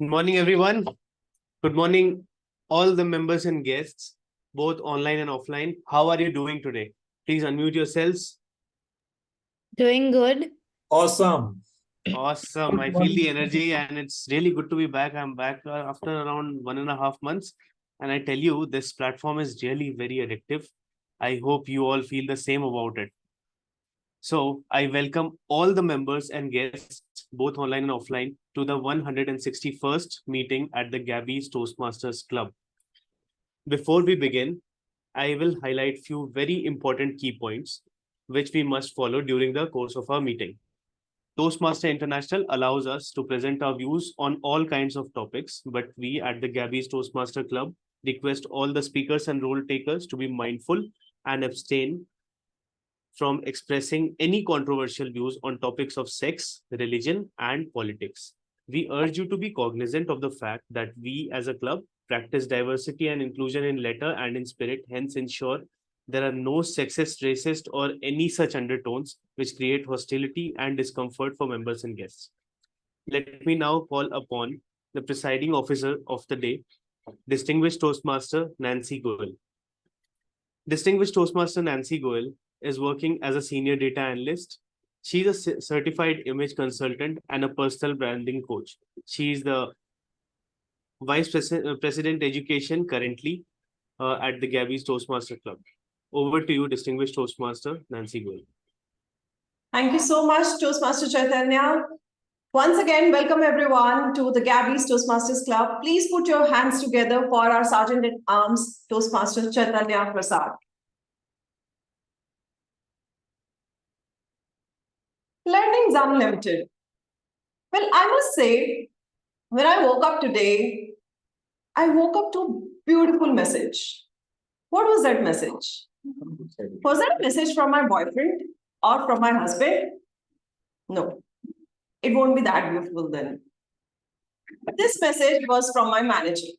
Good morning, everyone. Good morning, all the members and guests, both online and offline. How are you doing today? Please unmute yourselves. Doing good. Awesome. Awesome. I feel the energy and it's really good to be back. I'm back after around 1.5 months. And I tell you, this platform is really very addictive. I hope you all feel the same about it. So I welcome all the members and guests, both online and offline, to the 161st meeting at the Gabbys Toastmasters Club. Before we begin, I will highlight few very important key points which we must follow during the course of our meeting. Toastmaster International allows us to present our views on all kinds of topics, but we at the Gabbys Toastmaster Club request all the speakers and role takers to be mindful and abstain from expressing any controversial views on topics of sex, religion, and politics. We urge you to be cognizant of the fact that we as a club practice diversity and inclusion in letter and in spirit, hence ensure there are no sexist, racist, or any such undertones which create hostility and discomfort for members and guests. Let me now call upon the presiding officer of the day, Distinguished Toastmaster Nancy Goel. Distinguished Toastmaster Nancy Goel is working as a senior data analyst. She's a certified image consultant and a personal branding coach. She's the Vice President Education currently at the Gabbys Toastmaster Club. Over to you, Distinguished Toastmaster Nancy Goel. Thank you so much, Toastmaster Chaitanya. Once again, welcome everyone to the Gabbys Toastmasters Club. Please put your hands together for our Sergeant at Arms, Toastmaster Chaitanya Prasad. Learning's unlimited. Well, I must say, when I woke up today, I woke up to a beautiful message. What was that message? Was that a message from my boyfriend or from my husband? No, it won't be that beautiful then. This message was from my manager.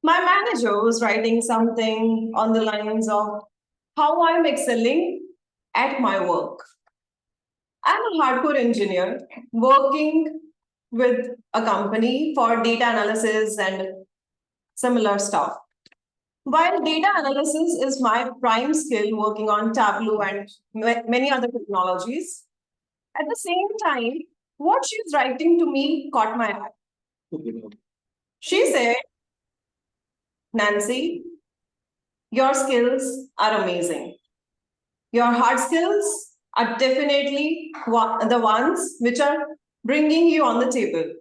My manager was writing something on the lines of how I'm excelling at my work. I'm a hardcore engineer working with a company for data analysis and similar stuff. While data analysis is my prime skill working on Tableau and many other technologies, at the same time, what she's writing to me caught my eye. She said, Nancy, your skills are amazing. Your hard skills are definitely the ones which are bringing you on the table.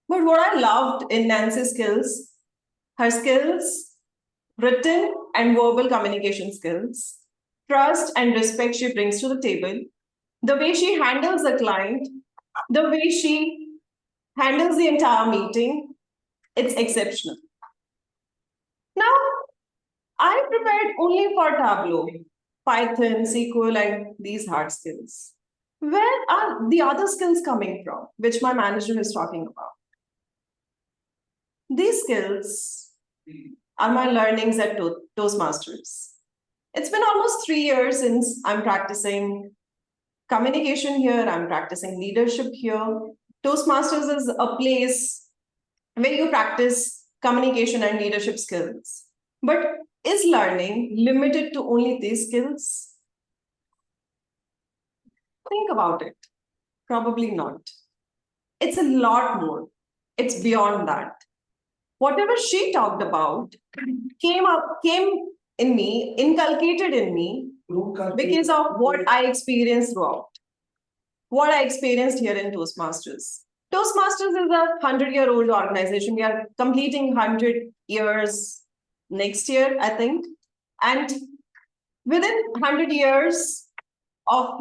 But what I loved in Nancy's skills, her skills, written and verbal communication skills, trust and respect she brings to the table, the way she handles the client, the way she handles the entire meeting, it's exceptional. Now, I prepared only for Tableau, Python, SQL, and these hard skills. Where are the other skills coming from, which my manager is talking about? These skills are my learnings at Toastmasters. It's been almost 3 years since I'm practicing communication here, I'm practicing leadership here. Toastmasters is a place where you practice communication and leadership skills. But is learning limited to only these skills? Think about it. Probably not. It's a lot more. It's beyond that. Whatever she talked about came in me, inculcated in me because of what I experienced throughout. What I experienced here in Toastmasters. Toastmasters is a 100-year-old organization. We are completing 100 years next year, I think. And within 100 years of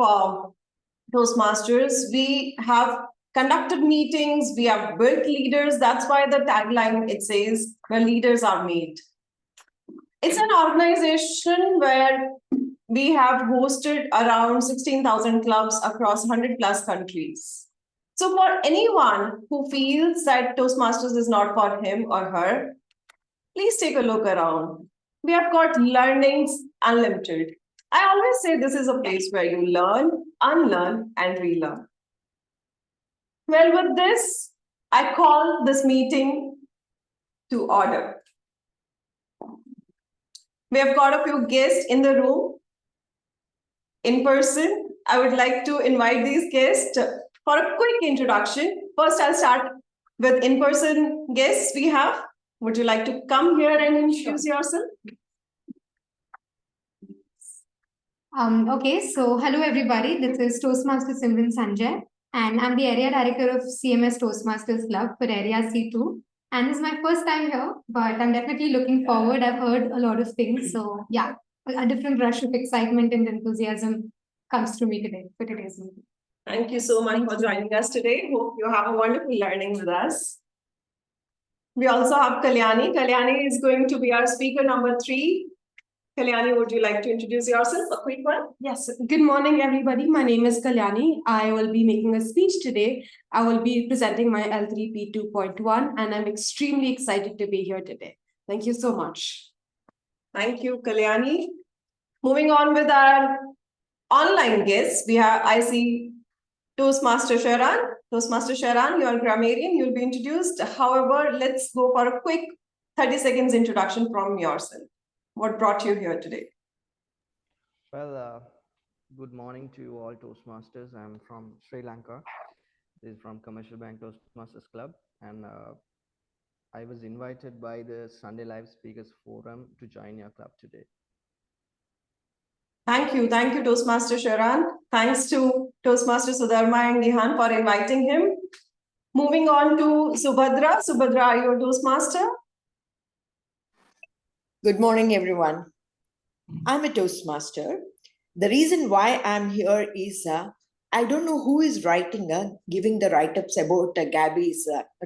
Toastmasters, we have conducted meetings, we have built leaders. That's why the tagline, it says, where leaders are made. It's an organization where we have hosted around 16,000 clubs across 100 plus countries. So for anyone who feels that Toastmasters is not for him or her, please take a look around. We have got learnings unlimited. I always say this is a place where you learn, unlearn, and relearn. Well, with this, I call this meeting to order. We have got a few guests in the room in person. I would like to invite these guests for a quick introduction. First, I'll start with in-person guests we have. Would you like to come here and introduce yourself? Okay, so hello everybody. This is Toastmaster Simran Sanjay, and I'm the area director of CMS Toastmasters Club for Area C2. And this is my first time here, but I'm definitely looking forward. I've heard a lot of things, so yeah, a different rush of excitement and enthusiasm comes through me today for today's meeting. Thank you so much for joining us today. Hope you have a wonderful learning with us. We also have Kalyani. Kalyani is going to be our speaker number 3. Kalyani, would you like to introduce yourself? A quick one. Yes. Good morning, everybody. My name is Kalyani. I will be making a speech today. I will be presenting my L3P 2.1, and I'm extremely excited to be here today. Thank you so much. Thank you, Kalyani. Moving on with our online guests, I see Toastmaster Sheran. Toastmaster Sheran, you're grammarian. You'll be introduced. However, let's go for a quick 30 seconds introduction from yourself. What brought you here today? Well, good morning to you all Toastmasters. I'm from Sri Lanka. This is from Commercial Bank Toastmasters Club. And I was invited by the Sunday Live Speakers Forum to join your club today. Thank you. Thank you, Toastmaster Sheran. Thanks to Toastmaster Sudharma and Nihan for inviting him. Moving on to Subhadra. Subhadra, are you a Toastmaster? Good morning, everyone. I'm a Toastmaster. The reason why I'm here is I don't know who is giving the write-ups about Gabbys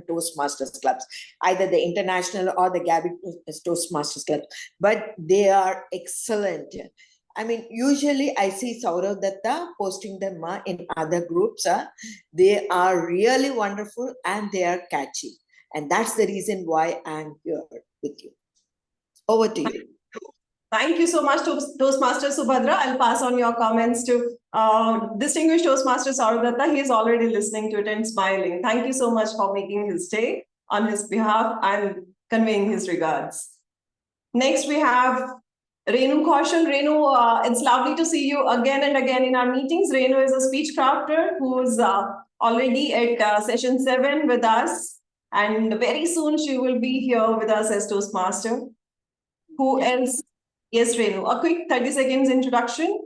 Toastmasters clubs, either the international or the Gabbys Toastmasters club, but they are excellent. I mean, usually I see Sourav Dutta posting them in other groups. They are really wonderful and they are catchy. And that's the reason why I'm here with you. Over to you. Thank you so much, Toastmaster Subhadra. I'll pass on your comments to distinguished Toastmaster Sourav Dutta. He is already listening to it and smiling. Thank you so much for making his day on his behalf and conveying his regards. Next, we have Renu Kaushal. Renu, it's lovely to see you again and again in our meetings. Renu is a speech crafter who is already at session 7 with us. And very soon she will be here with us as Toastmaster. Who else? Yes, Renu, a quick 30 seconds introduction.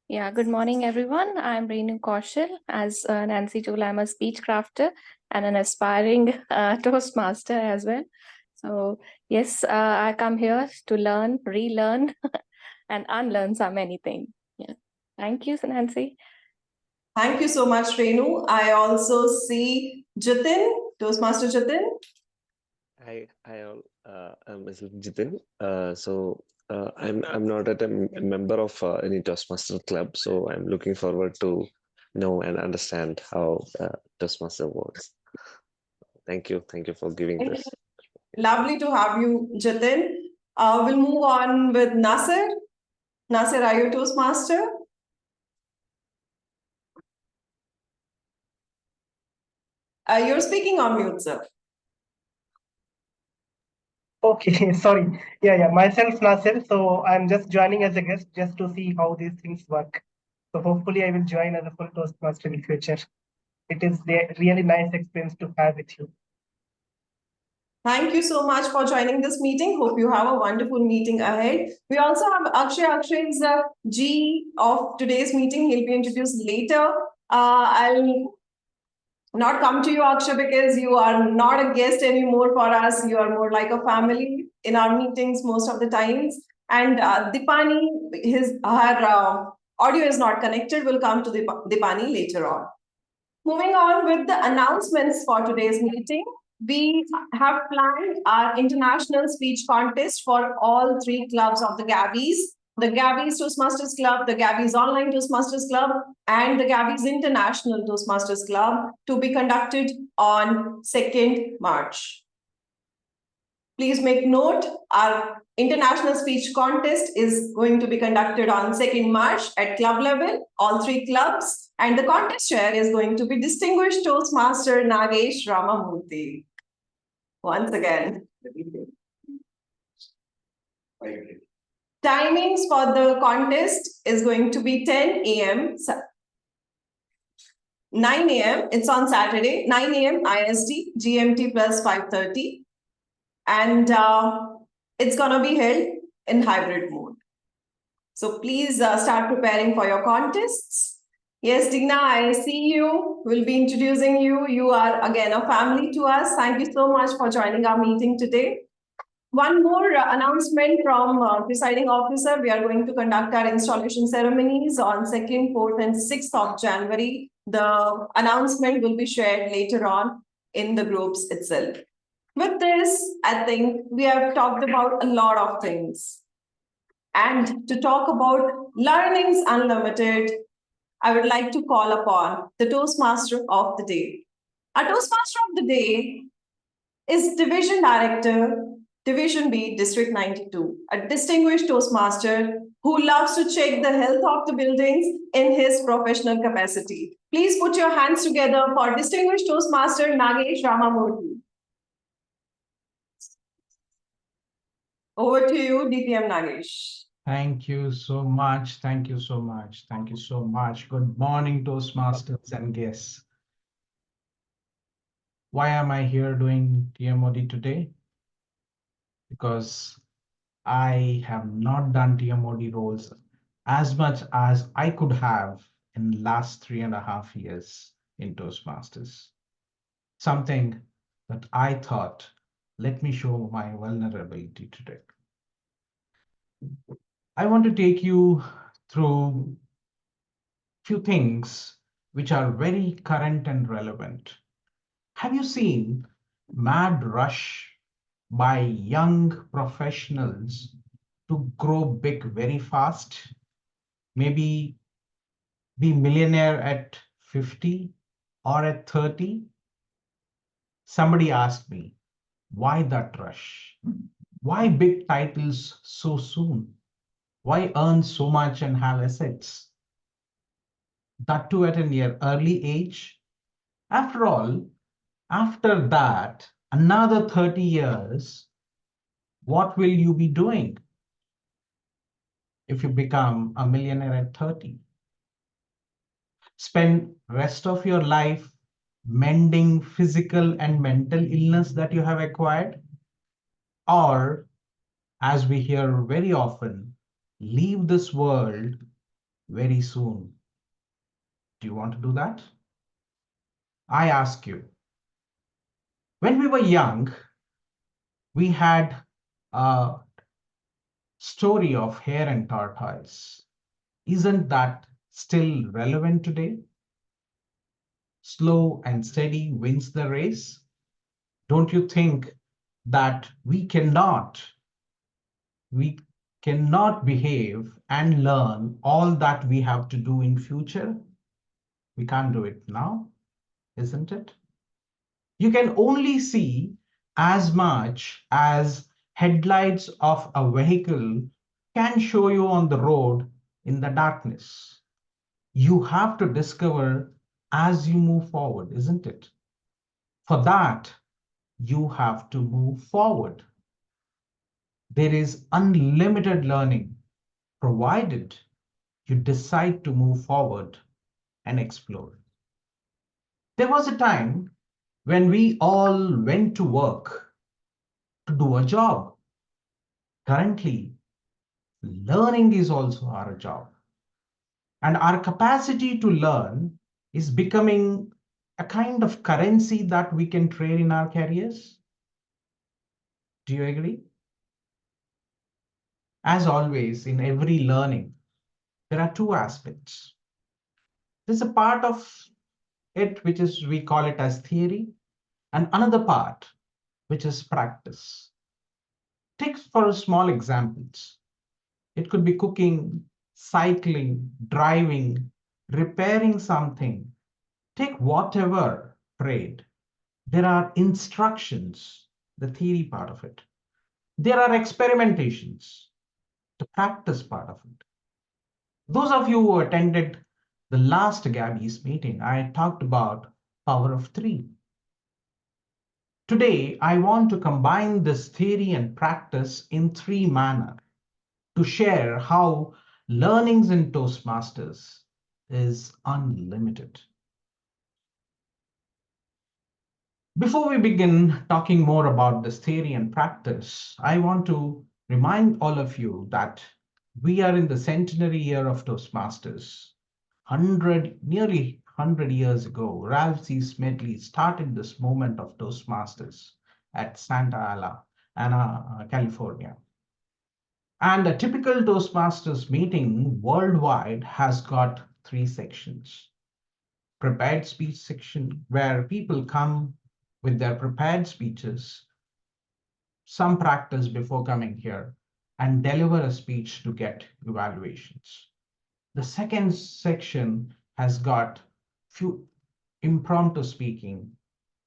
Yeah, good morning, everyone. I'm Renu Kaushal. As Nancy told, I'm a speech crafter and an aspiring Toastmaster as well. So yes, I come here to learn, relearn, and unlearn so many things. Yeah. Thank you, Nancy. Thank you so much, Renu. I also see Jitin, Toastmaster Jitin. I'm Jitin. I'm not a member of any Toastmaster club, so I'm looking forward to know and understand how Toastmaster works. Thank you for giving this. Lovely to have you, Jitin. We'll move on with Nasir. Nasir, are you a Toastmaster? You're speaking on mute, sir. Okay, sorry. Yeah. Myself, Nasir. So I'm just joining as a guest just to see how these things work. So hopefully I will join as a full Toastmaster in future. It is a really nice experience to have with you. Thank you so much for joining this meeting. Hope you have a wonderful meeting ahead. We also have Akshay. Akshay is the G of today's meeting. He'll be introduced later. I'll not come to you, Akshay, because you are not a guest anymore for us. You are more like a family in our meetings most of the times. And Dipani, her audio is not connected. We'll come to Dipani later on. Moving on with the announcements for today's meeting. We have planned our international speech contest for all 3 clubs of the Gabbys. The Gabbys Toastmasters Club, the Gabbys Online Toastmasters Club, and the Gabbys International Toastmasters Club to be conducted on 2nd March. Please make note, our international speech contest is going to be conducted on 2nd March at club level, all 3 clubs. And the contest chair is going to be Distinguished Toastmaster Nagesh Ramamurthy. Once again. Timings for the contest is going to be 10 a.m. 9 a.m. It's on Saturday, 9 a.m. IST, GMT plus 5:30. And it's going to be held in hybrid mode. So please start preparing for your contests. Yes, Digna, I see you. We'll be introducing you. You are again a family to us. Thank you so much for joining our meeting today. One more announcement from presiding officer. We are going to conduct our installation ceremonies on 2nd, 4th, and 6th of January. The announcement will be shared later on in the groups itself. With this, I think we have talked about a lot of things. And to talk about Learnings Unlimited, I would like to call upon the Toastmaster of the day. Our Toastmaster of the day is Division Director, Division B, District 92, a distinguished Toastmaster who loves to check the health of the buildings in his professional capacity. Please put your hands together for distinguished Toastmaster Nagesh Ramamurthy. Over to you, DPM Nagesh. Thank you so much. Thank you so much. Thank you so much. Good morning, Toastmasters and guests. Why am I here doing TMOD today? Because I have not done TMOD roles as much as I could have in the last 3.5 years in Toastmasters. Something that I thought, let me show my vulnerability today. I want to take you through a few things which are very current and relevant. Have you seen mad rush by young professionals to grow big very fast? Maybe be millionaire at 50 or at 30? Somebody asked me, why that rush? Why big titles so soon? Why earn so much and have assets? That too at an early age? After all, after that, another 30 years, what will you be doing if you become a millionaire at 30? Spend rest of your life mending physical and mental illness that you have acquired? Or, as we hear very often, leave this world very soon. Do you want to do that? I ask you, when we were young, we had a story of hare and tortoise. Isn't that still relevant today? Slow and steady wins the race. Don't you think that we cannot behave and learn all that we have to do in future? We can't do it now, isn't it? You can only see as much as headlights of a vehicle can show you on the road in the darkness. You have to discover as you move forward, isn't it? For that, you have to move forward. There is unlimited learning, provided you decide to move forward and explore. There was a time when we all went to work to do a job. Currently, learning is also our job. And our capacity to learn is becoming a kind of currency that we can trade in our careers. Do you agree? As always, in every learning, there are two aspects. There's a part of it which is, we call it as theory, and another part which is practice. Take for small examples. It could be cooking, cycling, driving, repairing something. Take whatever trade. There are instructions, the theory part of it. There are experimentations, the practice part of it. Those of you who attended the last Gabbys meeting, I talked about power of three. Today, I want to combine this theory and practice in three manners to share how learnings in Toastmasters is unlimited. Before we begin talking more about this theory and practice, I want to remind all of you that we are in the centenary year of Toastmasters. Nearly 100 years ago, Ralph C. Smedley started this movement of Toastmasters at Santa Ana, California. And a typical Toastmasters meeting worldwide has got three sections. Prepared speech section, where people come with their prepared speeches, some practice before coming here, and deliver a speech to get evaluations. The second section has got few impromptu speaking,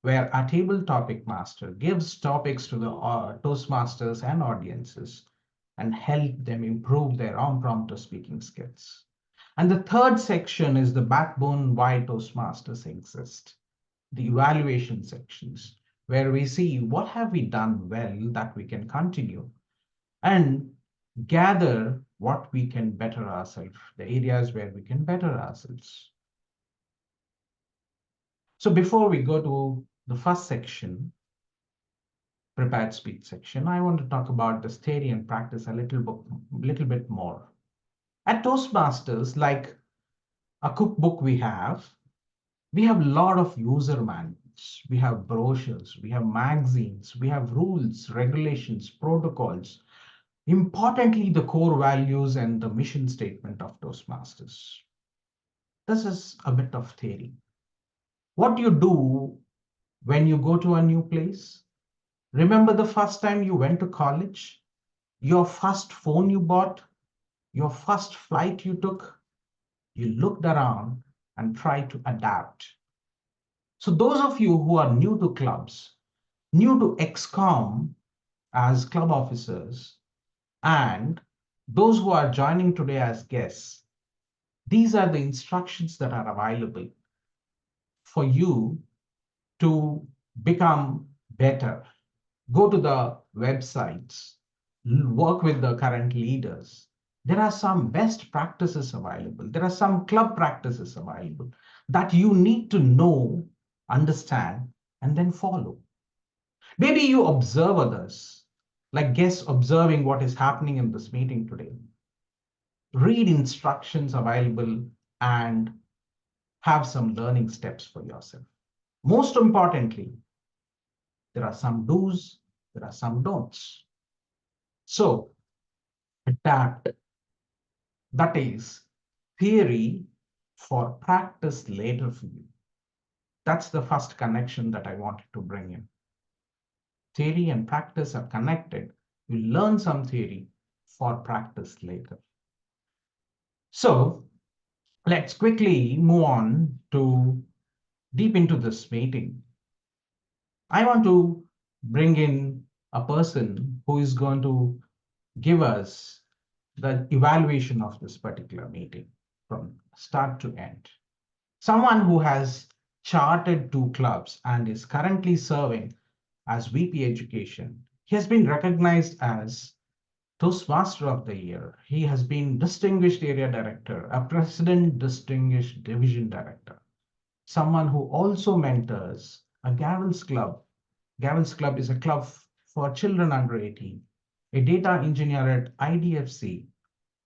where our table topic master gives topics to the Toastmasters and audiences and help them improve their impromptu speaking skills. And the third section is the backbone why Toastmasters exist, the evaluation sections, where we see what have we done well that we can continue and gather what we can better ourselves, the areas where we can better ourselves. So before we go to the first section, prepared speech section, I want to talk about this theory and practice a little bit more. At Toastmasters, like a cookbook we have a lot of user manuals, we have brochures, we have magazines, we have rules, regulations, protocols. Importantly, the core values and the mission statement of Toastmasters. This is a bit of theory. What you do when you go to a new place? Remember the first time you went to college? Your first phone you bought? Your first flight you took? You looked around and tried to adapt. So those of you who are new to clubs, new to XCOM as club officers, and those who are joining today as guests, these are the instructions that are available for you to become better. Go to the websites, work with the current leaders. There are some best practices available. There are some club practices available that you need to know, understand, and then follow. Maybe you observe others, like guests observing what is happening in this meeting today. Read instructions available and have some learning steps for yourself. Most importantly, there are some do's, there are some don'ts. So adapt. That is theory for practice later for you. That's the first connection that I wanted to bring in. Theory and practice are connected. You learn some theory for practice later. So let's quickly move on to deep into this meeting. I want to bring in a person who is going to give us the evaluation of this particular meeting from start to end. Someone who has charted 2 clubs and is currently serving as VP Education. He has been recognized as Toastmaster of the Year. He has been Distinguished Area Director, a President Distinguished Division Director. Someone who also mentors a Gabbys Club. Gabbys Club is a club for children under 18, a data engineer at IDFC,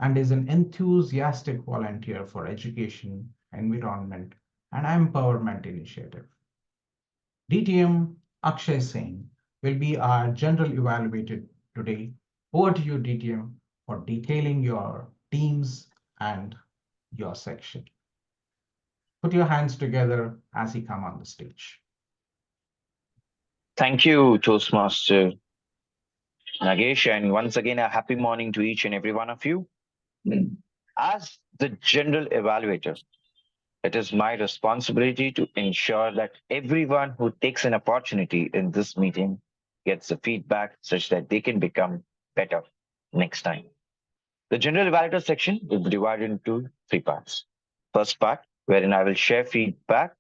and is an enthusiastic volunteer for education, environment, and empowerment initiative. DTM Akshay Singh will be our general evaluator today. Over to you, DTM, for detailing your teams and your section. Put your hands together as he comes on the stage. Thank you, Toastmaster Nagesh, and once again, a happy morning to each and every one of you. As the general evaluator, it is my responsibility to ensure that everyone who takes an opportunity in this meeting gets the feedback such that they can become better next time. The general evaluator section will be divided into 3 parts. first part, wherein I will share feedback.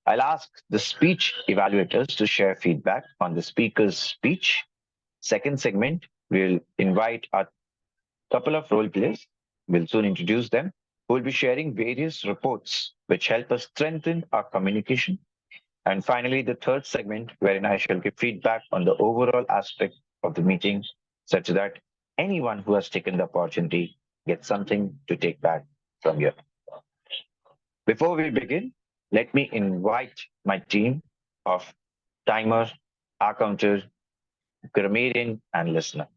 I'll ask the speech evaluators to share feedback on the speaker's speech. Second segment, we'll invite a couple of role players. We'll soon introduce them, who will be sharing various reports which help us strengthen our communication. And finally, the third segment, wherein I shall give feedback on the overall aspect of the meeting, such that anyone who has taken the opportunity gets something to take back from here. Before we begin, let me invite my team of timer, counter, grammarian, and listener.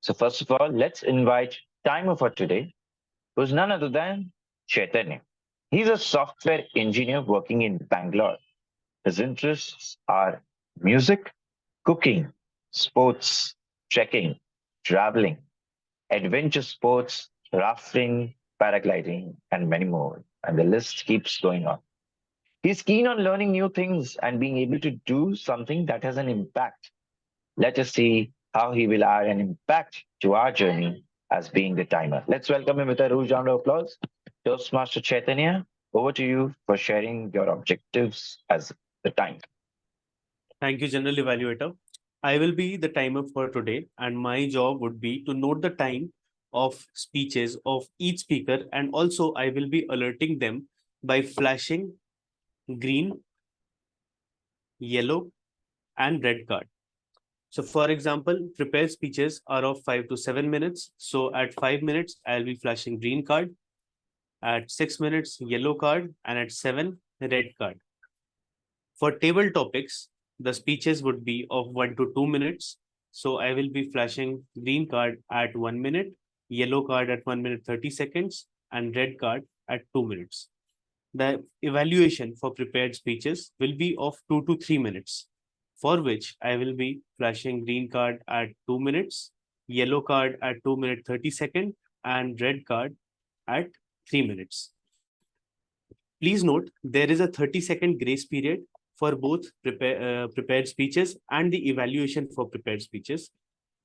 So first of all, let's invite timer for today, who's none other than Chaitanya. He's a software engineer working in Bangalore. His interests are music, cooking, sports, trekking, traveling, adventure sports, rafting, paragliding, and many more. And the list keeps going on. He's keen on learning new things and being able to do something that has an impact. Let us see how he will add an impact to our journey as being the timer. Let's welcome him with a huge round of applause. Toastmaster Chaitanya, over to you for sharing your objectives as the timer. Thank you, General Evaluator. I will be the timer for today, and my job would be to note the time of speeches of each speaker, and also I will be alerting them by flashing green, yellow, and red card. So for example, prepared speeches are of 5 to 7 minutes. So at 5 minutes, I'll be flashing green card. At 6 minutes, yellow card, and at 7, red card. For table topics, the speeches would be of 1 to 2 minutes. So I will be flashing green card at 1 minute, yellow card at 1 minute 30 seconds, and red card at 2 minutes. The evaluation for prepared speeches will be of 2 to 3 minutes, for which I will be flashing green card at 2 minutes, yellow card at 2 minute 30 seconds, and red card at 3 minutes. Please note, there is a 30-second grace period for both prepared speeches and the evaluation for prepared speeches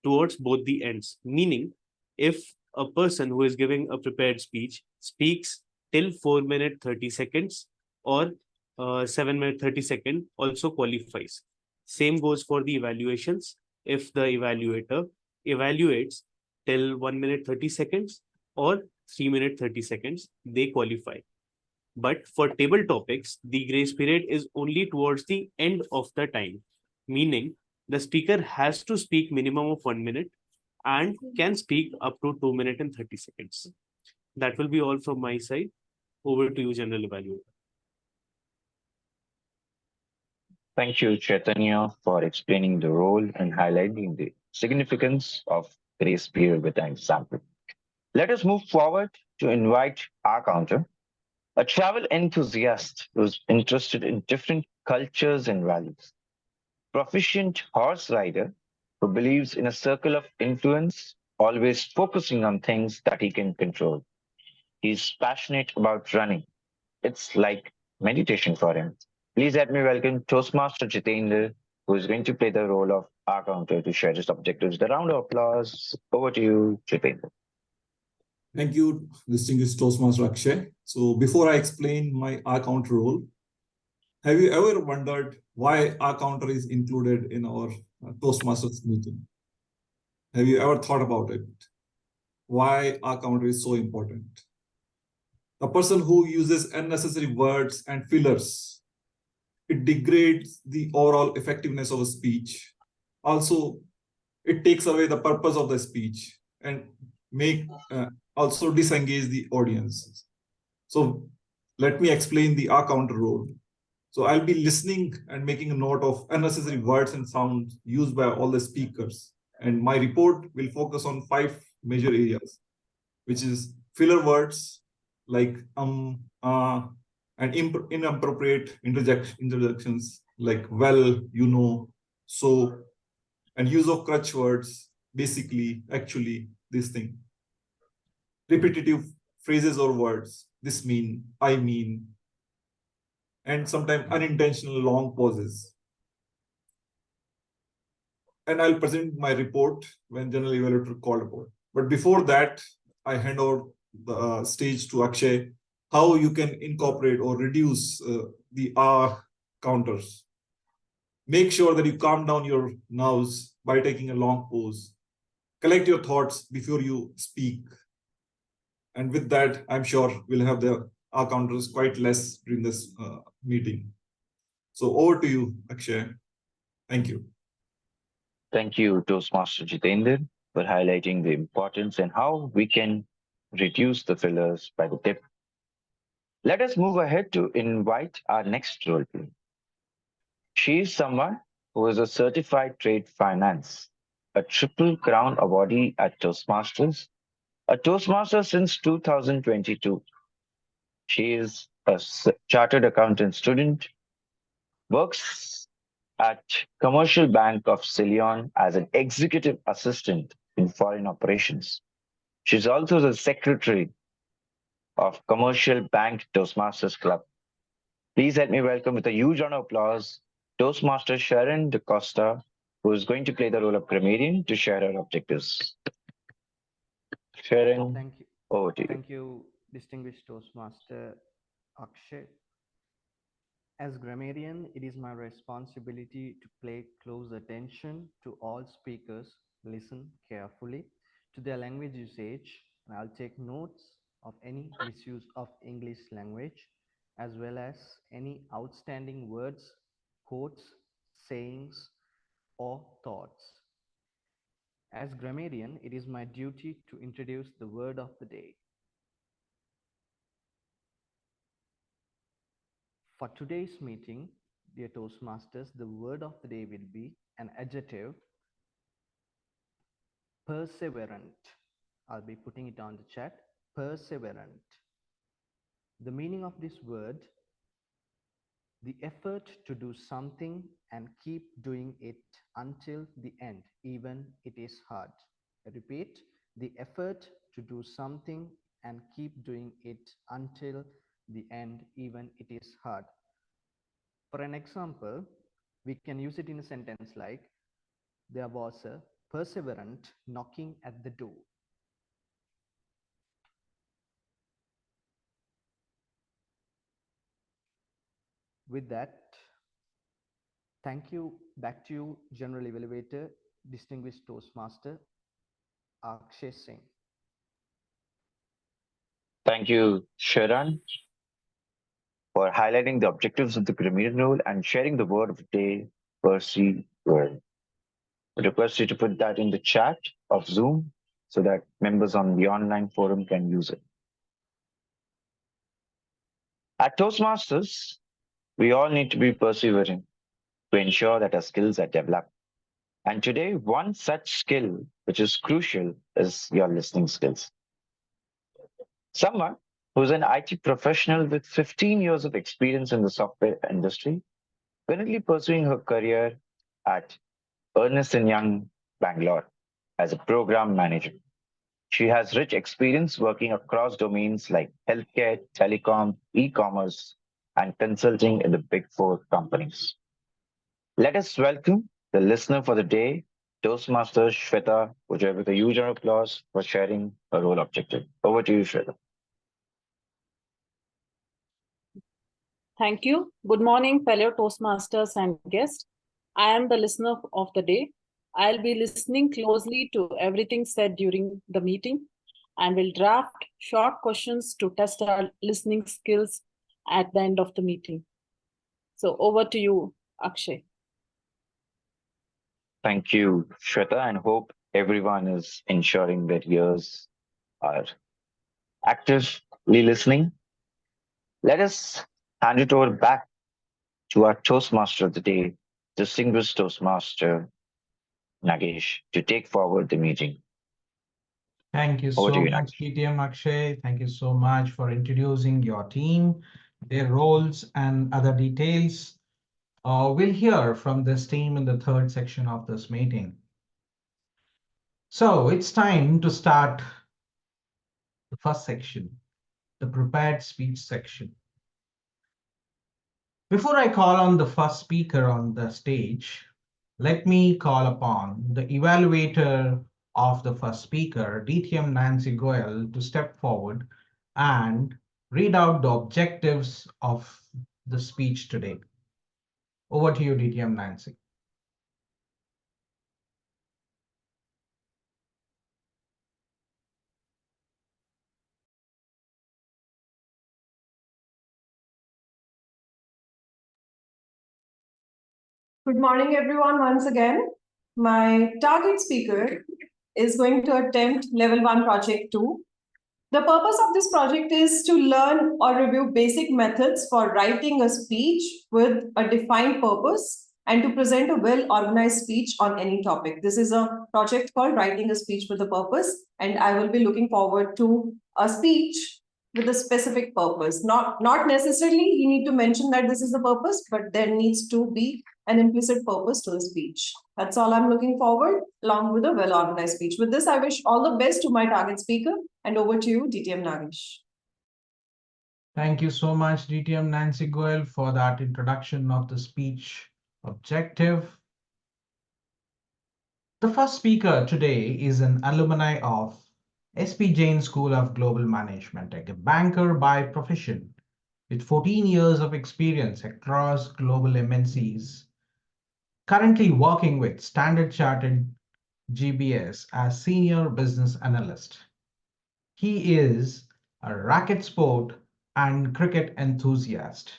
towards both the ends. Meaning, if a person who is giving a prepared speech speaks till 4 minute 30 seconds or 7 minute 30 seconds, also qualifies. Same goes for the evaluations. If the evaluator evaluates till 1 minute 30 seconds or 3 minute 30 seconds, they qualify. But for table topics, the grace period is only towards the end of the time, meaning the speaker has to speak minimum of 1 minute and can speak up to 2 minutes and 30 seconds. That will be all from my side. Over to you, General Evaluator. Thank you, Chaitanya, for explaining the role and highlighting the significance of grace period with an example. Let us move forward to invite our counter, a travel enthusiast who's interested in different cultures and values, proficient horse rider who believes in a circle of influence, always focusing on things that he can control. He's passionate about running. It's like meditation for him. Please let me welcome Toastmaster Jitender, who is going to play the role of our counter to share his objectives. The round of applause. Over to you, Jitender. Thank you, distinguished Toastmaster Akshay. So before I explain my R counter role, have you ever wondered why R counter is included in our Toastmasters meeting? Have you ever thought about it? Why R counter is so important? A person who uses unnecessary words and fillers, it degrades the overall effectiveness of a speech. Also, it takes away the purpose of the speech and also disengage the audience. So let me explain the R counter role. So I'll be listening and making a note of unnecessary words and sounds used by all the speakers. And my report will focus on 5 major areas, which is filler words like and inappropriate interjections like well, you know, so, and use of crutch words, basically, actually, this thing. Repetitive phrases or words, this mean, I mean, and sometimes unintentional long pauses. And I'll present my report when General Evaluator called upon. But before that, I hand over the stage to Akshay how you can incorporate or reduce the R counters. Make sure that you calm down your nerves by taking a long pause. Collect your thoughts before you speak. And with that, I'm sure we'll have the R counters quite less during this meeting. So over to you, Akshay. Thank you. Thank you, Toastmaster Jitender, for highlighting the importance and how we can reduce the fillers by the tip. Let us move ahead to invite our next role play. She is someone who is a certified trade finance, a triple crown awardee at Toastmasters, a Toastmaster since 2022. She is a chartered accountant student, works at Commercial Bank of Ceylon as an executive assistant in foreign operations. She's also the secretary of Commercial Bank Toastmasters Club. Please help me welcome with a huge round of applause Toastmaster Sheran Costa, who is going to play the role of Grammarian to share her objectives. Sheran, Thank you. over to you. Thank you, distinguished Toastmaster Akshay. As grammarian, it is my responsibility to pay close attention to all speakers, listen carefully to their language usage, and I'll take notes of any misuse of English language, as well as any outstanding words, quotes, sayings, or thoughts. As grammarian, it is my duty to introduce the word of the day. For today's meeting, dear Toastmasters, the word of the day will be an adjective, perseverant. I'll be putting it on the chat, perseverant. The meaning of this word, the effort to do something and keep doing it until the end, even it is hard. I repeat, the effort to do something and keep doing it until the end, even it is hard. For an example, we can use it in a sentence like, there was a perseverant knocking at the door. With that, thank you. Back to you, General Evaluator, distinguished Toastmaster, Akshay Singh. Thank you, Sheran, for highlighting the objectives of the Grammarian role and sharing the word of the day, perseverant. I request you to put that in the chat of Zoom so that members on the online forum can use it. At Toastmasters, we all need to be persevering to ensure that our skills are developed. And today, one such skill which is crucial is your listening skills. Someone who's an IT professional with 15 years of experience in the software industry, currently pursuing her career at Ernst & Young, Bangalore, as a program manager. She has rich experience working across domains like healthcare, telecom, e-commerce, and consulting in the big four companies. Let us welcome the listener for the day, Toastmaster Shweta Pujar, with a huge round of applause for sharing her role objective. Over to you, Shweta. Thank you. Good morning, fellow Toastmasters and guests. I am the listener of the day. I'll be listening closely to everything said during the meeting and will draft short questions to test our listening skills at the end of the meeting. So over to you, Akshay. Thank you, Shweta, and hope everyone is ensuring their ears are actively listening. Let us hand it over back to our Toastmaster of the day, distinguished Toastmaster Nagesh, to take forward the meeting. Thank you so much, TTM Akshay. Thank you so much for introducing your team, their roles, and other details. We'll hear from this team in the third section of this meeting. So it's time to start the first section, the prepared speech section. Before I call on the first speaker on the stage, let me call upon the evaluator of the first speaker, DTM Nancy Goel, to step forward and read out the objectives of the speech today. Over to you, DTM Nancy. Good morning, everyone, once again. My target speaker is going to attempt level 1 project 2. The purpose of this project is to learn or review basic methods for writing a speech with a defined purpose and to present a well-organized speech on any topic. This is a project called Writing a Speech with a Purpose, and I will be looking forward to a speech with a specific purpose. Not necessarily you need to mention that this is the purpose, but there needs to be an implicit purpose to the speech. That's all I'm looking forward, along with a well-organized speech. With this, I wish all the best to my target speaker, and over to you, DTM Nagesh. Thank you so much, DTM Nancy Goel, for that introduction of the speech objective. The first speaker today is an alumni of SP Jain School of Global Management, a banker by profession with 14 years of experience across global MNCs, currently working with Standard Chartered GBS as Senior Business Analyst. He is a racket sport and cricket enthusiast,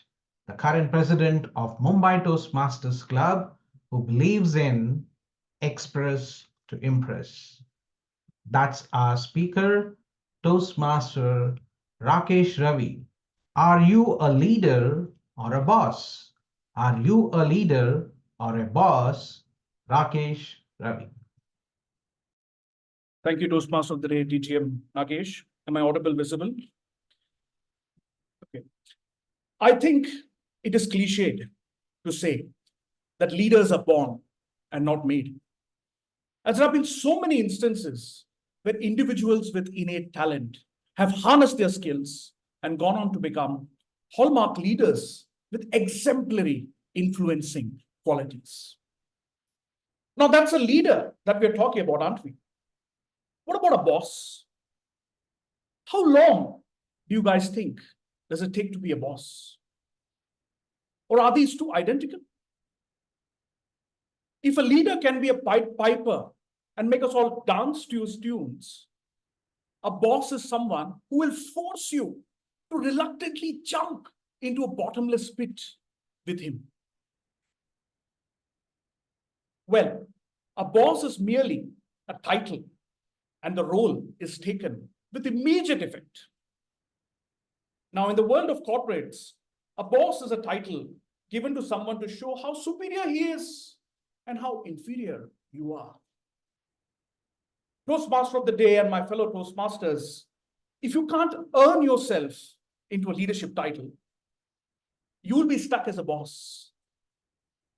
the current president of Mumbai Toastmasters Club, who believes in express to impress. That's our speaker, Toastmaster Rakeshh Ravi. Are you a leader or a boss? Are you a leader or a boss? Rakeshh Ravi. Thank you, Toastmaster of the Day, DTM Nagesh. Am I audible, visible? Okay. I think it is cliched to say that leaders are born and not made. As there have been so many instances where individuals with innate talent have harnessed their skills and gone on to become hallmark leaders with exemplary influencing qualities. Now, that's a leader that we're talking about, aren't we? What about a boss? How long do you guys think does it take to be a boss? Or are these two identical? If a leader can be a piper and make us all dance to his tunes, a boss is someone who will force you to reluctantly jump into a bottomless pit with him. Well, a boss is merely a title, and the role is taken with immediate effect. Now, in the world of corporates, a boss is a title given to someone to show how superior he is and how inferior you are. Toastmaster of the Day and my fellow Toastmasters, if you can't earn yourself into a leadership title, you'll be stuck as a boss.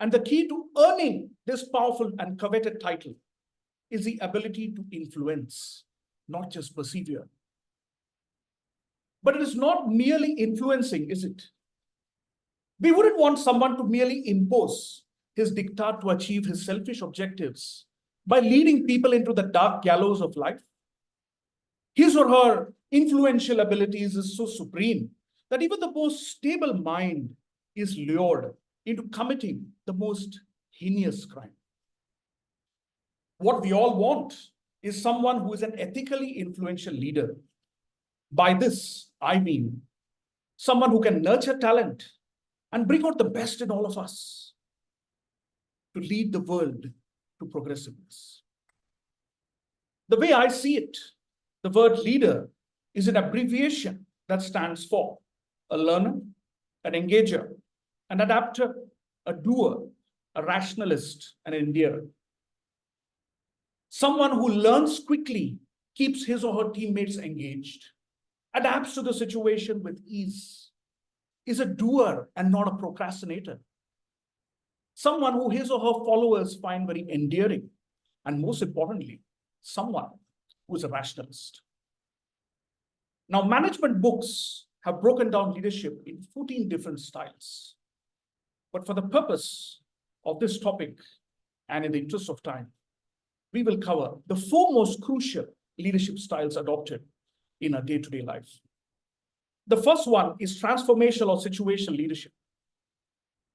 And the key to earning this powerful and coveted title is the ability to influence, not just persevere. But it is not merely influencing, is it? We wouldn't want someone to merely impose his diktat to achieve his selfish objectives by leading people into the dark gallows of life. His or her influential abilities is so supreme that even the most stable mind is lured into committing the most heinous crime. What we all want is someone who is an ethically influential leader. By this, I mean someone who can nurture talent and bring out the best in all of us to lead the world to progressiveness. The way I see it, the word leader is an abbreviation that stands for a learner, an engager, an adapter, a doer, a rationalist, an endearer. Someone who learns quickly, keeps his or her teammates engaged, adapts to the situation with ease, is a doer and not a procrastinator. Someone who his or her followers find very endearing, and most importantly, someone who is a rationalist. Now, management books have broken down leadership in 14 different styles. But for the purpose of this topic, and in the interest of time, we will cover the 4 most crucial leadership styles adopted in our day-to-day life. The first one is transformational or situational leadership.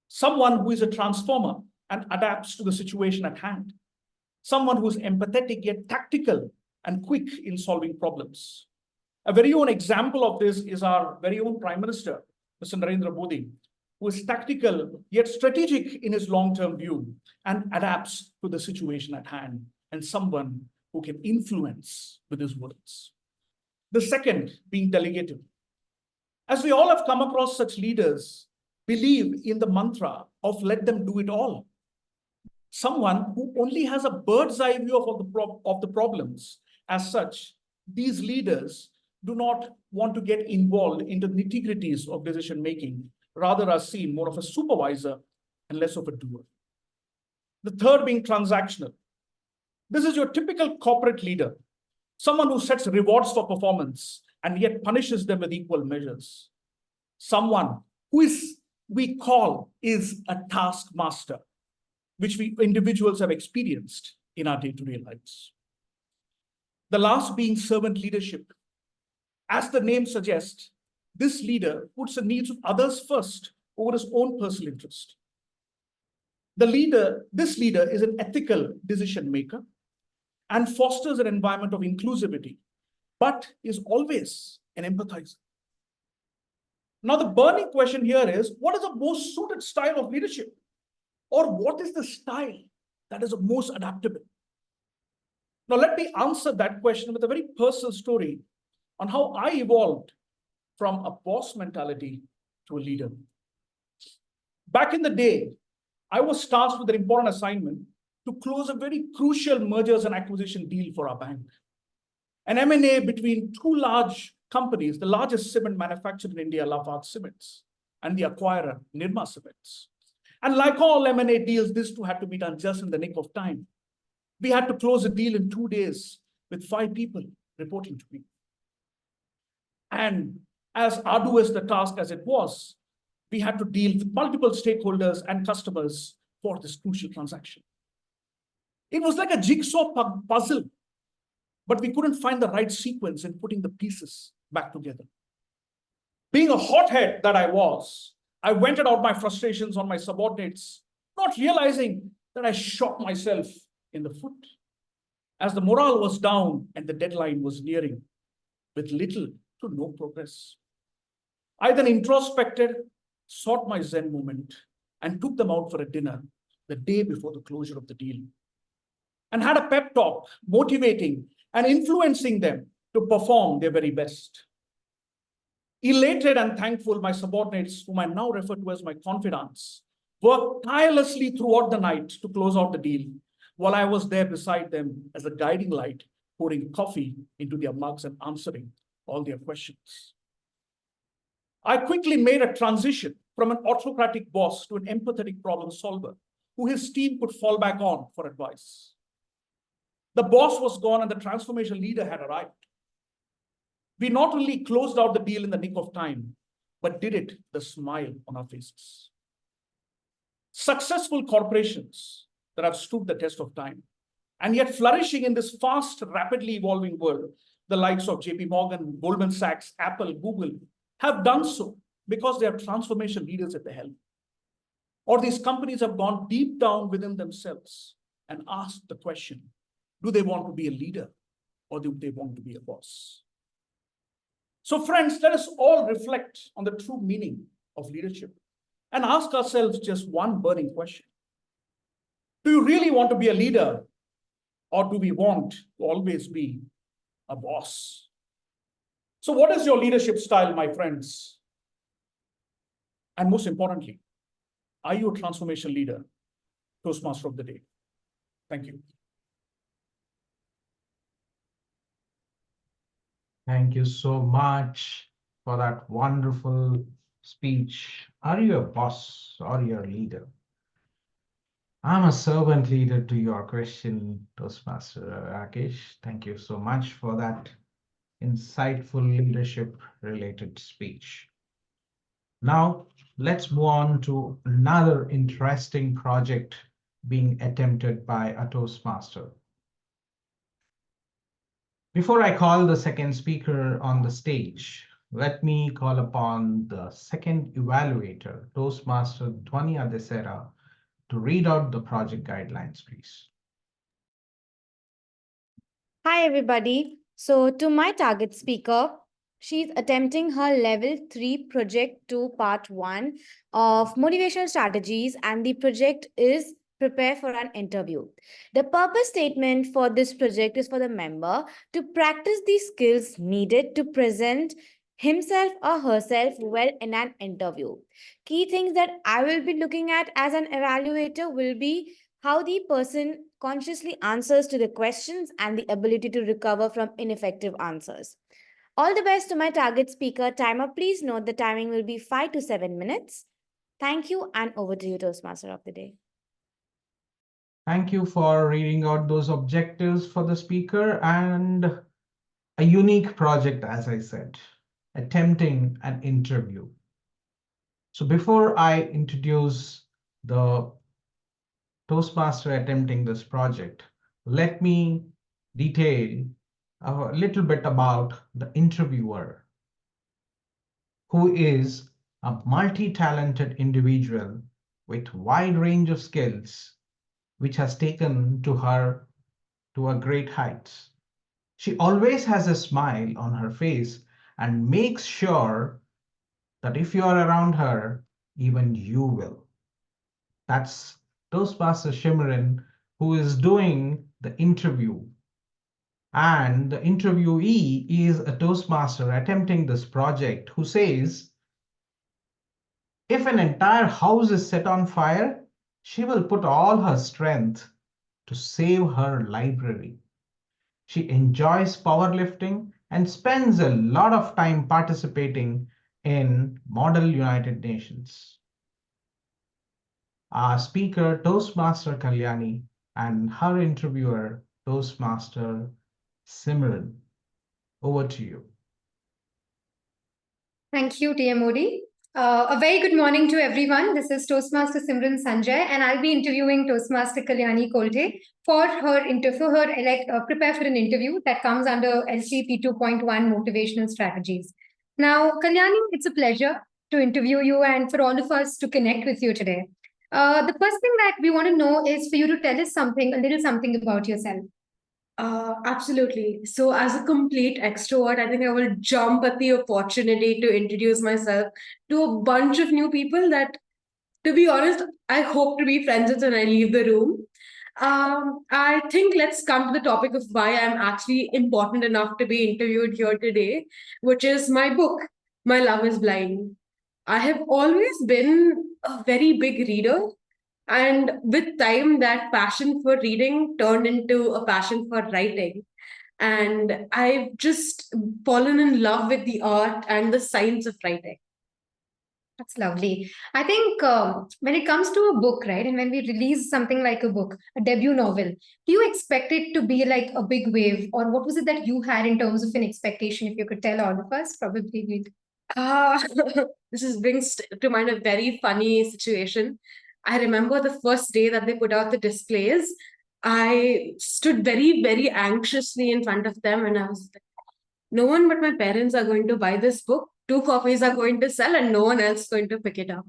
Someone who is a transformer and adapts to the situation at hand. Someone who's empathetic yet tactical and quick in solving problems. A very own example of this is our very own Prime Minister, Mr. Narendra Modi, who is tactical yet strategic in his long-term view and adapts to the situation at hand, and someone who can influence with his words. The second being delegative. As we all have come across such leaders, believe in the mantra of let them do it all. Someone who only has a bird's eye view of the problems. As such, these leaders do not want to get involved into the nitty-gritties of decision making, rather are seen more of a supervisor and less of a doer. The third being transactional. This is your typical corporate leader, someone who sets rewards for performance and yet punishes them with equal measures. Someone who we call is a taskmaster, which we individuals have experienced in our day-to-day lives. The last being servant leadership. As the name suggests, this leader puts the needs of others first over his own personal interest. This leader is an ethical decision maker and fosters an environment of inclusivity, but is always an empathizer. Now, the burning question here is, what is the most suited style of leadership? Or what is the style that is the most adaptable? Now, let me answer that question with a very personal story on how I evolved from a boss mentality to a leader. Back in the day, I was tasked with an important assignment to close a very crucial mergers and acquisition deal for our bank. An M&A between two large companies, the largest cement manufacturer in India, Lafarge Cements, and the acquirer, Nirma Cements. And like all M&A deals, this too had to be done just in the nick of time. We had to close a deal in 2 days with 5 people reporting to me. And as arduous the task as it was, we had to deal with multiple stakeholders and customers for this crucial transaction. It was like a jigsaw puzzle, but we couldn't find the right sequence in putting the pieces back together. Being a hothead that I was, I vented out my frustrations on my subordinates, not realizing that I shot myself in the foot. As the morale was down and the deadline was nearing, with little to no progress. I then introspected, sought my Zen moment, and took them out for a dinner the day before the closure of the deal, and had a pep talk, motivating and influencing them to perform their very best. Elated and thankful, my subordinates, whom I now refer to as my confidants, worked tirelessly throughout the night to close out the deal, while I was there beside them as a guiding light, pouring coffee into their mugs and answering all their questions. I quickly made a transition from an autocratic boss to an empathetic problem solver who his team could fall back on for advice. The boss was gone and the transformation leader had arrived. We not only closed out the deal in the nick of time, but did it with a smile on our faces. Successful corporations that have stood the test of time and yet flourishing in this fast, rapidly evolving world, the likes of JP Morgan, Goldman Sachs, Apple, Google, have done so because they have transformation leaders at the helm. Or these companies have gone deep down within themselves and asked the question, do they want to be a leader or do they want to be a boss? So friends, let us all reflect on the true meaning of leadership and ask ourselves just one burning question. Do you really want to be a leader or do we want to always be a boss? So what is your leadership style, my friends? And most importantly, are you a transformation leader, Toastmaster of the day? Thank you. Thank you so much for that wonderful speech. Are you a boss or you're a leader? I'm a servant leader to your question, Toastmaster Rakesh. Thank you so much for that insightful leadership-related speech. Now, let's move on to another interesting project being attempted by a Toastmaster. Before I call the second speaker on the stage, let me call upon the second evaluator, Toastmaster Dhwani Adesara, to read out the project guidelines, please. Hi, everybody. So, to my target speaker, she's attempting her level 3 project 2 part 1 of motivational strategies, and the project is prepare for an interview. The purpose statement for this project is for the member to practice the skills needed to present himself or herself well in an interview. Key things that I will be looking at as an evaluator will be how the person consciously answers to the questions and the ability to recover from ineffective answers. All the best to my target speaker. Timer, please note the timing will be 5 to 7 minutes. Thank you, and over to you, Toastmaster of the day. Thank you for reading out those objectives for the speaker and a unique project, as I said, attempting an interview. So before I introduce the Toastmaster attempting this project, let me detail a little bit about the interviewer, who is a multi-talented individual with wide range of skills, which has taken to her to a great heights. She always has a smile on her face and makes sure that if you are around her, even you will. That's Toastmaster Sheran, who is doing the interview. And the interviewee is a Toastmaster attempting this project who says, if an entire house is set on fire, she will put all her strength to save her library. She enjoys powerlifting and spends a lot of time participating in Model United Nations. Our speaker, Toastmaster Kalyani, and her interviewer, Toastmaster Simran. Over to you. Thank you, TMOD. A very good morning to everyone. This is Toastmaster Simran Sanjay, and I'll be interviewing Toastmaster Kalyani Kolthay for her prepare for an interview that comes under LCP 2.1 motivational strategies. Now, Kalyani, it's a pleasure to interview you and for all of us to connect with you today. The first thing that we want to know is for you to tell us a little something about yourself. Absolutely. So, as a complete extrovert, I think I will jump at the opportunity to introduce myself to a bunch of new people that, to be honest, I hope to be friends with when I leave the room. I think let's come to the topic of why I'm actually important enough to be interviewed here today, which is my book, My Love is Blind. I have always been a very big reader. And with time, that passion for reading turned into a passion for writing. And I've just fallen in love with the art and the science of writing. That's lovely. I think when it comes to a book, right, and when we release something like a book, a debut novel, do you expect it to be like a big wave? Or what was it that you had in terms of an expectation? If you could tell all of us, probably we'd. This brings to mind a very funny situation. I remember the first day that they put out the displays, I stood very, very anxiously in front of them, and I was like, no one but my parents are going to buy this book. 2 copies are going to sell, and no one else is going to pick it up.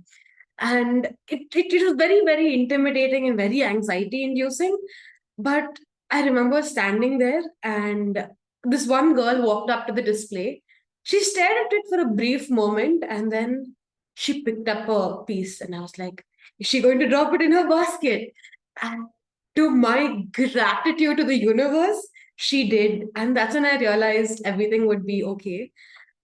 And it was very, very intimidating and very anxiety inducing. But I remember standing there, and this one girl walked up to the display. She stared at it for a brief moment, and then she picked up a piece, and I was like, is she going to drop it in her basket? And to my gratitude to the universe, she did. And that's when I realized everything would be okay.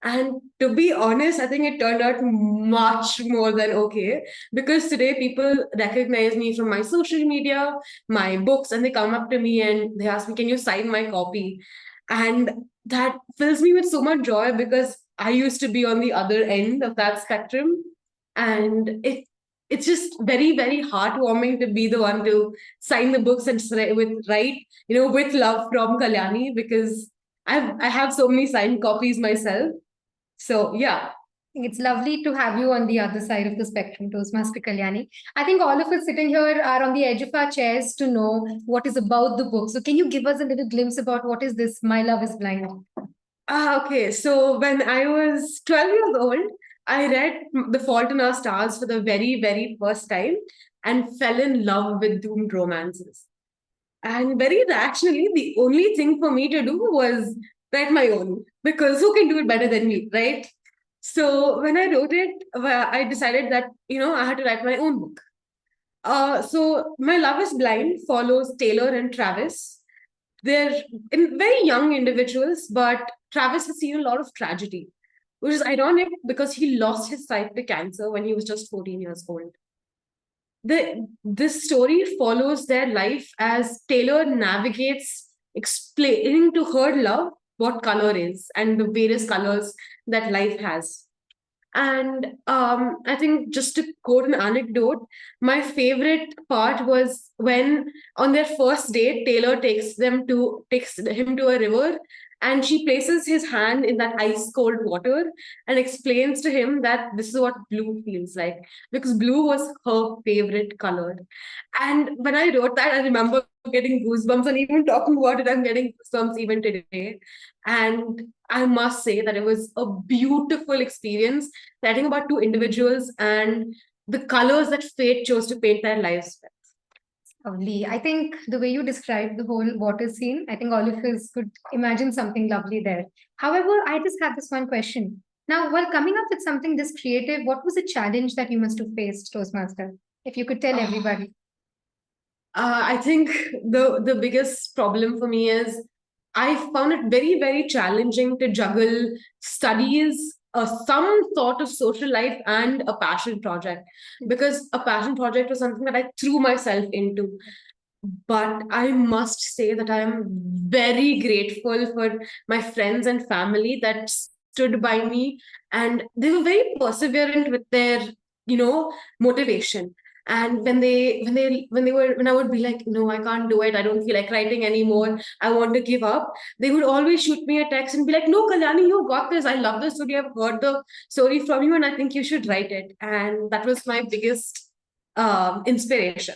And to be honest, I think it turned out much more than okay, because today people recognize me from my social media, my books, and they come up to me and they ask me, can you sign my copy? And that fills me with so much joy, because I used to be on the other end of that spectrum. And it's just very, very heartwarming to be the one to sign the books and write, with love from Kalyani, because I have so many signed copies myself. So, yeah. It's lovely to have you on the other side of the spectrum, Toastmaster Kalyani. I think all of us sitting here are on the edge of our chairs to know what is about the book. So can you give us a little glimpse about what is this My Love is Blind? Okay, so when I was 12 years old, I read The Fault in Our Stars for the very, very first time and fell in love with doomed romances. And very rationally, the only thing for me to do was write my own, because who can do it better than me, right? So when I wrote it, I decided that, I had to write my own book. So My Love is Blind follows Taylor and Travis. They're very young individuals, but Travis has seen a lot of tragedy, which is ironic because he lost his sight to cancer when he was just 14 years old. This story follows their life as Taylor navigates explaining to her love what color is and the various colors that life has. And I think, just to quote an anecdote, my favorite part was when on their first date, Taylor takes him to a river, and she places his hand in that ice cold water and explains to him that this is what blue feels like, because blue was her favorite color. And when I wrote that, I remember getting goosebumps, and even talking about it, I'm getting goosebumps even today. And I must say that it was a beautiful experience writing about two individuals and the colors that fate chose to paint their lives with. Lovely. I think the way you described the whole water scene, I think all of us could imagine something lovely there. However, I just have this one question. Now, while coming up with something this creative, what was the challenge that you must have faced, Toastmaster? If you could tell everybody. I think the biggest problem for me is I found it very, very challenging to juggle studies, some sort of social life, and a passion project, because a passion project was something that I threw myself into. But I must say that I am very grateful for my friends and family that stood by me, and they were very perseverant with their, motivation. And when I would be like, no, I can't do it, I don't feel like writing anymore, I want to give up, they would always shoot me a text and be like, no, Kalyani, you got this, I love the story, I've heard the story from you, and I think you should write it. And that was my biggest inspiration.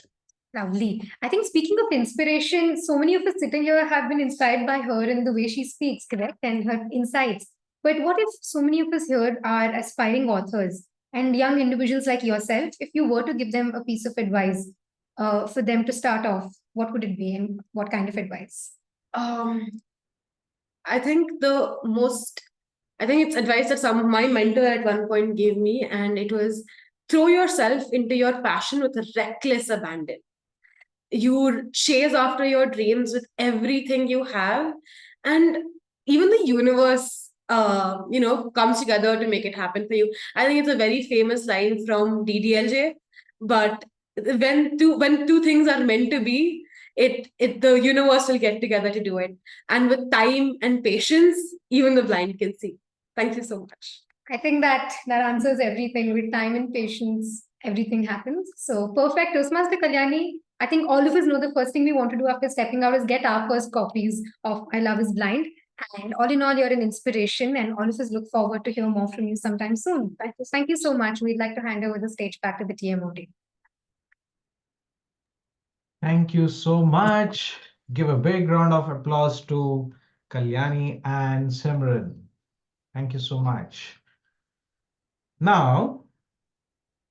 Lovely. I think, speaking of inspiration, so many of us sitting here have been inspired by her and the way she speaks, correct? And her insights. But what if so many of us here are aspiring authors and young individuals like yourself? If you were to give them a piece of advice for them to start off, what would it be, and what kind of advice? I think it's advice that some of my mentor at one point gave me, and it was, throw yourself into your passion with a reckless abandon. You chase after your dreams with everything you have, and even the universe, comes together to make it happen for you. I think it's a very famous line from DDLJ, but when two things are meant to be, the universe will get together to do it. And with time and patience, even the blind can see. Thank you so much. I think that answers everything. With time and patience, everything happens. So perfect. Toastmaster Kalyani, I think all of us know the first thing we want to do after stepping out is get our first copies of My Love is Blind. And all in all, you're an inspiration, and all of us look forward to hear more from you sometime soon. Thank you so much. We'd like to hand over the stage back to the TMOD. Thank you so much. Give a big round of applause to Kalyani and Simran. Thank you so much. Now,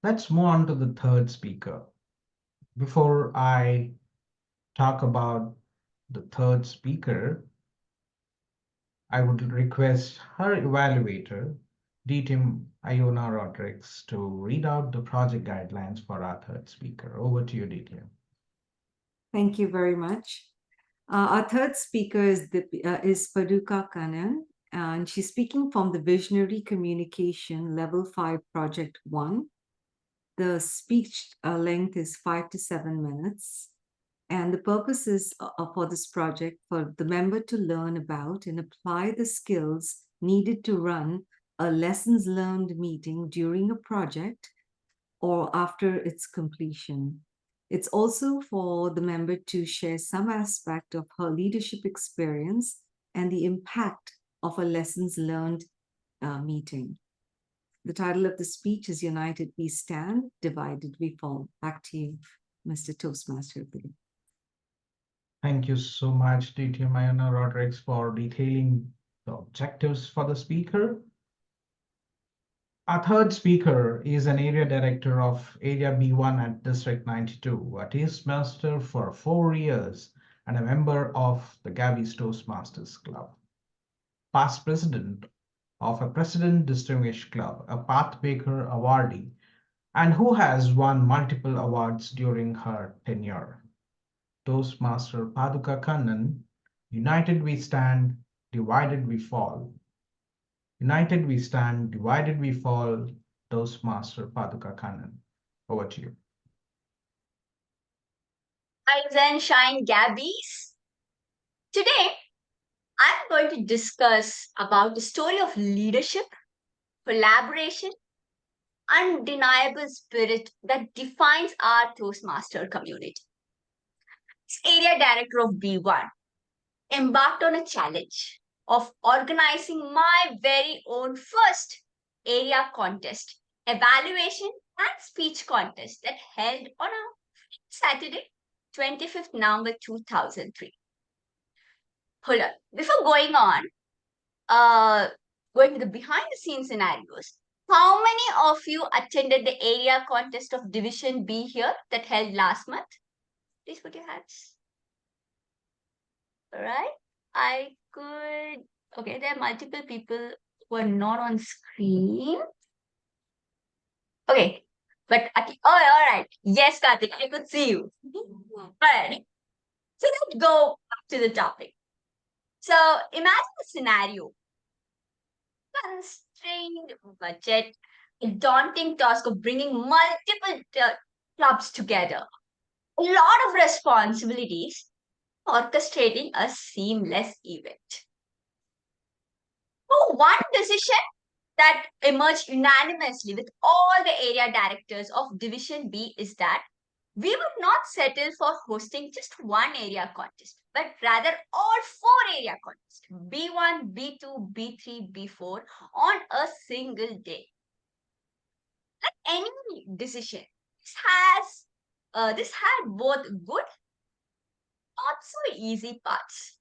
let's move on to the third speaker. Before I talk about the third speaker, I would request her evaluator, DTM Iona Rodricks, to read out the project guidelines for our third speaker. Over to you, DTM. Thank you very much. Our third speaker is Paduka Kannan, and she's speaking from the Visionary Communication Level 5 Project 1. The speech length is 5 to 7 minutes. And the purpose is for this project for the member to learn about and apply the skills needed to run a lessons learned meeting during a project or after its completion. It's also for the member to share some aspect of her leadership experience and the impact of a lessons learned meeting. The title of the speech is United We Stand, Divided We Fall. Back to you, Mr. Toastmaster. Thank you so much, DTM Iona Rodricks, for detailing The objectives for the speaker. Our third speaker is an area director of Area B1 at District 92, a Toastmaster for 4 years and a member of the Gabbys Toastmasters Club. Past president of a President Distinguished Club, a Pathbreaker awardee, and who has won multiple awards during her tenure. Toastmaster Paduka Kannan, United we stand, divided we fall. United we stand, divided we fall. Toastmaster Paduka Kannan. Over to you. Rise and shine, Gabbys. Today, I'm going to discuss about the story of leadership, collaboration, undeniable spirit that defines our Toastmaster community. As area director of B1, embarked on a challenge of organizing my very own first area contest, evaluation and speech contest that held on a Saturday, 25th November 2003. Hold on. Before going to the behind the scenes scenarios, how many of you attended the area contest of Division B here that held last month? Please put your hands. All right. Okay, there are multiple people who are not on screen. Okay, but, all right. Yes, Karthik, I could see you. All right. So let's go back to the topic. So imagine a scenario. Constrained budget, a daunting task of bringing multiple clubs together, a lot of responsibilities, orchestrating a seamless event. So one decision that emerged unanimously with all the area directors of Division B is that we would not settle for hosting just one area contest, but rather all 4 area contests, B1, B2, B3, B4 on a single day. Like any decision, this had both good, not so easy parts.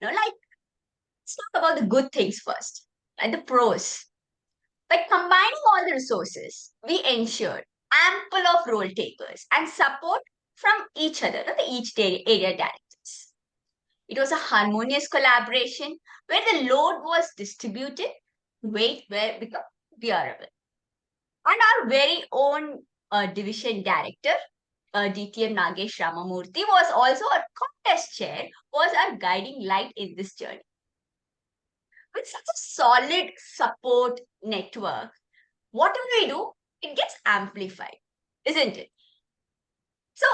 Let's talk about the good things first, like the pros. By combining all the resources, we ensured ample of role takers and support from each other, each area directors. It was a harmonious collaboration where the load was distributed, weight became bearable. And our very own division director, DTM Nagesh Ramamurthy, was also a contest chair, was our guiding light in this journey. With such a solid support network, whatever we do, it gets amplified, isn't it? So,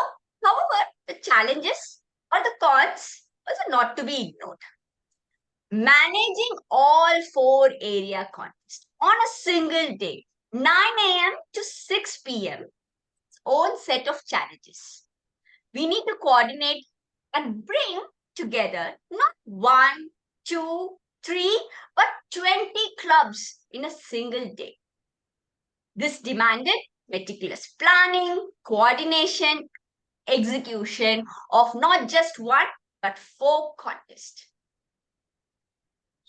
however, the challenges or the cons also not to be ignored. Managing all 4 area contests on a single day, 9 a.m. to 6 p.m., its own set of challenges. We need to coordinate and bring together not 1, 2, 3, but 20 clubs in a single day. This demanded meticulous planning, coordination, execution of not just 1, but 4 contests.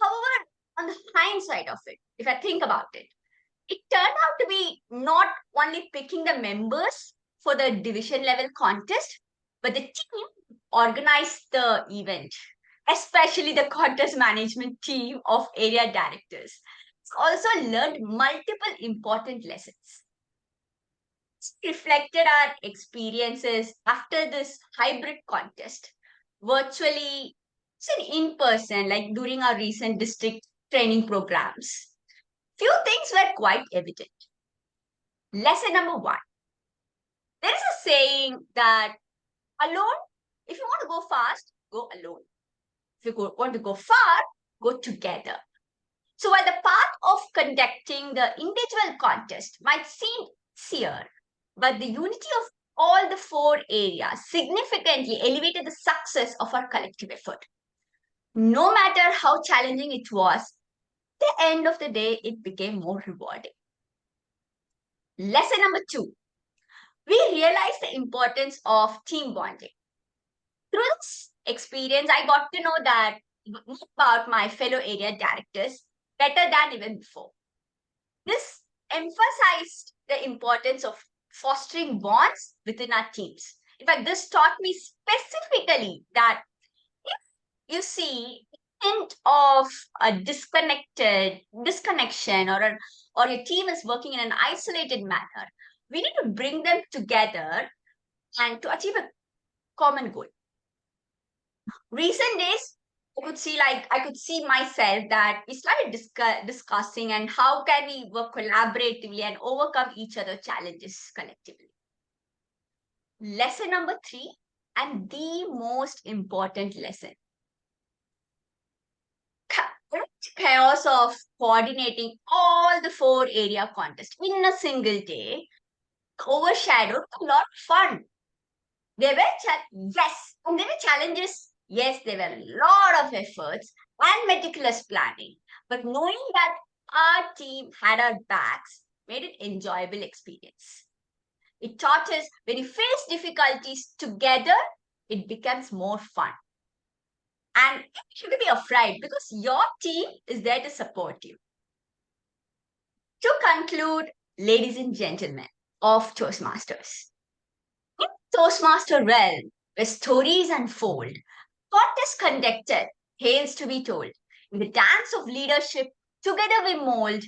However, on the hindsight of it, if I think about it, it turned out to be not only picking the members for the division level contest, but the team organized the event, especially the contest management team of area directors. It's also learned multiple important lessons. It's reflected our experiences after this hybrid contest, virtually in person, like during our recent district training programs. Few things were quite evident. Lesson number 1. There is a saying that alone, if you want to go fast, go alone. If you want to go far, go together. So while the path of conducting the individual contest might seem easier, but the unity of all the 4 areas significantly elevated the success of our collective effort. No matter how challenging it was, at the end of the day, it became more rewarding. Lesson number 2. We realized the importance of team bonding. Through this experience, I got to know that about my fellow area directors better than even before. This emphasized the importance of fostering bonds within our teams. In fact, this taught me specifically that if you see hint of a disconnection, or your team is working in an isolated manner, we need to bring them together and to achieve a common goal. Recent days, I could see myself that we started discussing and how can we work collaboratively and overcome each other's challenges collectively. Lesson number 3, and the most important lesson. Chaos of coordinating all the 4 area contests in a single day overshadowed a lot of fun. There were and there were challenges. Yes, there were a lot of efforts and meticulous planning, but knowing that our team had our backs made it enjoyable experience. It taught us when you face difficulties together, it becomes more fun. And you shouldn't be afraid because your team is there to support you. To conclude, ladies and gentlemen of Toastmasters, in Toastmaster realm, where stories unfold, contests conducted, tales to be told. In the dance of leadership, together we mold,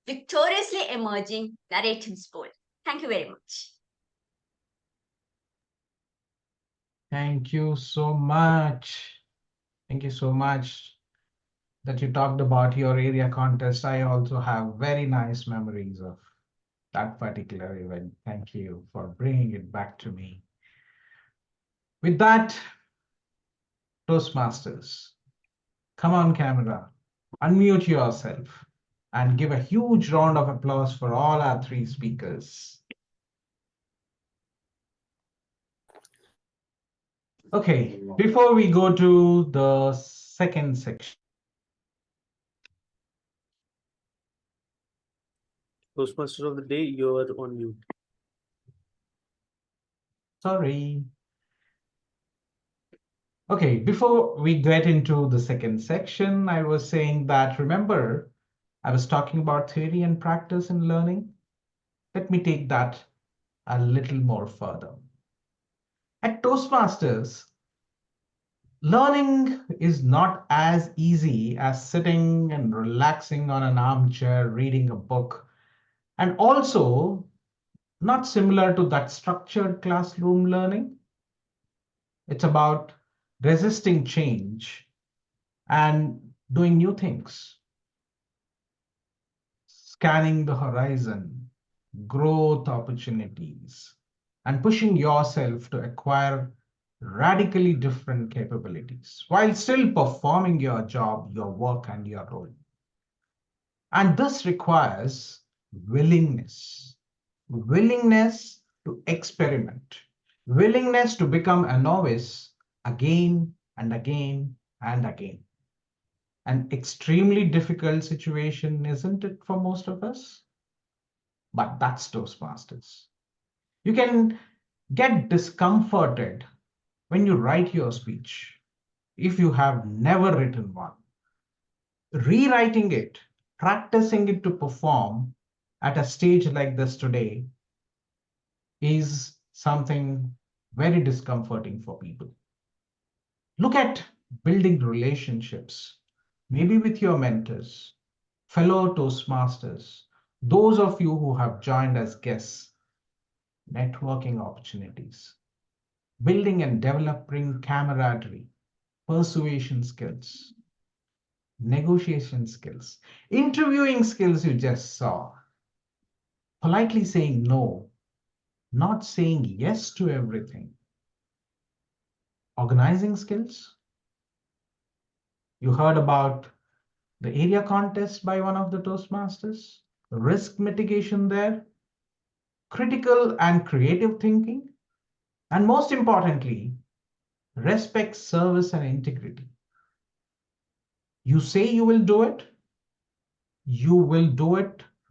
victoriously emerging narratives bold. Thank you very much. Thank you so much. Thank you so much that you talked about your area contest. I also have very nice memories of that particular event. Thank you for bringing it back to me. With that, Toastmasters, come on camera, unmute yourself and give a huge round of applause for all our 3 speakers. Okay, before we go to the second section. Toastmaster of the day, you are on mute. Sorry. Okay, before we get into the second section, I was saying that, remember, I was talking about theory and practice in learning. Let me take that a little more further. At Toastmasters, learning is not as easy as sitting and relaxing on an armchair, reading a book, and also not similar to that structured classroom learning. It's about resisting change and doing new things, scanning the horizon, growth opportunities, and pushing yourself to acquire radically different capabilities while still performing your job, your work, and your role. And this requires willingness to experiment, willingness to become a novice again and again and again. An extremely difficult situation, isn't it, for most of us? But that's Toastmasters. You can get discomforted when you write your speech if you have never written one. Rewriting it, practicing it to perform at a stage like this today is something very discomforting for people. Look at building relationships, maybe with your mentors, fellow Toastmasters, those of you who have joined as guests, networking opportunities, building and developing camaraderie, persuasion skills, negotiation skills, interviewing skills you just saw, politely saying no, not saying yes to everything, organizing skills. You heard about the area contest by one of the Toastmasters, risk mitigation there, critical and creative thinking, and most importantly, respect, service, and integrity. You say you will do it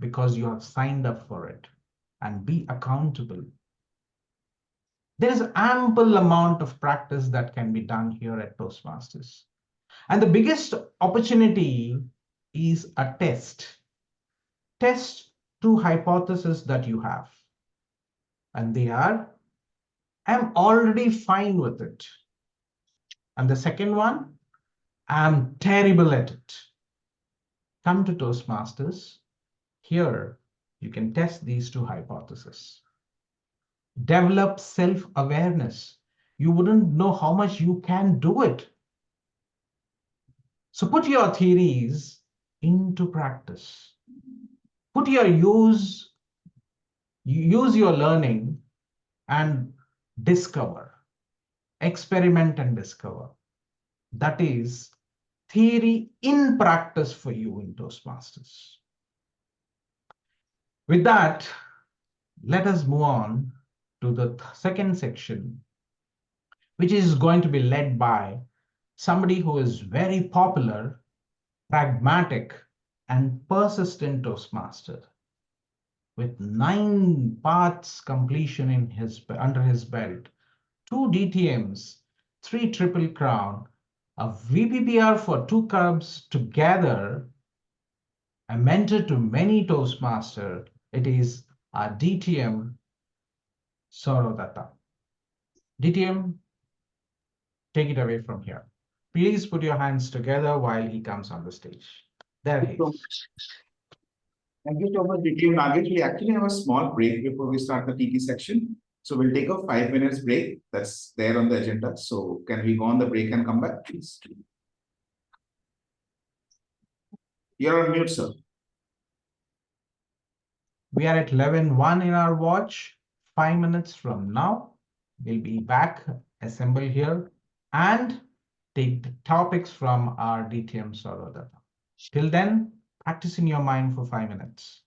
because you have signed up for it, and be accountable. There is ample amount of practice that can be done here at Toastmasters. And the biggest opportunity is a test. Test two hypotheses that you have. And they are, I'm already fine with it. And the second one, I'm terrible at it. Come to Toastmasters. Here, you can test these two hypotheses. Develop self-awareness. You wouldn't know how much you can do it. So put your theories into practice. Put your use your learning and discover. Experiment and discover. That is theory in practice for you in Toastmasters. With that, let us move on to the second section, which is going to be led by somebody who is very popular, pragmatic, and persistent Toastmaster with 9 parts completion under his belt, 2 DTMs, 3 Triple Crown, a VPPR for 2 Cubs together, a mentor to many Toastmaster. It is our DTM, Sourav Dutta. DTM, take it away from here. Please put your hands together while he comes on the stage. There he is. Thank you so much, DTM Nagesh. We actually have a small break before we start the TT section. So we'll take a 5 minutes break. That's there on the agenda. So can we go on the break and come back, please? You're on mute, sir. We are at 11:01 in our watch. 5 minutes from now, we'll be back, assemble here, and take the topics from our DTM Sourav Dutta. Till then, practice in your mind for 5 minutes.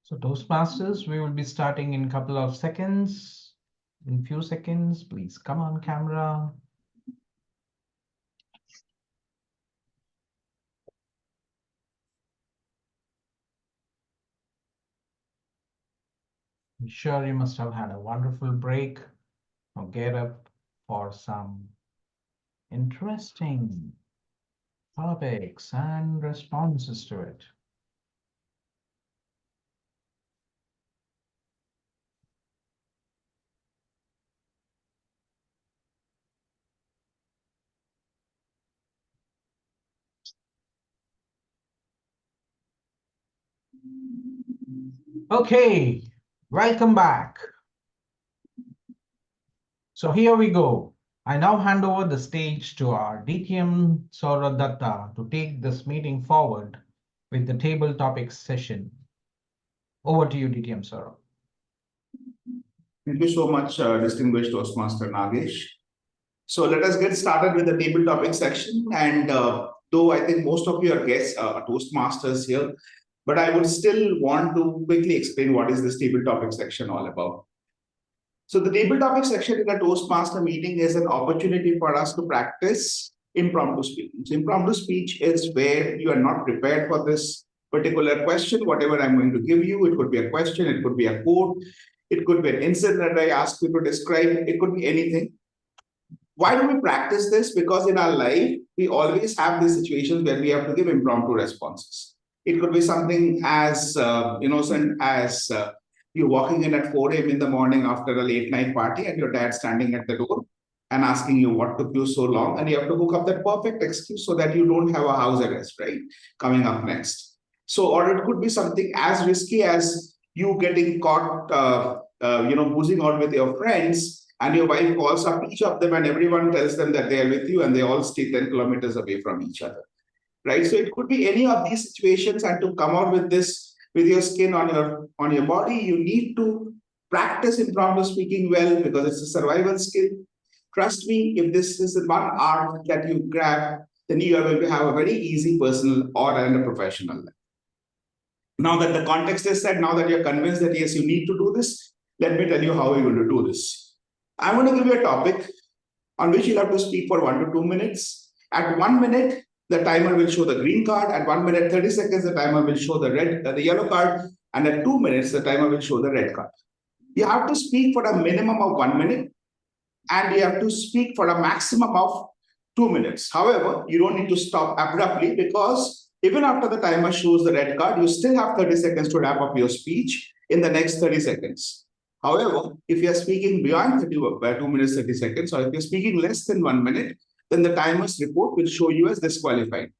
So Toastmasters, we will be starting in a couple of seconds. In few seconds, please come on camera. I'm sure you must have had a wonderful break or get up for some interesting topics and responses to it. Okay, welcome back. So here we go. I now hand over the stage to our DTM Sourav Dutta to take this meeting forward with the table topics session. Over to you, DTM Sourav. Thank you so much, distinguished Toastmaster Nagesh. So let us get started with the table topic section. And though I think most of you are guests, Toastmasters here, but I would still want to quickly explain what is this table topic section all about. So the table topic section in a Toastmaster meeting is an opportunity for us to practice impromptu speaking. So impromptu speech is where you are not prepared for this particular question, whatever I'm going to give you. It could be a question, it could be a quote, it could be an incident that I ask you to describe, it could be anything. Why do we practice this? Because in our life, we always have these situations where we have to give impromptu responses. It could be something as innocent as you're walking in at 4 a.m. in the morning after a late night party and your dad standing at the door and asking you what took you so long, and you have to hook up that perfect excuse so that you don't have a house arrest, right, coming up next. So, or it could be something as risky as you getting caught, boozing out with your friends, and your wife calls up each of them and everyone tells them that they are with you and they all stay 10 kilometers away from each other, right? So it could be any of these situations, and to come out with this with your skin on your body, you need to practice impromptu speaking well, because it's a survival skill. Trust me, if this is one art that you grab, then you are going to have a very easy personal or and a professional life. Now that the context is set, now that you're convinced that yes, you need to do this, let me tell you how we're going to do this. I'm going to give you a topic on which you'll have to speak for 1 to 2 minutes. At 1 minute, the timer will show the green card. At 1 minute, 30 seconds, the timer will show the yellow card. And at 2 minutes, the timer will show the red card. You have to speak for a minimum of 1 minute, and you have to speak for a maximum of 2 minutes. However, you don't need to stop abruptly, because even after the timer shows the red card, you still have 30 seconds to wrap up your speech in the next 30 seconds. However, if you are speaking beyond 2 minutes, 30 seconds, or if you're speaking less than 1 minute, then the timer's report will show you as disqualified.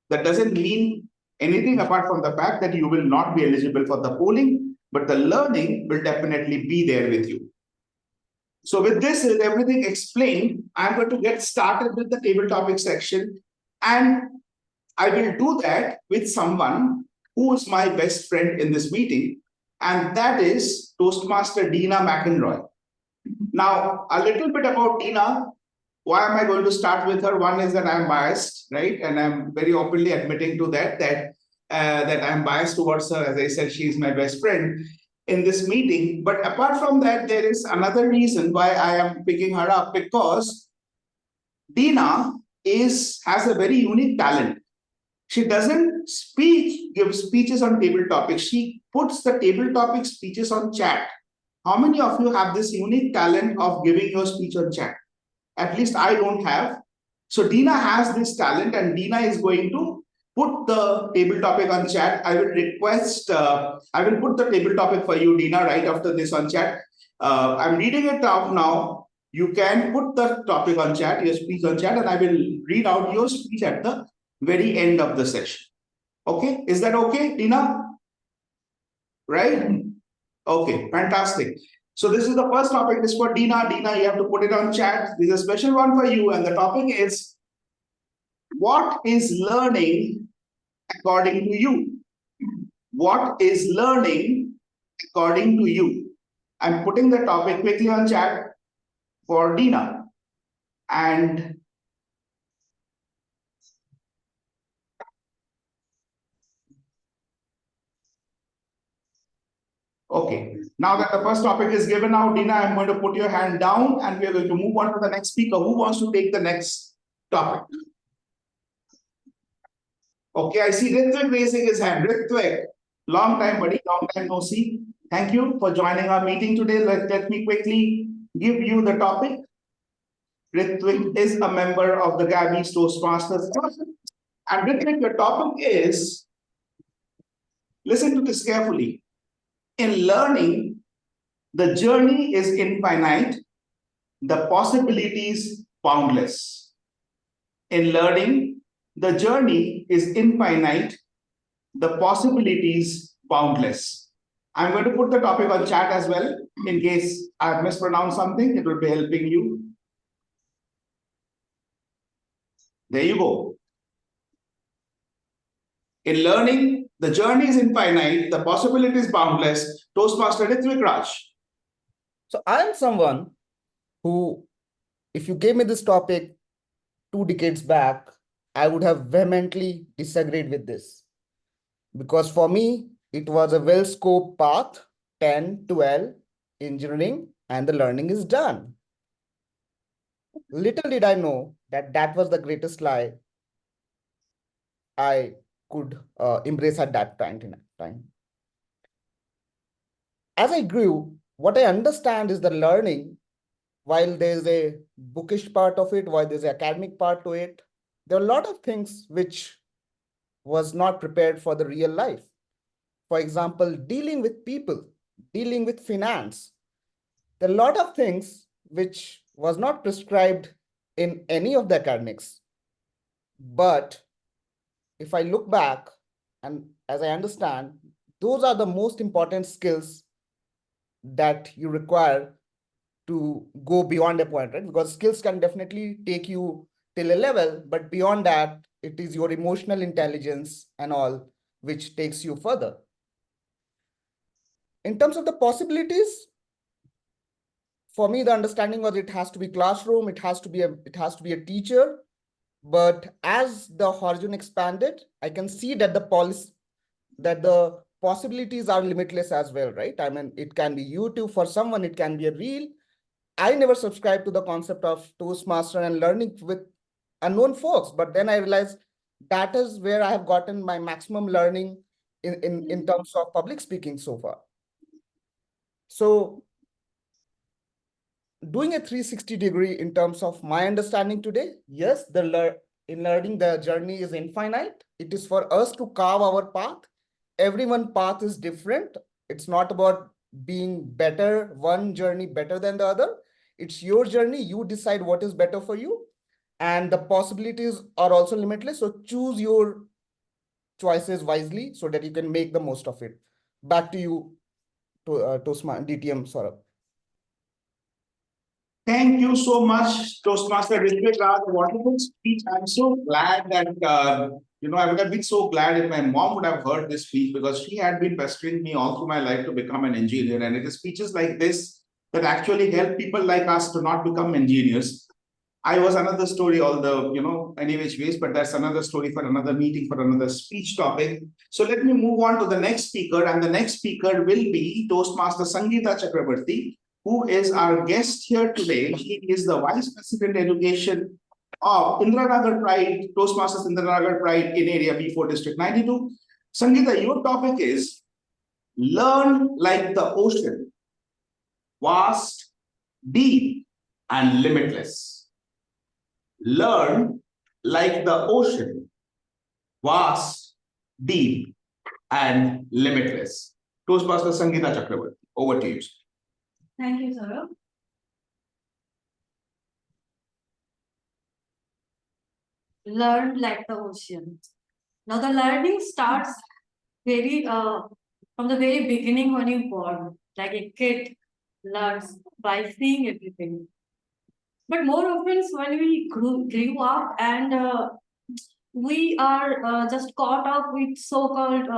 That doesn't mean anything apart from the fact that you will not be eligible for the polling, but the learning will definitely be there with you. So with this, with everything explained, I'm going to get started with the table topic section. And I will do that with someone who is my best friend in this meeting, and that is Toastmaster Dina McEnroy. Now, a little bit about Dina. Why am I going to start with her? One is that I'm biased, right? And I'm very openly admitting to that I'm biased towards her. As I said, she's my best friend in this meeting. But apart from that, there is another reason why I am picking her up, because Dina has a very unique talent. She doesn't give speeches on table topics. She puts the table topic speeches on chat. How many of you have this unique talent of giving your speech on chat? At least I don't have. So Dina has this talent, and Dina is going to put the table topic on chat. I will request, I will put the table topic for you, Dina, right after this on chat. I'm reading it out now. You can put the topic on chat, your speech on chat, and I will read out your speech at the very end of the session. Okay, is that okay, Dina? Right? Okay, fantastic. So this is the first topic. This is for Dina. Dina, you have to put it on chat. This is a special one for you, and the topic is, what is learning according to you? What is learning according to you? I'm putting the topic quickly on chat for Dina. And okay, now that the first topic is given out, Dina, I'm going to put your hand down and we are going to move on to the next speaker. Who wants to take the next topic? Okay, I see Ritvik raising his hand. Ritvik, long time, buddy, long time no see. Thank you for joining our meeting today. Let me quickly give you the topic. Ritvik is a member of the Gabbys Toastmasters. And Ritvik, your topic is, listen to this carefully. In learning, the journey is infinite, the possibilities boundless. In learning, the journey is infinite, the possibilities boundless. I'm going to put the topic on chat as well, in case I've mispronounced something, it will be helping you. There you go. In learning, the journey is infinite, the possibilities boundless. Toastmaster Ritvik Raj. So I am someone who, if you gave me this topic 2 decades back, I would have vehemently disagreed with this. Because for me, it was a well-scoped path, 10, 12, engineering, and the learning is done. Little did I know that that was the greatest lie I could embrace at that time. As I grew, what I understand is the learning, while there's a bookish part of it, while there's an academic part to it, there are a lot of things which was not prepared for the real life. For example, dealing with people, dealing with finance. There are a lot of things which was not prescribed in any of the academics. But if I look back, and as I understand, those are the most important skills that you require to go beyond a point, right? Because skills can definitely take you till a level, but beyond that, it is your emotional intelligence and all which takes you further. In terms of the possibilities, for me, the understanding was it has to be classroom, it has to be a teacher. But as the horizon expanded, I can see that the possibilities are limitless as well, right? I mean, it can be YouTube for someone, it can be a reel. I never subscribed to the concept of Toastmaster and learning with unknown folks, but then I realized that is where I have gotten my maximum learning in terms of public speaking so far. So doing a 360-degree in terms of my understanding today, yes, in learning, the journey is infinite. It is for us to carve our path. Everyone's path is different. It's not about being better, one journey better than the other. It's your journey. You decide what is better for you. And the possibilities are also limitless. So choose your choices wisely so that you can make the most of it. Back to you, DTM Sourav. Thank you so much, Toastmaster Ritvik Raj. Wonderful speech. I'm so glad that, I would have been so glad if my mom would have heard this speech, because she had been pestering me all through my life to become an engineer. And it is speeches like this that actually help people like us to not become engineers. I was another story, any which ways, but that's another story for another meeting, for another speech topic. So let me move on to the next speaker. And the next speaker will be Toastmaster Sangeeta Chakrabarti, who is our guest here today. She is the Vice President Education of Indiranagar Pride, Toastmasters Indiranagar Pride in Area B4 District 92. Sangeeta, your topic is learn like the ocean, vast, deep, and limitless. learn like the ocean, vast, deep, and limitless. Toastmaster Sangeeta Chakravarti, over to you. Thank you, Sourav. Learn like the ocean. Now the learning starts very from the very beginning when you're born, like a kid learns by seeing everything. But more often when we grew up and we are just caught up with so-called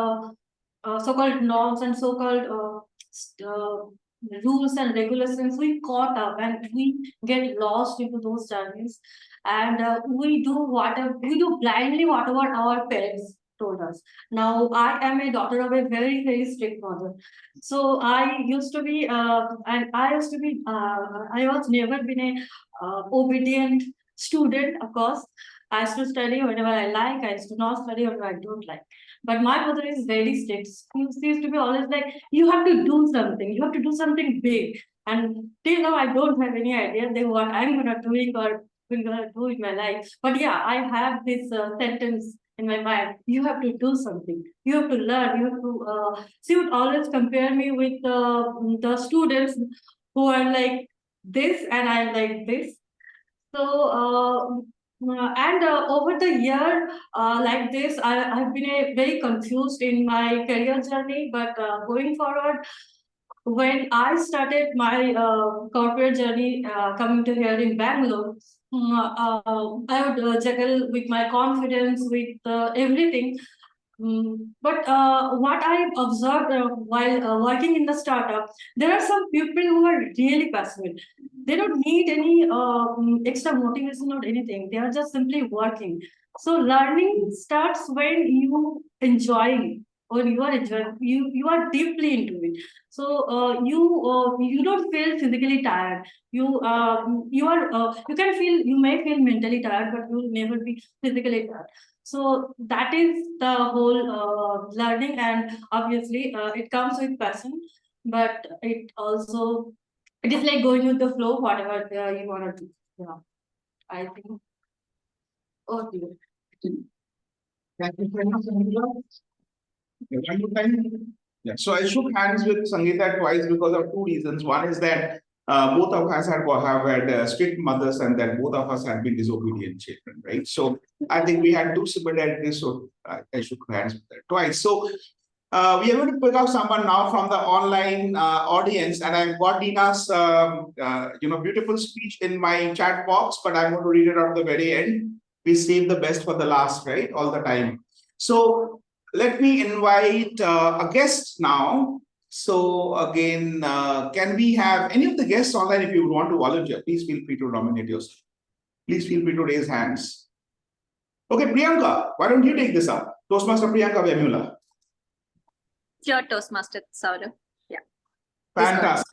norms and so-called rules and regulations, we caught up and we get lost into those journeys, and we do blindly whatever our parents told us. Now I am a daughter of a very, very strict mother, so I was never been a obedient student. Of course, I used to study whenever I like, I used to not study whenever I don't like. But my mother is very strict. She used to be always like, you have to do something, you have to do something big. And till now, I don't have any idea what I'm gonna do in my life. But yeah, I have this sentence in my mind: you have to do something, you have to learn, you have to. She would always compare me with the students who are like this, and I'm like this. So, over the year, like this, I've been very confused in my career journey. But going forward, when I started my corporate journey, coming to here in Bangalore, I would juggle with my confidence, with everything. But what I observed while working in the startup, there are some people who are really passionate. They don't need any extra motivation or anything. They are just simply working. So learning starts when you enjoy, or you are enjoying, you are deeply into it. So you don't feel physically tired. You may feel mentally tired, but you will never be physically tired. So that is the whole learning, and obviously it comes with passion, but it is like going with the flow, whatever you want to do. Yeah, I think. Oh dear. Thank you very much, Sangeeta. Yeah. So I shook hands with Sangeeta twice because of two reasons. One is that both of us have had strict mothers, and that both of us have been disobedient children, right? So I think we had two similarities, so I shook hands with her twice. So we are going to pick up someone now from the online audience, and I've got Dina's beautiful speech in my chat box, but I'm going to read it at the very end. We save the best for the last, right? All the time. So let me invite a guest now. So again, can we have any of the guests online? If you would want to volunteer, please feel free to nominate yourself. Please feel free to raise hands. Okay, Priyanka, why don't you take this up? Toastmaster Priyanka Vemula. Sure, Toastmaster Sourav. Yeah. Fantastic.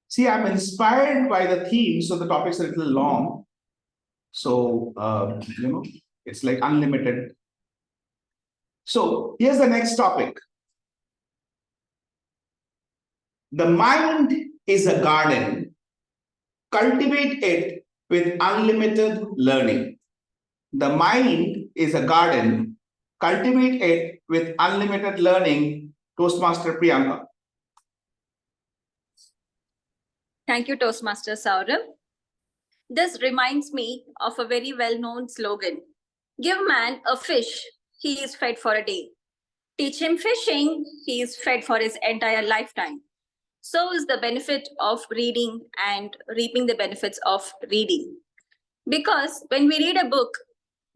See, I'm inspired by the theme, so the topic's a little long. So, it's like unlimited. So here's the next topic. The mind is a garden. Cultivate it with unlimited learning. The mind is a garden. Cultivate it with unlimited learning. Toastmaster Priyanka. Thank you, Toastmaster Sourav. This reminds me of a very well-known slogan. Give man a fish, he is fed for a day. Teach him fishing, he is fed for his entire lifetime. So is the benefit of reading and reaping the benefits of reading. Because when we read a book,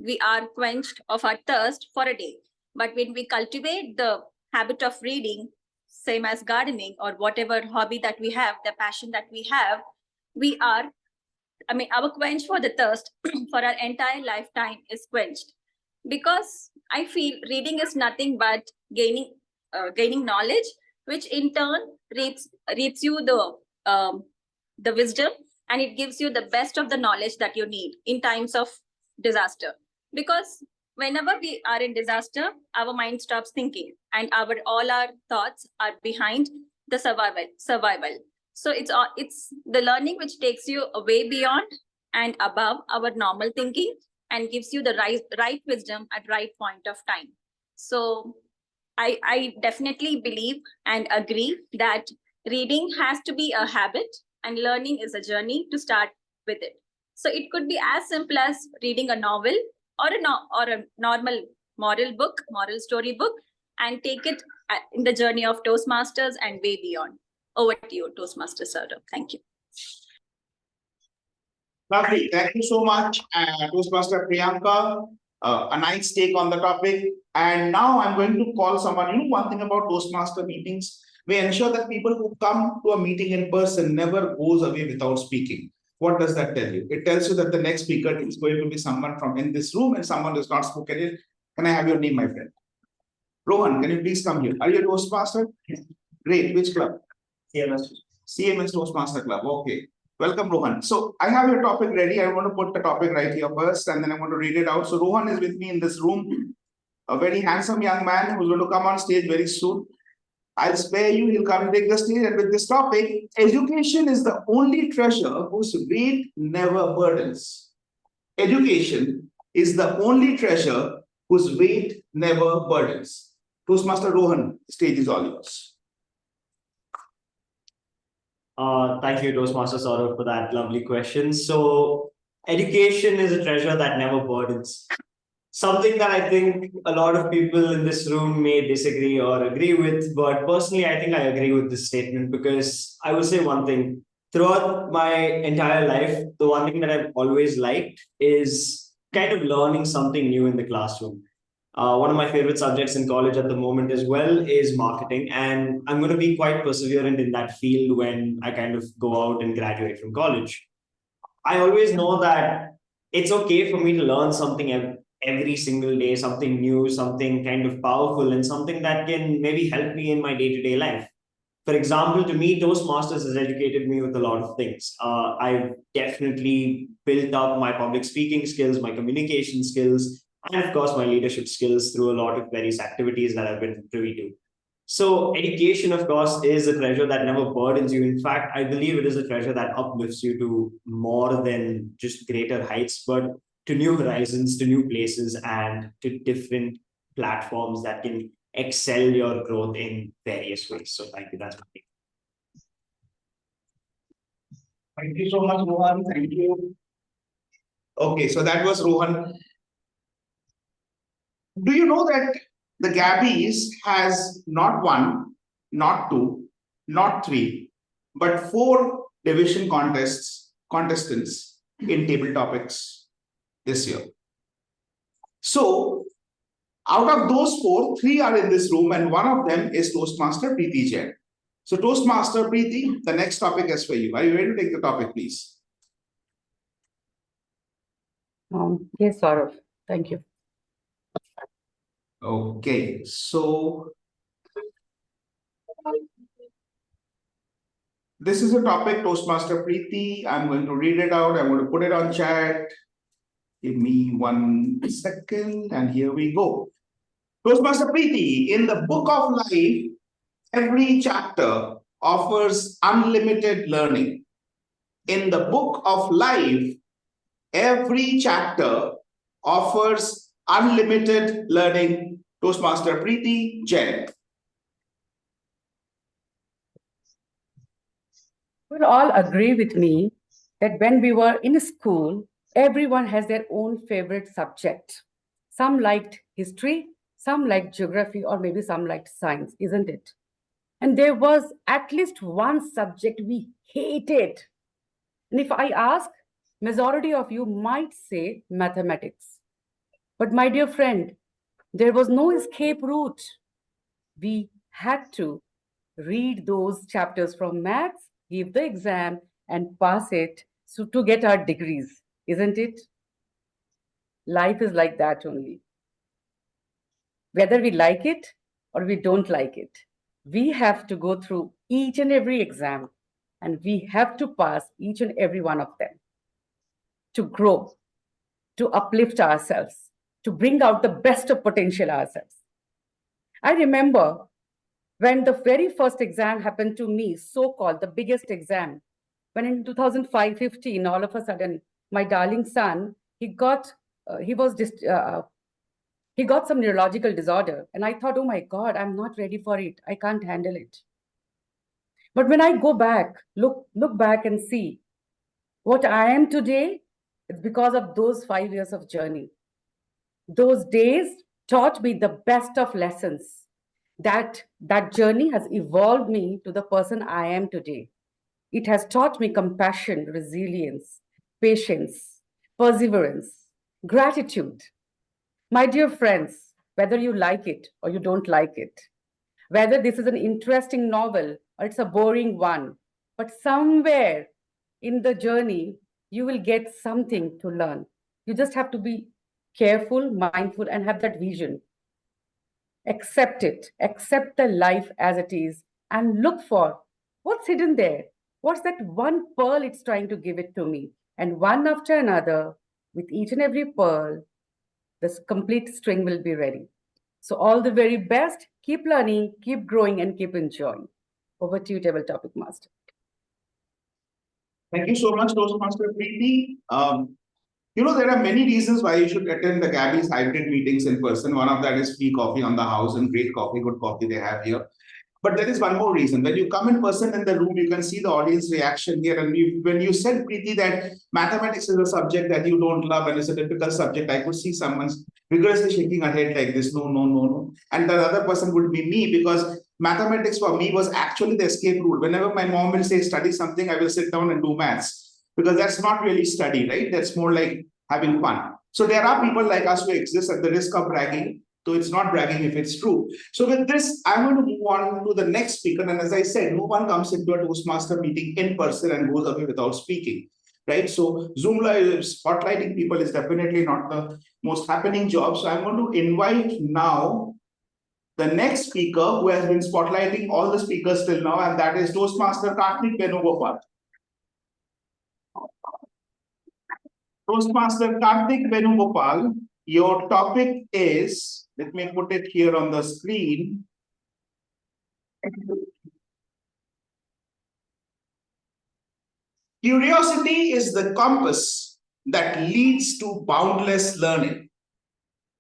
we are quenched of our thirst for a day. But when we cultivate the habit of reading, same as gardening or whatever hobby that we have, the passion that we have, our quench for the thirst for our entire lifetime is quenched. Because I feel reading is nothing but gaining knowledge, which in turn reaps you the wisdom, and it gives you the best of the knowledge that you need in times of disaster. Because whenever we are in disaster, our mind stops thinking, and all our thoughts are behind the survival. So it's the learning which takes you way beyond and above our normal thinking and gives you the right wisdom at right point of time. So I definitely believe and agree that reading has to be a habit and learning is a journey to start with it. So it could be as simple as reading a novel or a normal moral book, moral story book, and take it in the journey of Toastmasters and way beyond. Over to you, Toastmaster Sourav. Thank you. Lovely. Thank you so much, Toastmaster Priyanka. A nice take on the topic. And now I'm going to call someone. One thing about Toastmaster meetings, we ensure that people who come to a meeting in person never goes away without speaking. What does that tell you? It tells you that the next speaker is going to be someone from in this room and someone who has not spoken it. Can I have your name, my friend? Rohan, can you please come here? Are you a Toastmaster? Great. Which club? CMS Toastmaster Club. Okay. Welcome, Rohan. So I have your topic ready. I want to put the topic right here first, and then I want to read it out. So Rohan is with me in this room, a very handsome young man who's going to come on stage very soon. I'll spare you. He'll come and take the stage. And with this topic, education is the only treasure whose weight never burdens. Education is the only treasure whose weight never burdens. Toastmaster Rohan, the stage is all yours. Thank you, Toastmaster Sourav, for that lovely question. So, education is a treasure that never burdens. Something that I think a lot of people in this room may disagree or agree with, but personally, I think I agree with this statement because I will say one thing. Throughout my entire life, the one thing that I've always liked is kind of learning something new in the classroom. One of my favorite subjects in college at the moment as well is marketing, and I'm going to be quite perseverant in that field when I kind of go out and graduate from college. I always know that it's okay for me to learn something every single day, something new, something kind of powerful, and something that can maybe help me in my day-to-day life. For example, to me, Toastmasters has educated me with a lot of things. I've definitely built up my public speaking skills, my communication skills, and of course, my leadership skills through a lot of various activities that I've been privy to. So education, of course, is a treasure that never burdens you. In fact, I believe it is a treasure that uplifts you to more than just greater heights, but to new horizons, to new places, and to different platforms that can excel your growth in various ways. So thank you. That's my thing. Thank you so much, Rohan. Thank you. Okay, so that was Rohan. Do you know that the Gabbys has not one, not two, not three, but 4 division contestants in table topics this year? So, out of those 4, 3 are in this room, and one of them is Toastmaster Preeti Jain. So, Toastmaster Preeti, the next topic is for you. Are you ready to take the topic, please? Yes, Sourav. Thank you. Okay, so this is a topic, Toastmaster Preeti. I'm going to read it out. I'm going to put it on chat. Give me 1 second, and here we go. Toastmaster Preeti, in the book of life, every chapter offers unlimited learning. In the book of life, every chapter offers unlimited learning. Toastmaster Preeti Jain. You'll all agree with me that when we were in school, everyone has their own favorite subject. Some liked history, some liked geography, or maybe some liked science, isn't it? And there was at least one subject we hated. And if I ask, majority of you might say mathematics. But my dear friend, there was no escape route. We had to read those chapters from maths, give the exam, and pass it to get our degrees, isn't it? Life is like that only. Whether we like it or we don't like it, we have to go through each and every exam, and we have to pass each and every one of them to grow, to uplift ourselves, to bring out the best of potential ourselves. I remember When the very first exam happened to me, so-called the biggest exam, when in 2015, all of a sudden, my darling son, he got some neurological disorder. And I thought, oh my God, I'm not ready for it. I can't handle it. But when I go back, look back and see what I am today, it's because of those 5 years of journey. Those days taught me the best of lessons. That journey has evolved me to the person I am today. It has taught me compassion, resilience, patience, perseverance, gratitude. My dear friends, whether you like it or you don't like it, whether this is an interesting novel or it's a boring one, but somewhere in the journey, you will get something to learn. You just have to be careful, mindful, and have that vision. Accept it, accept the life as it is, and look for what's hidden there. What's that one pearl it's trying to give it to me? And one after another, with each and every pearl, this complete string will be ready. So all the very best. Keep learning, keep growing, and keep enjoying. Over to you, Table Topic Master. Thank you so much, Toastmaster Preeti. There are many reasons why you should attend the Gabbys hybrid meetings in person. One of that is free coffee on the house and great coffee, good coffee they have here. But there is one more reason. When you come in person in the room, you can see the audience reaction here. And when you said, Preeti, that mathematics is a subject that you don't love and it's a difficult subject, I could see someone vigorously shaking her head like this, no, no, no, no. And the other person would be me, because mathematics for me was actually the escape route. Whenever my mom will say, study something, I will sit down and do maths, because that's not really study, right? That's more like having fun. So there are people like us who exist at the risk of bragging. So it's not bragging if it's true. So with this, I'm going to move on to the next speaker. And as I said, no one comes into a Toastmaster meeting in person and goes away without speaking, right? So Zoom Live spotlighting people is definitely not the most happening job. So I'm going to invite now the next speaker who has been spotlighting all the speakers till now, and that is Toastmaster Karthik Venugopal. Toastmaster Karthik Venugopal, your topic is, let me put it here on the screen. Curiosity is the compass that leads to boundless learning.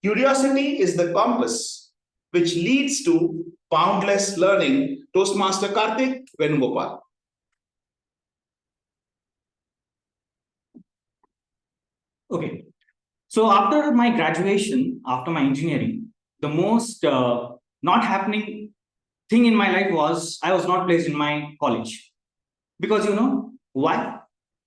Curiosity is the compass which leads to boundless learning. Toastmaster Karthik Venugopal. Okay. So after my graduation, after my engineering, the most not happening thing in my life was I was not placed in my college. Because you know why?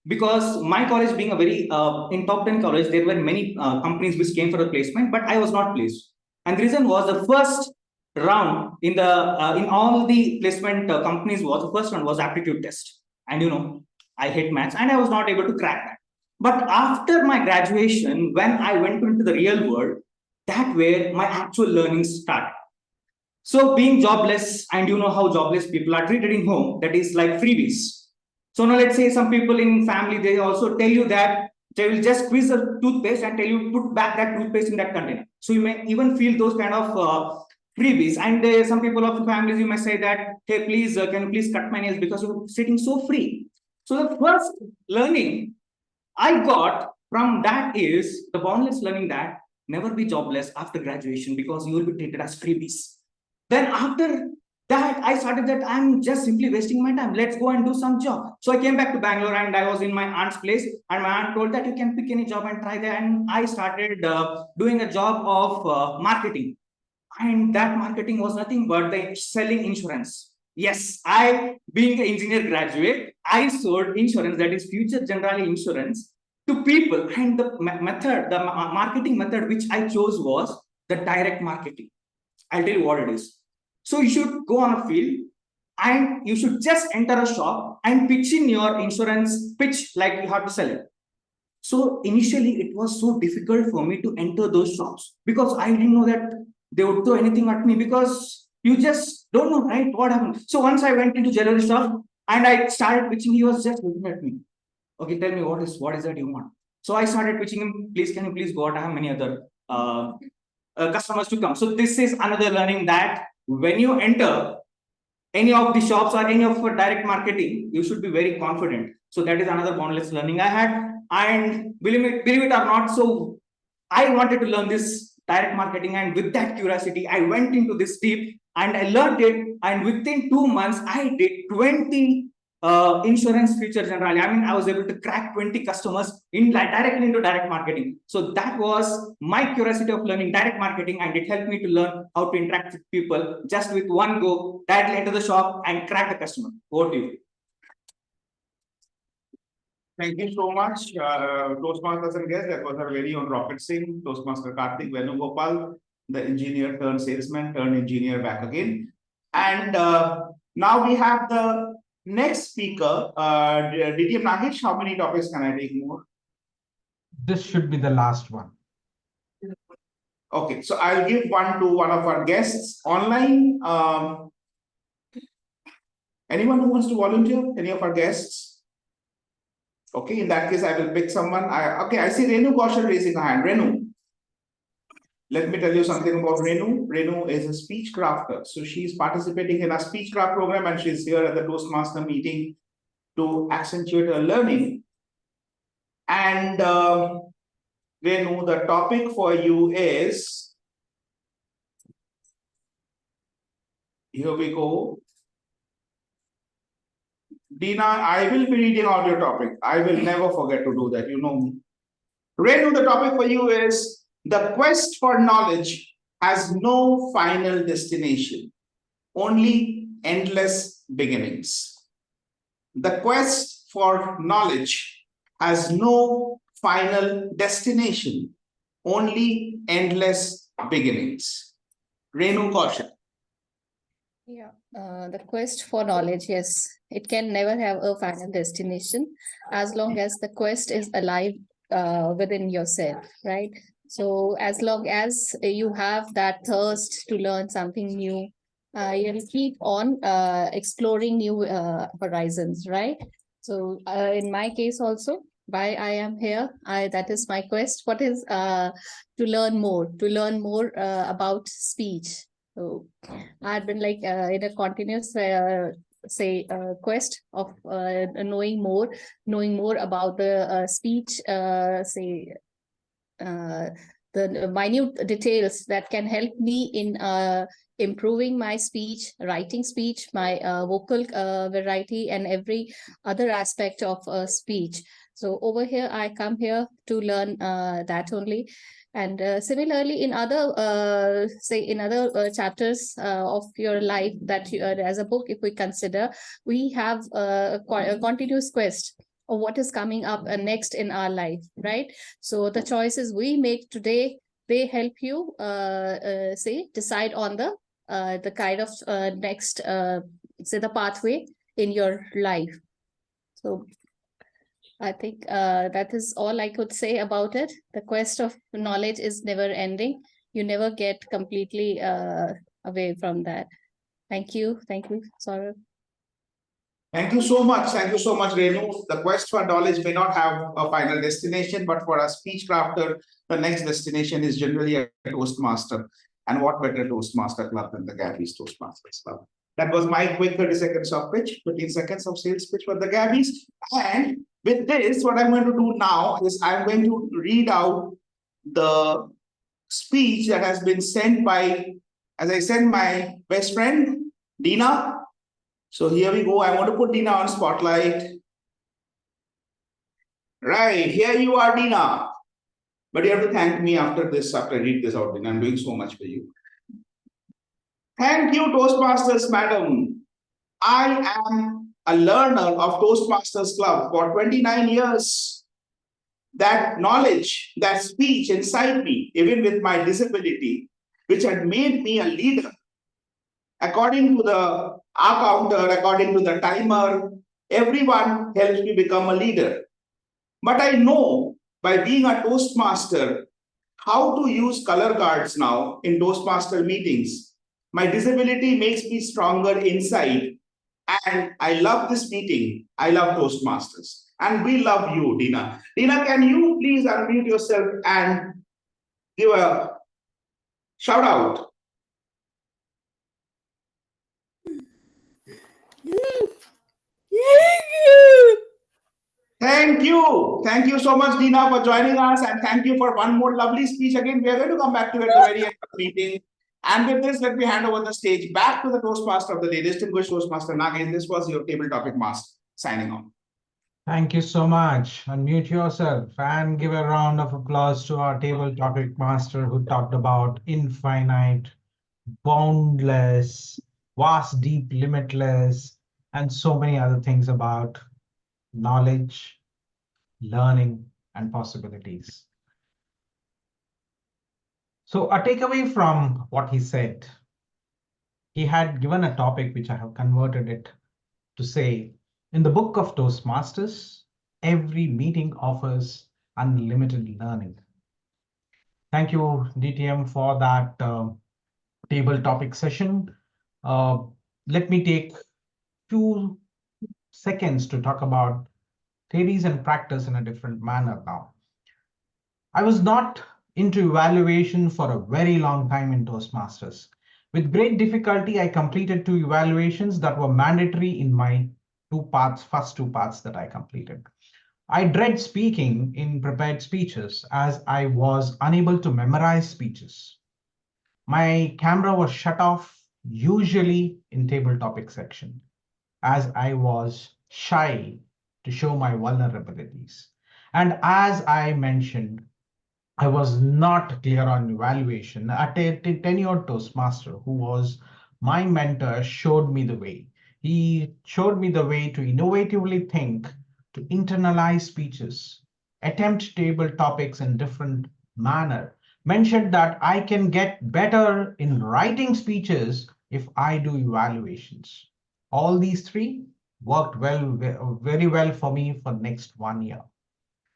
Because my college being a very in top 10 college, there were many companies which came for a placement, but I was not placed. And the reason was the first round in the in all the placement companies was the first one was aptitude test. And you know, I hate maths and I was not able to crack that. But after my graduation, when I went into the real world, that where my actual learning started. So being jobless, and you know how jobless people are treated in home, that is like freebies. So now let's say some people in family, they also tell you that they will just squeeze a toothpaste and tell you put back that toothpaste in that container. So you may even feel those kind of freebies. And some people of the families, you may say that, hey, please, can you please cut my nails because you're sitting so free. So the first learning I got from that is the boundless learning that never be jobless after graduation because you will be treated as freebies. Then after that, I started that I'm just simply wasting my time. Let's go and do some job. So I came back to Bangalore and I was in my aunt's place and my aunt told that you can pick any job and try that. And I started doing a job of marketing. And that marketing was nothing but the selling insurance. Yes, I, being an engineer graduate, I sold insurance, that is future general insurance, to people. And the method, the marketing method which I chose was the direct marketing. I'll tell you what it is. So you should go on a field and you should just enter a shop and pitch in your insurance pitch like you have to sell it. So initially it was so difficult for me to enter those shops because I didn't know that they would throw anything at me because you just don't know, right? What happened? So once I went into jewelry shop and I started pitching, he was just looking at me. Okay, tell me what is that you want? So I started pitching him, please, can you please go out? I have many other customers to come. So this is another learning that when you enter, any of the shops or any of direct marketing, you should be very confident. So that is another boundless learning I had. And believe it or not, so I wanted to learn this direct marketing, and with that curiosity, I went into this deep and I learned it. And within 2 months, I did 20 insurance features generally. I mean, I was able to crack 20 customers directly into direct marketing. So that was my curiosity of learning direct marketing, and it helped me to learn how to interact with people just with one go, directly into the shop and crack the customer. Over to you. Thank you so much, Toastmasters and guests. That was our very own Rocket Singh, Toastmaster Karthik Venugopal, the engineer turned salesman turned engineer back again. And now we have the next speaker, DTM Nagesh. How many topics can I take more? This should be the last one. Okay, so I'll give one to one of our guests online. Anyone who wants to volunteer? Any of our guests? Okay, in that case, I will pick someone. I see Renu Kaushal raising a hand. Renu, let me tell you something about Renu. Renu is a speech crafter. So she's participating in a speech craft program, and she's here at the Toastmaster meeting to accentuate her learning. And Renu, the topic for you is, here we go. Dina, I will be reading out your topic. I will never forget to do that. You know me. Renu, the topic for you is the quest for knowledge has no final destination, only endless beginnings. The quest for knowledge has no final destination, only endless beginnings. Renu Kaushal. Yeah, the quest for knowledge, yes, it can never have a final destination as long as the quest is alive within yourself, right? So as long as you have that thirst to learn something new, you'll keep on exploring new horizons, right? So in my case also, why I am here, that is my quest. What is to learn more about speech. So I've been like in a continuous quest of knowing more about the speech, the minute details that can help me in improving my speech, writing speech, my vocal variety, and every other aspect of speech. So over here, I come here to learn that only. And similarly, in other, chapters of your life that you, as a book, if we consider, we have a continuous quest of what is coming up next in our life, right? So the choices we make today, they help you, decide on the kind of next, the pathway in your life. So I think that is all I could say about it. The quest of knowledge is never ending. You never get completely away from that. Thank you. Thank you, Sourav. Thank you so much. Thank you so much, Renu. The quest for knowledge may not have a final destination, but for a speech crafter, the next destination is generally a Toastmaster. And what better Toastmaster club than the Gabbys Toastmasters Club? That was my quick 30 seconds of pitch, 15 seconds of sales pitch for the Gabbys. And with this, what I'm going to do now is I'm going to read out the speech that has been sent by, as I said, my best friend, Dina. So here we go. I want to put Dina on spotlight. Right, here you are, Dina. But you have to thank me after this, after I read this out, Dina. I'm doing so much for you. Thank you, Toastmasters, madam. I am a learner of Toastmasters Club for 29 years. That knowledge, that speech inside me, even with my disability, which had made me a leader, according to the counter, according to the timer, everyone helps me become a leader. But I know by being a Toastmaster how to use color cards now in Toastmaster meetings. My disability makes me stronger inside. And I love this meeting. I love Toastmasters. And we love you, Dina. Dina, can you please unmute yourself and give a shout out? Thank you. Thank you so much, Dina, for joining us. And thank you for one more lovely speech again. We are going to come back to it at the very end of the meeting. And with this, let me hand over the stage back to the Toastmaster of the day, distinguished Toastmaster Nagesh. This was your table topic master signing on. Thank you so much. Unmute yourself and give a round of applause to our table topic master who talked about infinite, boundless, vast, deep, limitless, and so many other things about knowledge, learning, and possibilities. So a takeaway from what he said, he had given a topic which I have converted it to say, in the book of Toastmasters, every meeting offers unlimited learning. Thank you, DTM, for that table topic session. Let me take 2 seconds to talk about theories and practice in a different manner now. I was not into evaluation for a very long time in Toastmasters. With great difficulty, I completed 2 evaluations that were mandatory in my first two parts that I completed. I dread speaking in prepared speeches as I was unable to memorize speeches. My camera was shut off, usually in table topic section, as I was shy to show my vulnerabilities. And as I mentioned, I was not clear on evaluation. A tenured Toastmaster who was my mentor showed me the way. He showed me the way to innovatively think, to internalize speeches, attempt table topics in different manner, mentioned that I can get better in writing speeches if I do evaluations. All these 3 worked very well for me for next 1 year.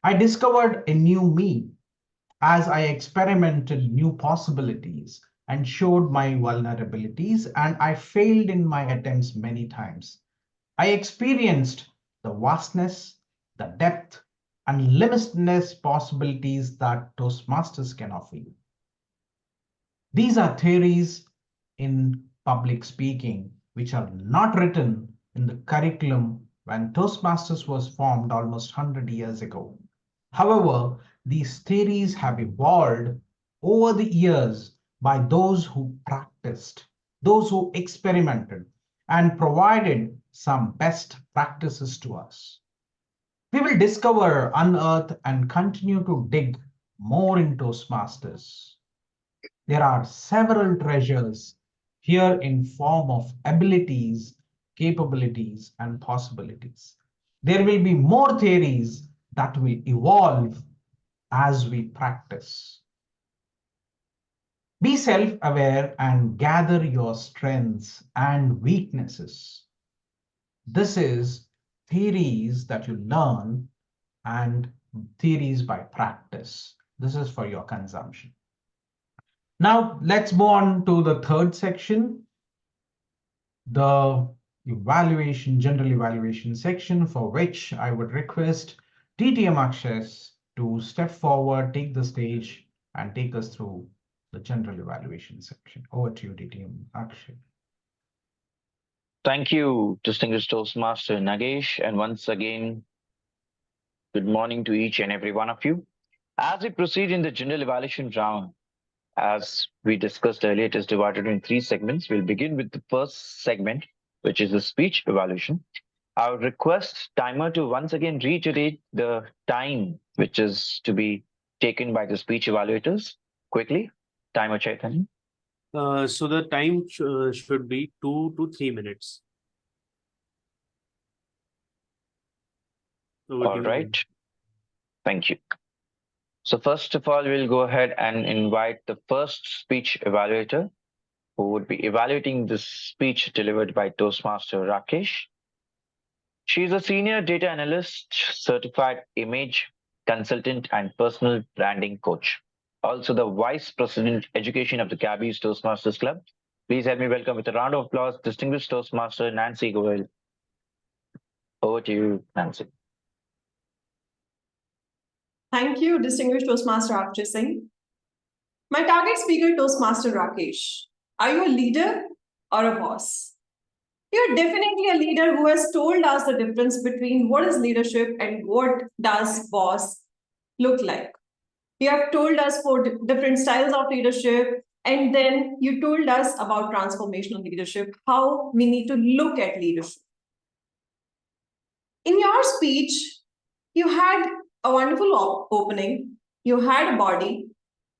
I discovered a new me as I experimented new possibilities and showed my vulnerabilities, and I failed in my attempts many times. I experienced the vastness, the depth, and limitless possibilities that Toastmasters can offer you. These are theories in public speaking, which are not written in the curriculum when Toastmasters was formed almost 100 years ago. However, these theories have evolved over the years by those who practiced, those who experimented, and provided some best practices to us. We will discover, unearth, and continue to dig more in Toastmasters. There are several treasures here in form of abilities, capabilities, and possibilities. There will be more theories that will evolve as we practice. Be self-aware and gather your strengths and weaknesses. This is theories that you learn and theories by practice. This is for your consumption. Now let's move on to the third section, the evaluation, general evaluation section, for which I would request TTM Akshay to step forward, take the stage, and take us through the general evaluation section. Over to you, TTM Akshay. Thank you, distinguished Toastmaster Nagesh, and once again, good morning to each and every one of you. As we proceed in the general evaluation round, as we discussed earlier, it is divided in 3 segments. We'll begin with the first segment, which is the speech evaluation. I would request timer to once again reiterate the time which is to be taken by the speech evaluators. Quickly, timer Chaitanya. So the time should be 2 to 3 minutes. All right. Thank you. So first of all, we'll go ahead and invite the first speech evaluator who would be evaluating the speech delivered by Toastmaster Rakeshh. She is a senior data analyst, certified image consultant, and personal branding coach. Also the Vice President Education of the Gabbys Toastmasters Club. Please help me welcome with a round of applause, distinguished Toastmaster Nancy Goel. Over to you, Nancy. Thank you, distinguished Toastmaster Akshay Singh. My target speaker, Toastmaster Rakeshh. Are you a leader or a boss? You're definitely a leader who has told us the difference between what is leadership and what does boss look like. You have told us 4 different styles of leadership, and then you told us about transformational leadership, how we need to look at leadership. In your speech, you had a wonderful opening. You had a body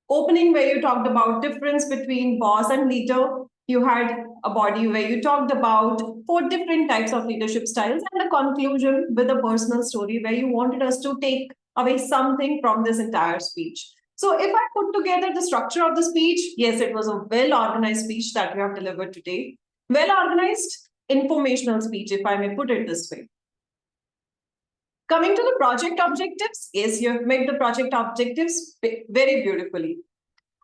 opening where you talked about difference between boss and leader. You had a body where you talked about 4 different types of leadership styles, and a conclusion with a personal story where you wanted us to take away something from this entire speech. So if I put together the structure of the speech, yes, it was a well-organized speech that we have delivered today. Well-organized, informational speech, if I may put it this way. Coming to the project objectives, yes, you have made the project objectives very beautifully.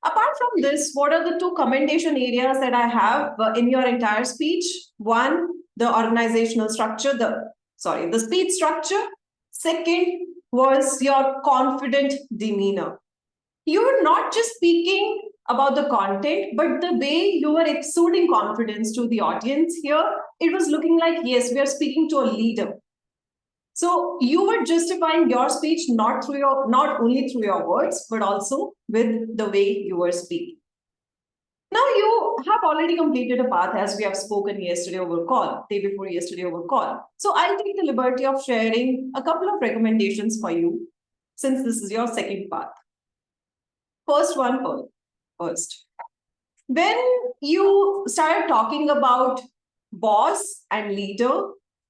Apart from this, what are the 2 commendation areas that I have in your entire speech? One, the organizational structure, the speech structure. Second was your confident demeanor. You were not just speaking about the content, but the way you were exuding confidence to the audience here, it was looking like, yes, we are speaking to a leader. So you were justifying your speech not only through your words, but also with the way you were speaking. Now you have already completed a path as we have spoken yesterday over call, day before yesterday over call. So I'll take the liberty of sharing a couple of recommendations for you, since this is your second path. First one first. When you started talking about boss and leader,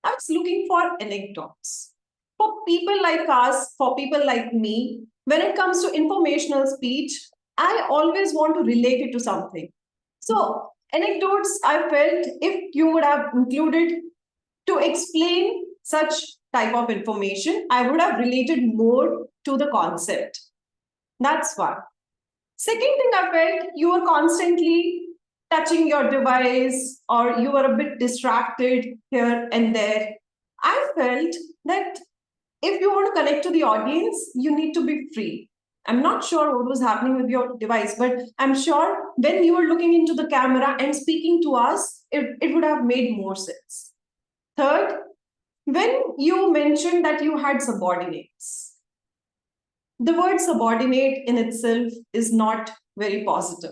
I was looking for anecdotes. For people like us, for people like me, when it comes to informational speech, I always want to relate it to something. So anecdotes, I felt if you would have included to explain such type of information, I would have related more to the concept. That's one. Second thing I felt, you were constantly touching your device, or you were a bit distracted here and there. I felt that if you want to connect to the audience, you need to be free. I'm not sure what was happening with your device, but I'm sure when you were looking into the camera and speaking to us, it would have made more sense. Third, when you mentioned that you had subordinates, the word subordinate in itself is not very positive.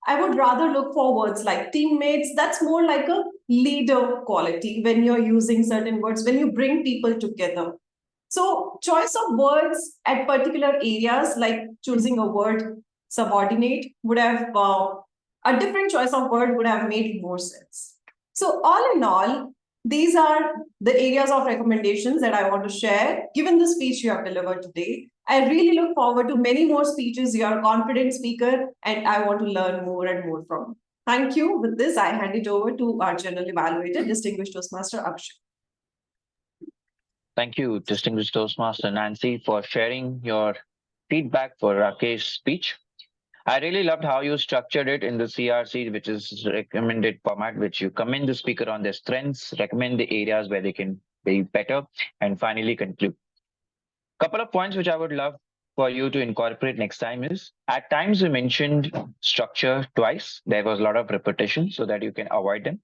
I would rather look for words like teammates. That's more like a leader quality when you're using certain words, when you bring people together. So choice of words at particular areas, like choosing a word subordinate, would have a different choice of word would have made more sense. So all in all, these are the areas of recommendations that I want to share, given the speech you have delivered today. I really look forward to many more speeches. You are a confident speaker, and I want to learn more and more from you. Thank you. With this, I hand it over to our general evaluator, distinguished Toastmaster Akshay. Thank you, distinguished Toastmaster Nancy, for sharing your feedback for Rakesh's speech. I really loved how you structured it in the CRC, which is recommended format, which you commend the speaker on their strengths, recommend the areas where they can be better, and finally conclude. Couple of points which I would love for you to incorporate next time is, at times you mentioned structure twice. There was a lot of repetition so that you can avoid them.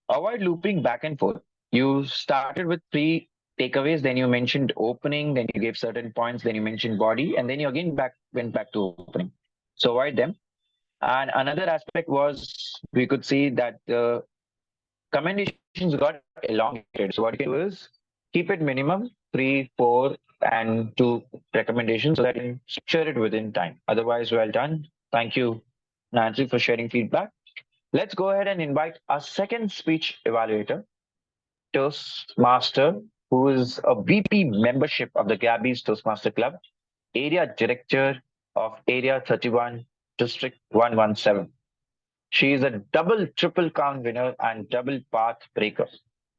Avoid looping back and forth. You started with 3 takeaways, then you mentioned opening, then you gave certain points, then you mentioned body, and then you again went back to opening. So avoid them. And another aspect was, we could see that the commendations got elongated. So what you can do is keep it minimum 3, 4, and 2 recommendations so that you can structure it within time. Otherwise, well done. Thank you, Nancy, for sharing feedback. Let's go ahead and invite our second speech evaluator, Toastmaster, who is a VP membership of the Gabbys Toastmaster Club, Area Director of Area 31, District 117. She is a triple crown winner and double path breaker,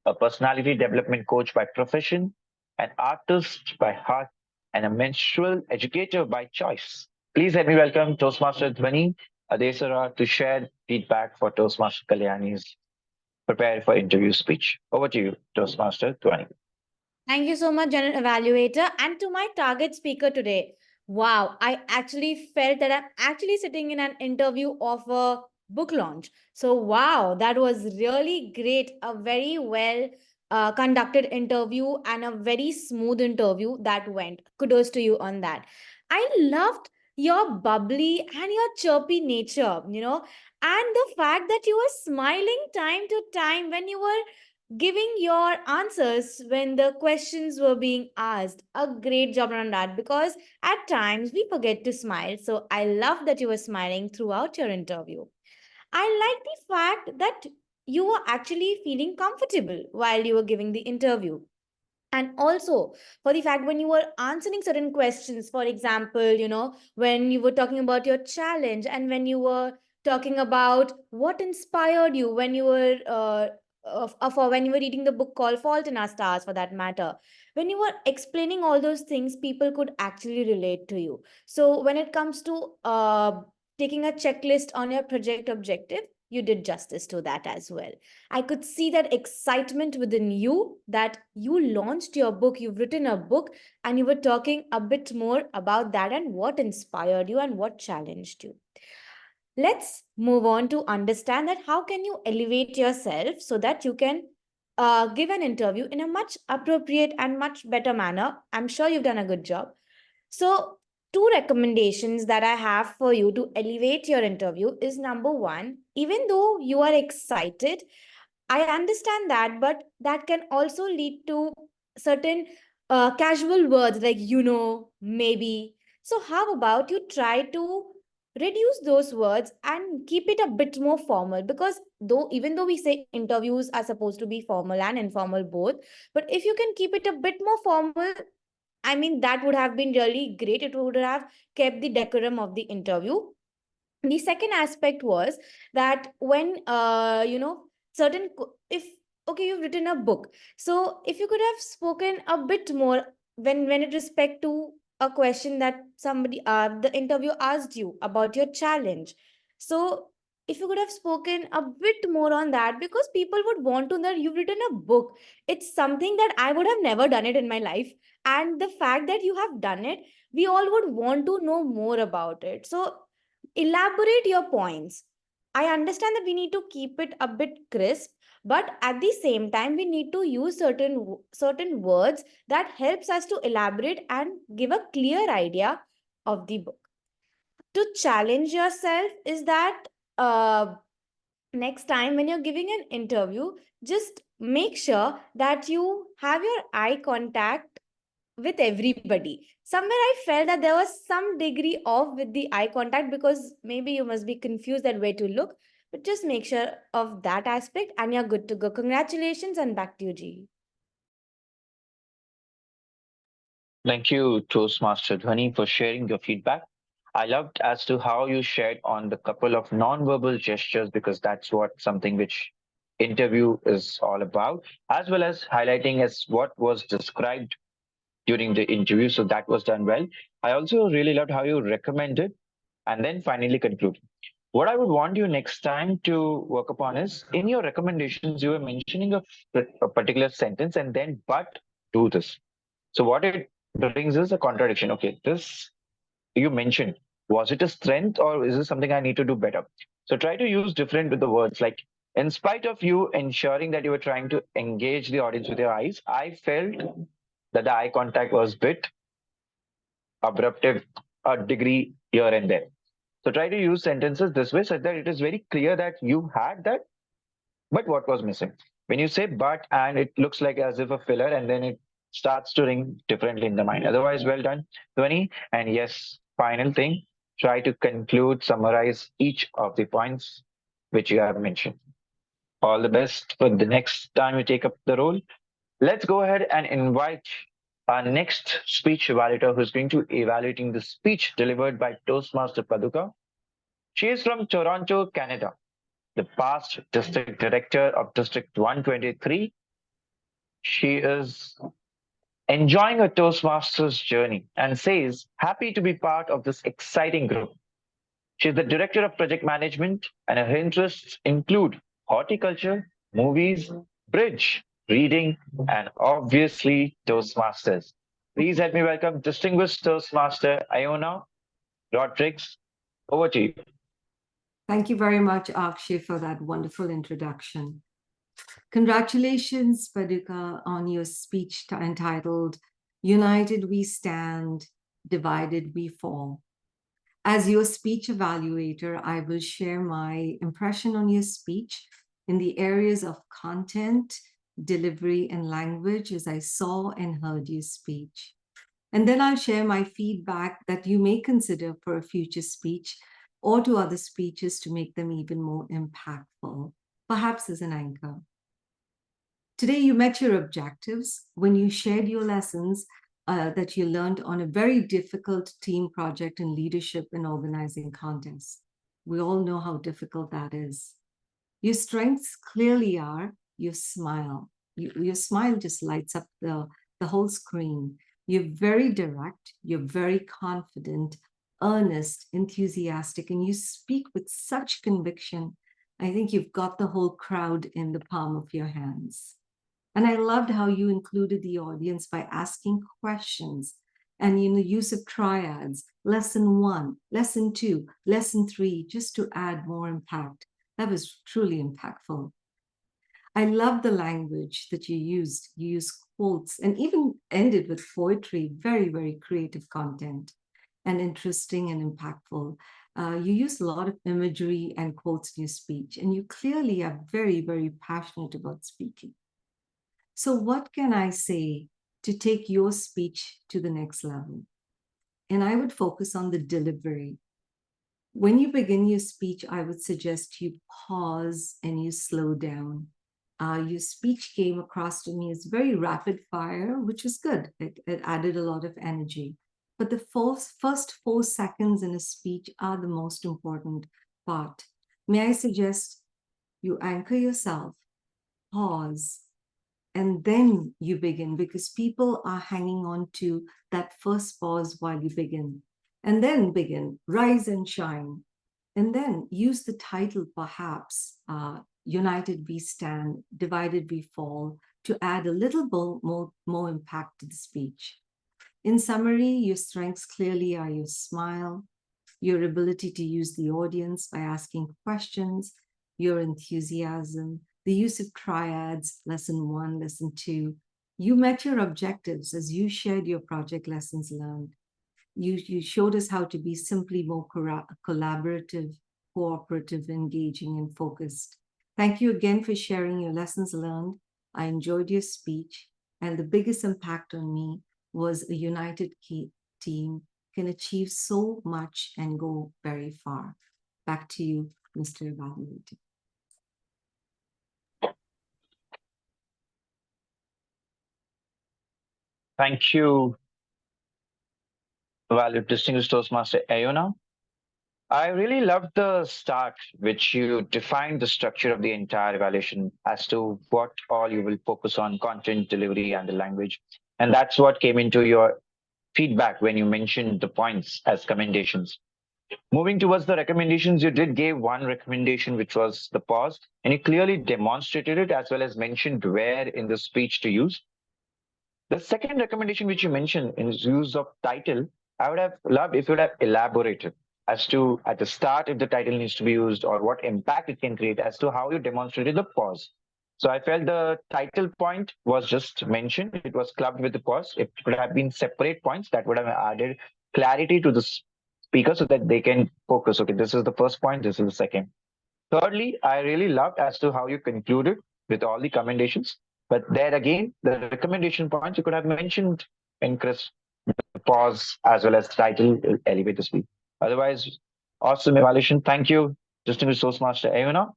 a personality development coach by profession, an artist by heart, and a menstrual educator by choice. Please let me welcome Toastmaster Dhwani Adesara to share feedback for Toastmaster Kalyani's Prepare for Interview speech. Over to you, Toastmaster Dhwani. Thank you so much, General Evaluator. And to my target speaker today, wow, I actually felt that I'm actually sitting in an interview of a book launch. So, wow, that was really great. A very well conducted interview and a very smooth interview that went. Kudos to you on that. I loved your bubbly and your chirpy nature, and the fact that you were smiling time to time when you were giving your answers when the questions were being asked. A great job on that, because at times we forget to smile. So I love that you were smiling throughout your interview. I like the fact that you were actually feeling comfortable while you were giving the interview. And also for the fact when you were answering certain questions, for example, when you were talking about your challenge, and when you were talking about what inspired you when you were for when you were reading the book called Fault in Our Stars, for that matter, when you were explaining all those things, people could actually relate to you. So when it comes to taking a checklist on your project objective, you did justice to that as well. I could see that excitement within you, that you launched your book, you've written a book, and you were talking a bit more about that and what inspired you and what challenged you. Let's move on to understand that how can you elevate yourself so that you can give an interview in a much appropriate and much better manner. I'm sure you've done a good job. So, two recommendations that I have for you to elevate your interview is: number one, even though you are excited, I understand that, but that can also lead to certain casual words like, maybe. So, how about you try to reduce those words and keep it a bit more formal? Because even though we say interviews are supposed to be formal and informal both, but if you can keep it a bit more formal, I mean, that would have been really great. It would have kept the decorum of the interview. The second aspect was that when certain if okay, you've written a book, so if you could have spoken a bit more when it respect to a question that somebody the interview asked you about your challenge. So if you could have spoken a bit more on that, because people would want to know you've written a book. It's something that I would have never done it in my life, and the fact that you have done it, we all would want to know more about it. So elaborate your points. I understand that we need to keep it a bit crisp, but at the same time we need to use certain words that helps us to elaborate and give a clear idea of the book. To challenge yourself is that next time when you're giving an interview, just make sure that you have your eye contact with everybody. Somewhere I felt that there was some degree off with the eye contact, because maybe you must be confused at where to look, but just make sure of that aspect and you're good to go. Congratulations, and back to you, G. Thank you, Toastmaster Dhwani, for sharing your feedback. I loved as to how you shared on the couple of non-verbal gestures, because that's what something which interview is all about, as well as highlighting as what was described during the interview. So that was done well. I also really loved how you recommended and then finally conclude. What I would want you next time to work upon is, in your recommendations, you were mentioning a particular sentence and then, but do this. So what it brings is a contradiction. Okay, this you mentioned, was it a strength or is it something I need to do better? So try to use different with the words. Like, in spite of you ensuring that you were trying to engage the audience with your eyes, I felt that the eye contact was bit abruptive, a degree here and there. So try to use sentences this way so that it is very clear that you had that, but what was missing? When you say but and, it looks like as if a filler, and then it starts to ring differently in the mind. Otherwise, well done, Dhwani. And yes, final thing, try to conclude, summarize each of the points which you have mentioned. All the best for the next time you take up the role. Let's go ahead and invite our next speech evaluator, who's going to evaluating the speech delivered by Toastmaster Paduka. She is from Toronto, Canada, the past district director of District 123. She is enjoying her Toastmasters journey and says, happy to be part of this exciting group. She's the director of project management, and her interests include horticulture, movies, bridge, reading, and obviously Toastmasters. Please help me welcome distinguished Toastmaster Iona Rodricks. Over to you. Thank you very much, Akshay, for that wonderful introduction. Congratulations, Paduka, on your speech entitled United We Stand, Divided We Fall. As your speech evaluator, I will share my impression on your speech in the areas of content, delivery, and language as I saw and heard your speech. And then I'll share my feedback that you may consider for a future speech or to other speeches to make them even more impactful, perhaps as an anchor. Today, you met your objectives when you shared your lessons that you learned on a very difficult team project in leadership and organizing contests. We all know how difficult that is. Your strengths clearly are your smile. Your smile just lights up the whole screen. You're very direct, you're very confident, earnest, enthusiastic, and you speak with such conviction. I think you've got the whole crowd in the palm of your hands. And I loved how you included the audience by asking questions and the use of triads, lesson 1, lesson 2, lesson 3, just to add more impact. That was truly impactful. I love the language that you used. You used quotes and even ended with poetry, very, very creative content and interesting and impactful. You used a lot of imagery and quotes in your speech, and you clearly are very, very passionate about speaking. So what can I say to take your speech to the next level? And I would focus on the delivery. When you begin your speech, I would suggest you pause and you slow down. Your speech came across to me as very rapid fire, which was good. It added a lot of energy. But the first 4 seconds in a speech are the most important part. May I suggest you anchor yourself, pause, and then you begin, because people are hanging on to that first pause while you begin. And then begin, rise and shine. And then use the title, perhaps, United We Stand, Divided We Fall, to add a little more impact to the speech. In summary, your strengths clearly are your smile, your ability to use the audience by asking questions, your enthusiasm, the use of triads, lesson 1, lesson 2. You met your objectives as you shared your project lessons learned. You showed us how to be simply more collaborative, cooperative, engaging, and focused. Thank you again for sharing your lessons learned. I enjoyed your speech, and the biggest impact on me was a united team can achieve so much and go very far. Back to you, Mr. Evaluator. Thank you, distinguished Toastmaster Iona. I really loved the start, which you defined the structure of the entire evaluation as to what all you will focus on, content, delivery, and the language. And that's what came into your feedback when you mentioned the points as commendations. Moving towards the recommendations, you did give one recommendation, which was the pause, and you clearly demonstrated it as well as mentioned where in the speech to use. The second recommendation which you mentioned is use of title. I would have loved if you would have elaborated as to at the start if the title needs to be used or what impact it can create as to how you demonstrated the pause. So I felt the title point was just mentioned. It was clubbed with the pause. It could have been separate points that would have added clarity to the speaker so that they can focus. Okay, this is the first point, this is the second. Thirdly, I really loved as to how you concluded with all the commendations. But there again, the recommendation points you could have mentioned in Chris, the pause as well as title, elevate the speed. Otherwise, awesome evaluation. Thank you, distinguished Toastmaster Iona.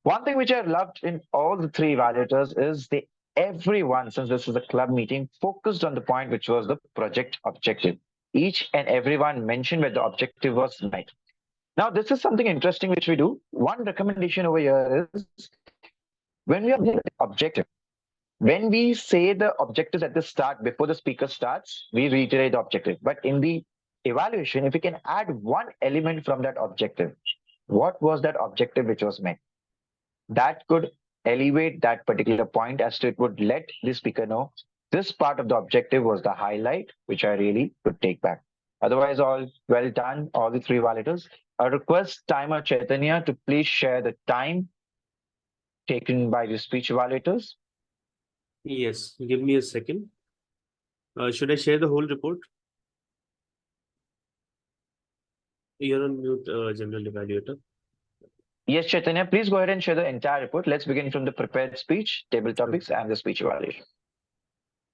One thing which I've loved in all the 3 evaluators is everyone, since this is a club meeting, focused on the point which was the project objective. Each and everyone mentioned where the objective was met. Now, this is something interesting which we do. One recommendation over here is when we are the objective. When we say the objectives at the start, before the speaker starts, we reiterate the objective. But in the evaluation, if we can add one element from that objective, what was that objective which was met? That could elevate that particular point as to it would let the speaker know this part of the objective was the highlight, which I really could take back. Otherwise, all well done, all the three evaluators. I request timer Chaitanya to please share the time taken by the speech evaluators. Yes, give me a second. Should I share the whole report? You're on mute, General Evaluator. Yes, Chaitanya, please go ahead and share the entire report. Let's begin from the prepared speech, table topics, and the speech evaluation.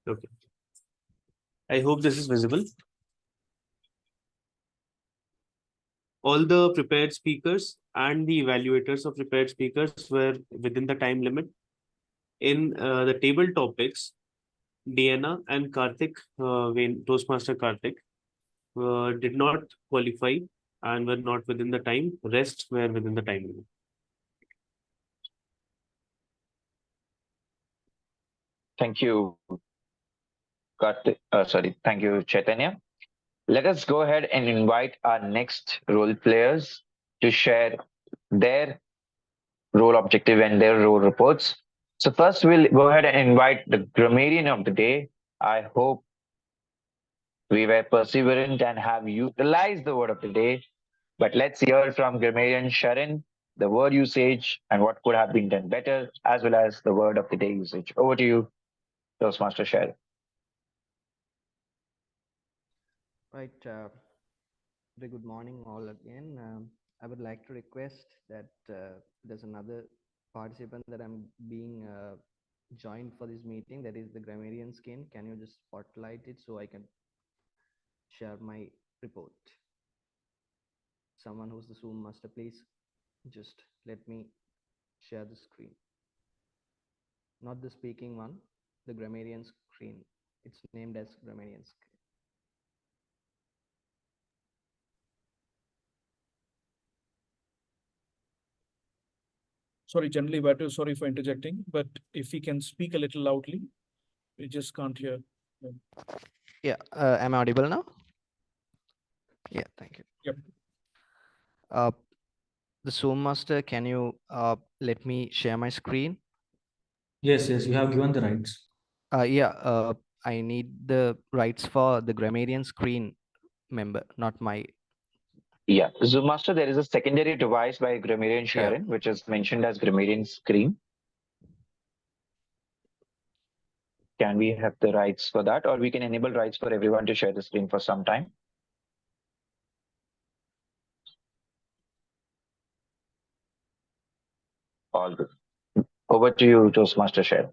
Okay. I hope this is visible. All the prepared speakers and the evaluators of prepared speakers were within the time limit. In the table topics, Diana and Karthik, Toastmaster Karthik, did not qualify and were not within the time. Rest were within the time limit. Thank you, thank you, Chaitanya. Let us go ahead and invite our next role players to share their role objective and their role reports. So first we'll go ahead and invite the grammarian of the day. I hope we were perseverant and have utilized the word of the day. But let's hear from grammarian Sheran, the word usage and what could have been done better, as well as the word of the day usage. Over to you, Toastmaster Sheran. Right. Very good morning, all again. I would like to request that there's another participant that I'm being joined for this meeting. That is the grammarian skin. Can you just spotlight it so I can share my report? Someone who's the Zoom master, please just let me share the screen. Not the speaking one, the grammarian screen. It's named as grammarian screen. Sorry, General Evaluator, sorry for interjecting, but if he can speak a little loudly, we just can't hear him. Yeah, am I audible now? Yeah, thank you. Yep. The Zoom master, can you let me share my screen? Yes, you have given the rights. I need the rights for the grammarian screen member, not my. Yeah, Zoom Master, there is a secondary device by Grammarian Sheran, which is mentioned as Grammarian screen. Can we have the rights for that, or we can enable rights for everyone to share the screen for some time? All good. Over to you, Toastmaster Sheran.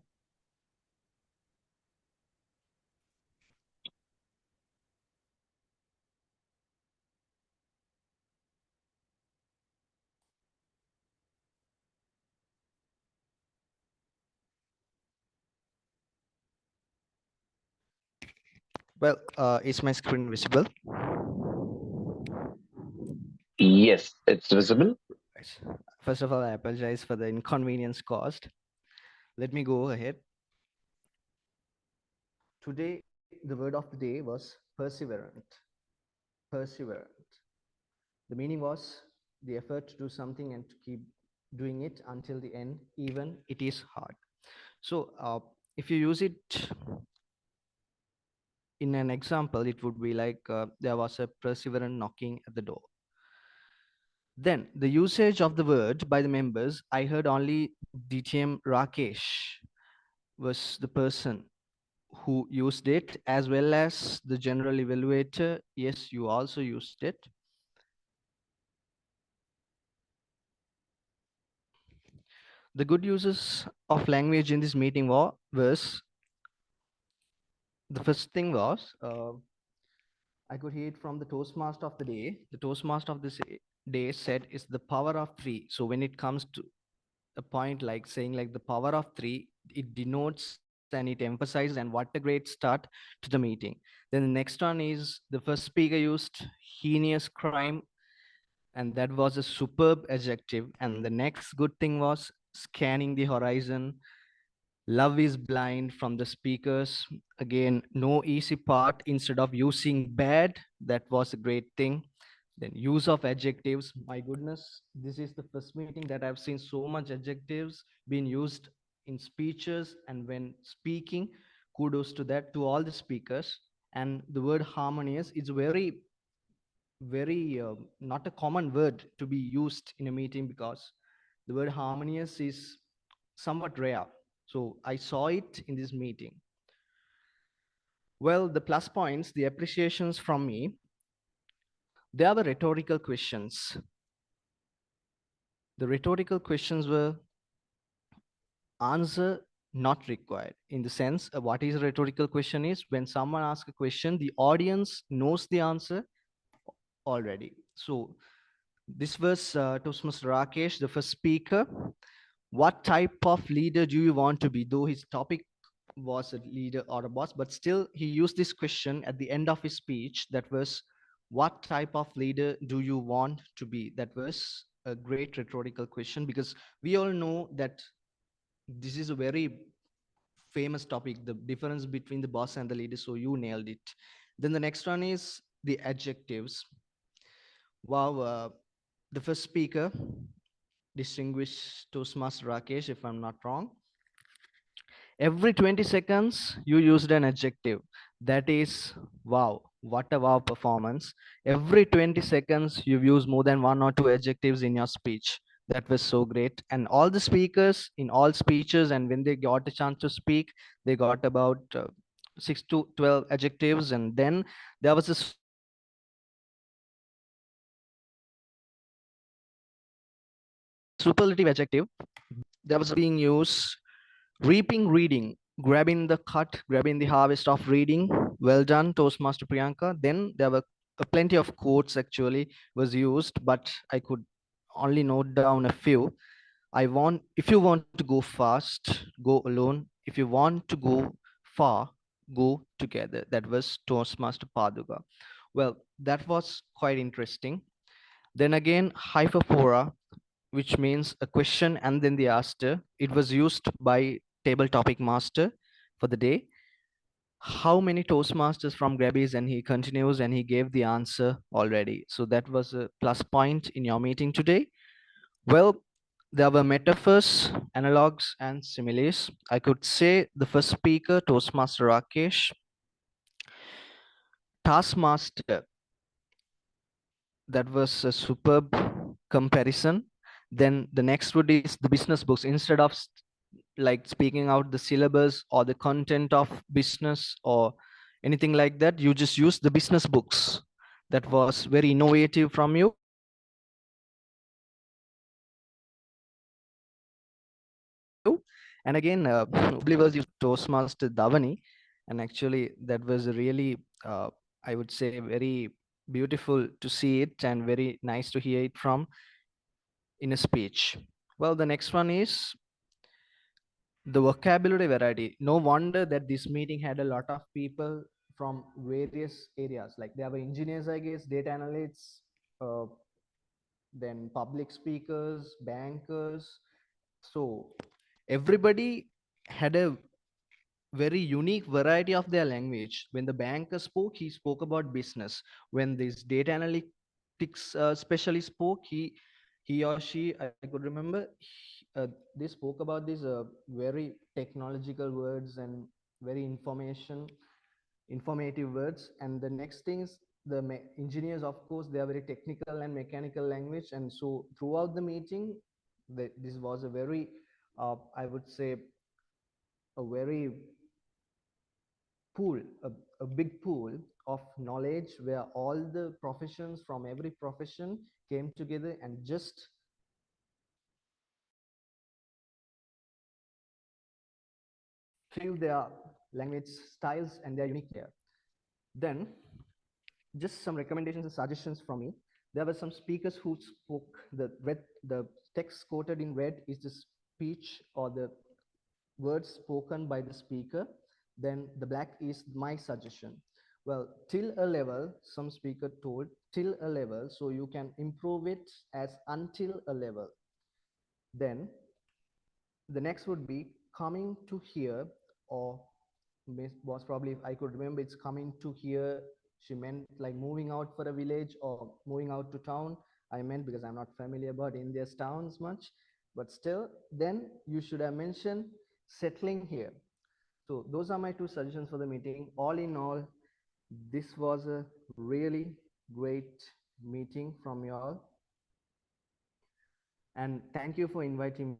Well, is my screen visible? Yes, it's visible. First of all, I apologize for the inconvenience caused. Let me go ahead. Today, the word of the day was perseverant. Perseverant. The meaning was the effort to do something and to keep doing it until the end, even it is hard. So if you use it in an example, it would be like there was a perseverant knocking at the door. Then the usage of the word by the members, I heard only DTM Rakeshh was the person who used it, as well as the general evaluator. Yes, you also used it. The good uses of language in this meeting was the first thing was I could hear it from the Toastmaster of the day. The Toastmaster of this day said is the power of three. So when it comes to a point like saying like the power of three, it denotes and it emphasizes, and what a great start to the meeting. Then the next one is the first speaker used heinous crime, and that was a superb adjective. And the next good thing was scanning the horizon. Love is blind from the speakers. Again, no easy part. Instead of using bad, that was a great thing. Then use of adjectives. My goodness, this is the first meeting that I've seen so much adjectives being used in speeches and when speaking. Kudos to that, to all the speakers. And the word harmonious is very very not a common word to be used in a meeting, because the word harmonious is somewhat rare. So I saw it in this meeting. Well, the plus points, the appreciations from me, there were rhetorical questions. The rhetorical questions were answer not required, in the sense what is a rhetorical question is when someone asks a question, the audience knows the answer already. So this was Toastmaster Rakesh, the first speaker. What type of leader do you want to be? Though his topic was a leader or a boss, but still he used this question at the end of his speech. That was, what type of leader do you want to be? That was a great rhetorical question, because we all know that this is a very famous topic, the difference between the boss and the leader. So you nailed it. Then the next one is the adjectives. Wow, the first speaker, distinguished Toastmaster Rakesh, if I'm not wrong, every 20 seconds you used an adjective. That is, wow, what a wow performance. Every 20 seconds you've used more than 1 or 2 adjectives in your speech. That was so great. And all the speakers in all speeches, and when they got a chance to speak, they got about 6 to 12 adjectives. And then there was a superlative adjective that was being used: reaping, reading, grabbing the cut, grabbing the harvest of reading. Well done, Toastmaster Priyanka. Then there were plenty of quotes actually was used, but I could only note down a few. If you want to go fast, go alone. If you want to go far, go together. That was Toastmaster Paduka. Well, that was quite interesting. Then again, hyperphora, which means a question and then the answer. It was used by table topic master for the day. How many Toastmasters from Gabbys? And he continues and he gave the answer already. So that was a plus point in your meeting today. Well, there were metaphors, analogs, and similes. I could say the first speaker, Toastmaster Rakesh, Taskmaster, that was a superb comparison. Then the next word is the business books. Instead of like speaking out the syllabus or the content of business or anything like that, you just use the business books. That was very innovative from you. And again, was used Toastmaster Dhwani, and actually that was really, I would say, very beautiful to see it and very nice to hear it from in a speech. Well, the next one is the vocabulary variety. No wonder that this meeting had a lot of people from various areas. Like there were engineers, I guess, data analysts, then public speakers, bankers. So everybody had a very unique variety of their language. When the banker spoke, he spoke about business. When this data analytics specialist spoke, he or she, I could remember, they spoke about these very technological words and very informative words. And the next thing is the engineers, of course, they are very technical and mechanical language. And so throughout the meeting, this was a very, I would say, a very pool, a big pool of knowledge where all the professions from every profession came together and just feel their language styles and their unique there. Then just some recommendations and suggestions from me. There were some speakers who spoke the text quoted in red is the speech or the words spoken by the speaker. Then the black is my suggestion. Well, till a level, some speaker told till a level, so you can improve it as until a level. Then the next would be coming to here, or was probably, if I could remember, it's coming to here. She meant like moving out for a village or moving out to town. I meant because I'm not familiar about India's towns much, but still, then you should have mentioned settling here. So those are my 2 suggestions for the meeting. All in all, this was a really great meeting from you all. And thank you for inviting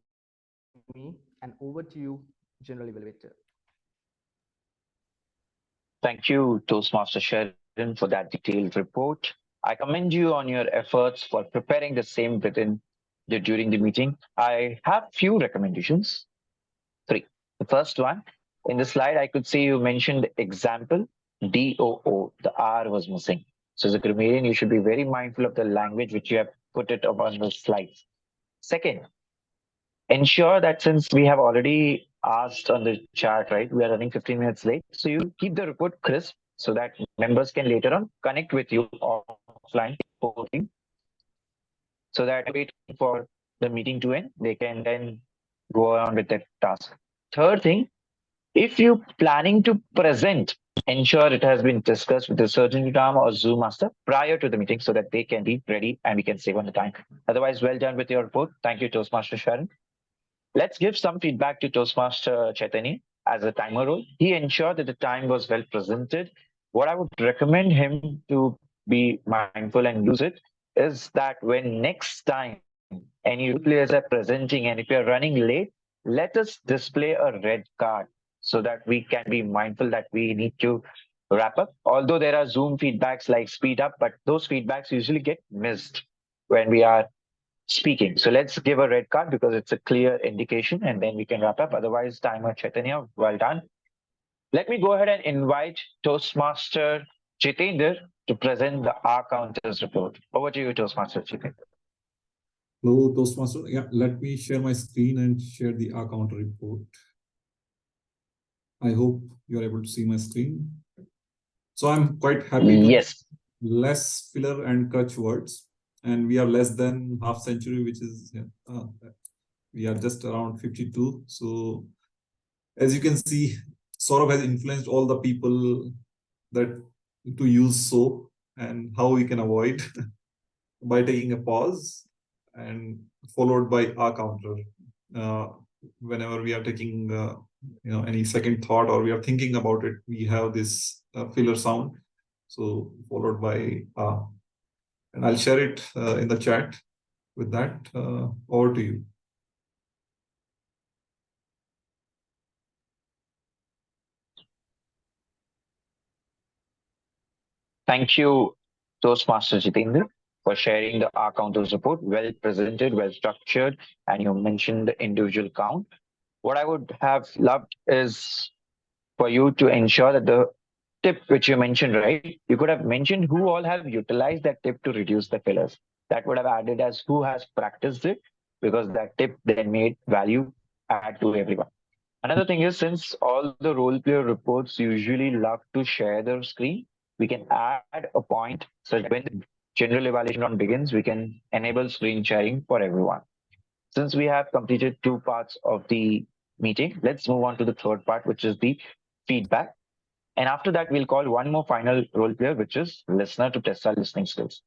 me. And over to you, General Evaluator. Thank you, Toastmaster Sheran, for that detailed report. I commend you on your efforts for preparing the same during the meeting. I have few recommendations. 3. The first one, in the slide, I could see you mentioned example, DOO, the R was missing. So as a grammarian, you should be very mindful of the language which you have put it on the slides. Second, ensure that since we have already asked on the chat, right, we are running 15 minutes late. So you keep the report crisp so that members can later on connect with you offline, so that waiting for the meeting to end, they can then go on with their task. Third thing, if you planning to present, ensure it has been discussed with the Surgeon or Zoom master prior to the meeting so that they can be ready and we can save on the time. Otherwise, well done with your report. Thank you, Toastmaster Sharon. Let's give some feedback to Toastmaster Chaitanya as a timer role. He ensured that the time was well presented. What I would recommend him to be mindful and use it is that when next time any players are presenting and if you're running late, let us display a red card so that we can be mindful that we need to wrap up. Although there are Zoom feedbacks like speed up, but those feedbacks usually get missed when we are speaking. So let's give a red card because it's a clear indication and then we can wrap up. Otherwise, timer Chaitanya, well done. Let me go ahead and invite Toastmaster Jitender to present the R counters report. Over to you, Toastmaster Jitender. Hello, Toastmaster. Yeah, let me share my screen and share the R counter report. I hope you are able to see my screen. So I'm quite happy to less filler and crutch words. And we are less than half century, which is, we are just around 52. So as you can see, Sourav has influenced all the people that to use so and how we can avoid by taking a pause and followed by R counter. Whenever we are taking any second thought or we are thinking about it, we have this filler sound. So followed by R. And I'll share it in the chat. With that, over to you. Thank you, Toastmaster Jitender, for sharing the R counters report. Well presented, well structured, and you mentioned the individual count. What I would have loved is for you to ensure that the tip which you mentioned, right? You could have mentioned who all have utilized that tip to reduce the fillers. That would have added as who has practiced it, because that tip then made value add to everyone. Another thing is, since all the role player reports usually love to share their screen, we can add a point so that when the general evaluation round begins, we can enable screen sharing for everyone. Since we have completed 2 parts of the meeting, let's move on to the third part, which is the feedback. And after that, we'll call one more final role player, which is listener, to test our listening skills.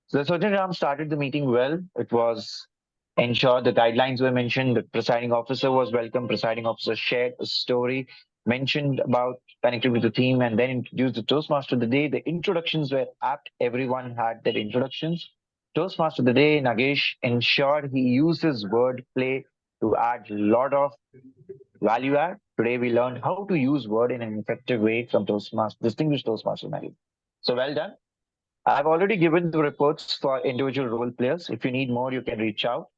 So the Surgeon Ram started the meeting well. It was ensured the guidelines were mentioned, the presiding officer was welcome, presiding officer shared a story, mentioned about connecting with the team, and then introduced the Toastmaster of the day. The introductions were apt. Everyone had their introductions. Toastmaster of the day, Nagesh, ensured he used his word play to add a lot of value add. Today we learned how to use word in an effective way from distinguished Toastmaster Nagesh. So well done. I've already given the reports for individual role players. If you need more, you can reach out.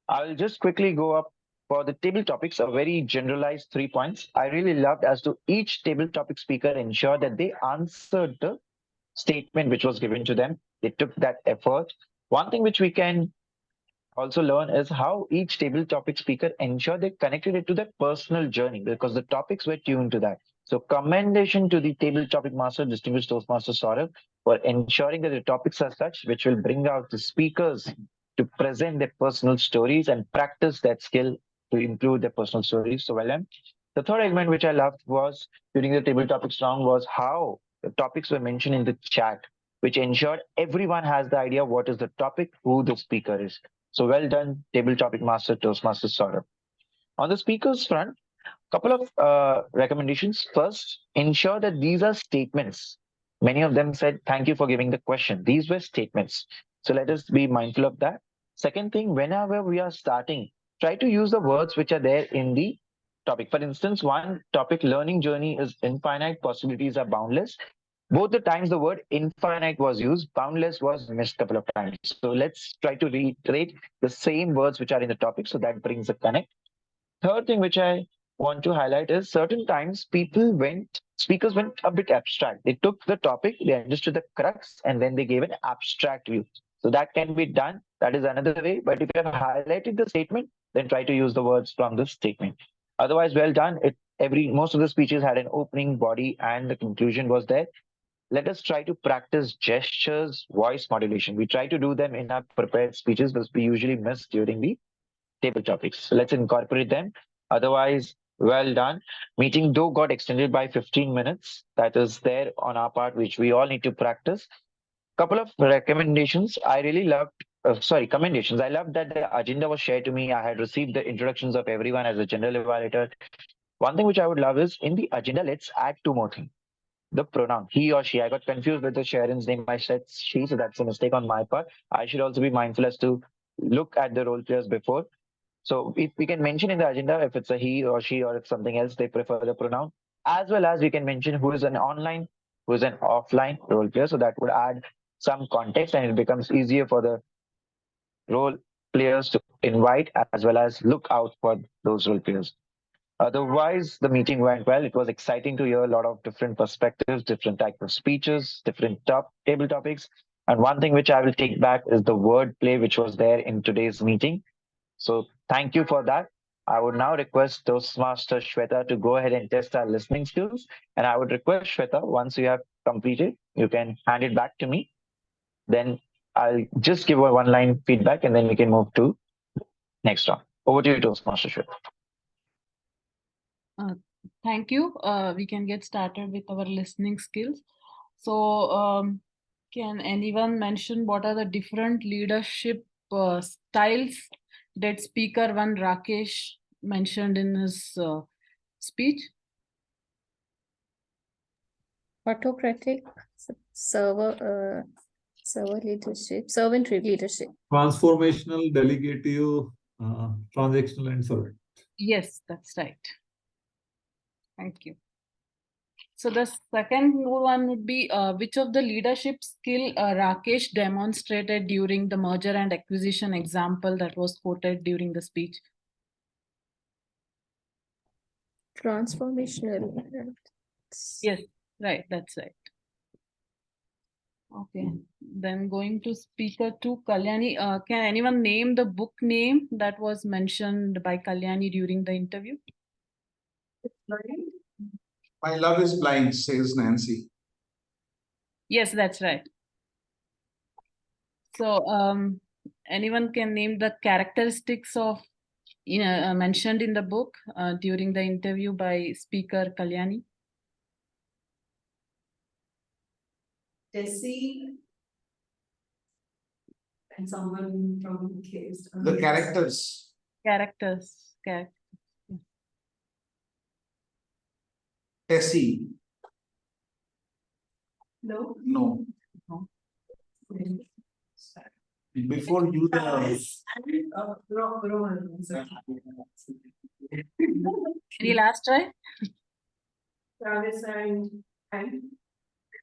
I'll just quickly go up for the table topics, a very generalized 3 points. I really loved as to each table topic speaker ensure that they answered the statement which was given to them. They took that effort. One thing which we can also learn is how each table topic speaker ensured they connected it to their personal journey, because the topics were tuned to that. So commendation to the table topic master, distinguished Toastmaster Sourav, for ensuring that the topics are such which will bring out the speakers to present their personal stories and practice that skill to include their personal stories. So well done. The third element which I loved was during the table topics round was how the topics were mentioned in the chat, which ensured everyone has the idea what is the topic, who the speaker is. So well done, table topic master, Toastmaster Sourav. On the speakers front, couple of recommendations. First, ensure that these are statements Many of them said, thank you for giving the question. These were statements. So let us be mindful of that. Second thing, whenever we are starting, try to use the words which are there in the topic. For instance, one topic, learning journey is infinite, possibilities are boundless. Both the times the word infinite was used, boundless was missed a couple of times. So let's try to reiterate the same words which are in the topic, so that brings a connect. Third thing which I want to highlight is certain times speakers went a bit abstract. They took the topic, they understood the crux, and then they gave an abstract view. So that can be done. That is another way. But if you have highlighted the statement, then try to use the words from the statement. Otherwise, well done. Most of the speeches had an opening, body, and the conclusion was there. Let us try to practice gestures, voice modulation. We try to do them in our prepared speeches, but we usually miss during the table topics. So let's incorporate them. Otherwise, well done. Meeting though got extended by 15 minutes. That is there on our part, which we all need to practice. Couple of recommendations. I really loved, commendations. I loved that the agenda was shared to me. I had received the introductions of everyone as a general evaluator. One thing which I would love is in the agenda, let's add two more things. The pronoun, he or she. I got confused with the Sheran's name. I said she, so that's a mistake on my part. I should also be mindful as to look at the role players before. So if we can mention in the agenda if it's a he or she or if something else they prefer the pronoun, as well as we can mention who is an online, who is an offline role player. So that would add some context and it becomes easier for the role players to invite as well as look out for those role players. Otherwise, the meeting went well. It was exciting to hear a lot of different perspectives, different types of speeches, different table topics. And one thing which I will take back is the word play which was there in today's meeting. So thank you for that. I would now request Toastmaster Shweta to go ahead and test our listening skills. And I would request Shweta, once you have completed, you can hand it back to me. Then I'll just give a one-line feedback and then we can move to next round. Over to you, Toastmaster Shweta. Thank you. We can get started with our listening skills. So can anyone mention what are the different leadership styles that speaker one Rakeshh mentioned in his speech? Autocratic, servant leadership. Transformational, delegative, transactional, and servant. Yes, that's right. Thank you. So the second one would be which of the leadership skill Rakeshh demonstrated during the merger and acquisition example that was quoted during the speech? Transformational. Yes, right, that's right. Okay, then going to speaker two, Kalyani. Can anyone name the book name that was mentioned by Kalyani during the interview? My love is blind, says Nancy. Yes, that's right. So anyone can name the characteristics of mentioned in the book during the interview by speaker Kalyani? Tessie and someone from case. The characters. Characters. Tessie. No. No. Before you, Any last try? Travis and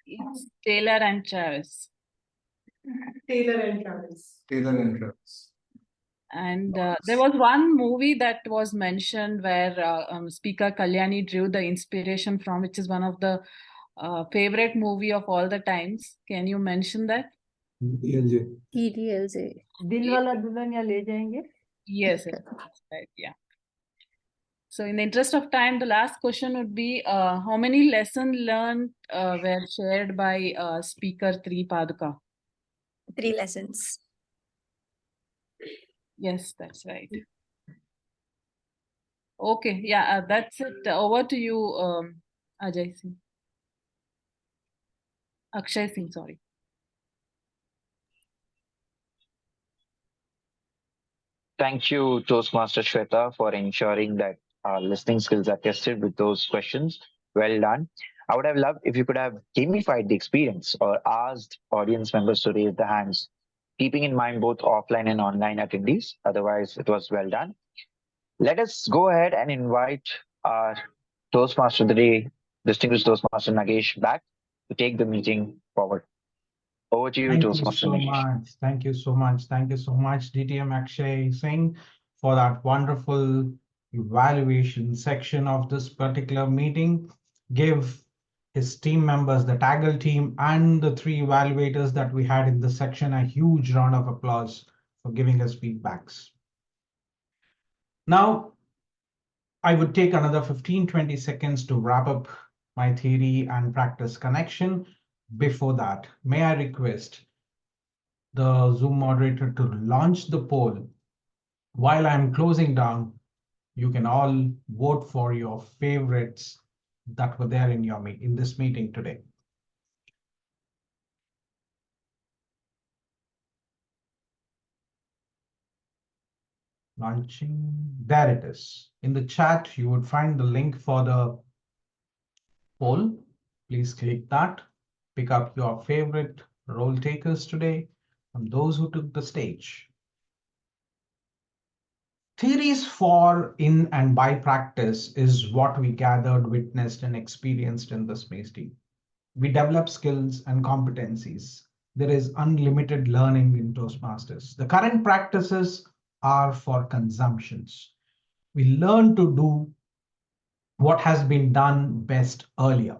It's Taylor and Travis. Taylor and Travis. Taylor and Travis. And there was one movie that was mentioned where speaker Kalyani drew the inspiration from, which is one of the favorite movie of all the times. Can you mention that? DDLJ. Dil wala dulhaniya le jayenge. Yes, that's right. Yeah. So in the interest of time, the last question would be how many lessons learned were shared by speaker 3 Paduka? 3 lessons. Yes, that's right. Okay, yeah, that's it. Over to you, Ajay Singh. Akshay Singh, sorry. Thank you, Toastmaster Shweta, for ensuring that our listening skills are tested with those questions. Well done. I would have loved if you could have gamified the experience or asked audience members to raise their hands, keeping in mind both offline and online attendees. Otherwise, it was well done. Let us go ahead and invite our Toastmaster of the day, distinguished Toastmaster Nagesh, back to take the meeting forward. Over to you, Thank you Toastmaster so Nagesh. much. Thank you so much. Thank you so much, DTM Akshay Singh, for that wonderful evaluation section of this particular meeting. Give his team members, the Taggle team, and the 3 evaluators that we had in this section a huge round of applause for giving us feedbacks. Now, I would take another 15-20 seconds to wrap up my theory and practice connection. Before that, may I request the Zoom moderator to launch the poll. While I'm closing down, you can all vote for your favorites that were there in this meeting today. Launching, there it is. In the chat, you would find the link for the poll. Please click that. Pick up your favorite role takers today and those who took the stage. Theories for, in, and by practice is what we gathered, witnessed, and experienced in this meeting. We develop skills and competencies. There is unlimited learning in Toastmasters. The current practices are for consumptions. We learn to do what has been done best earlier.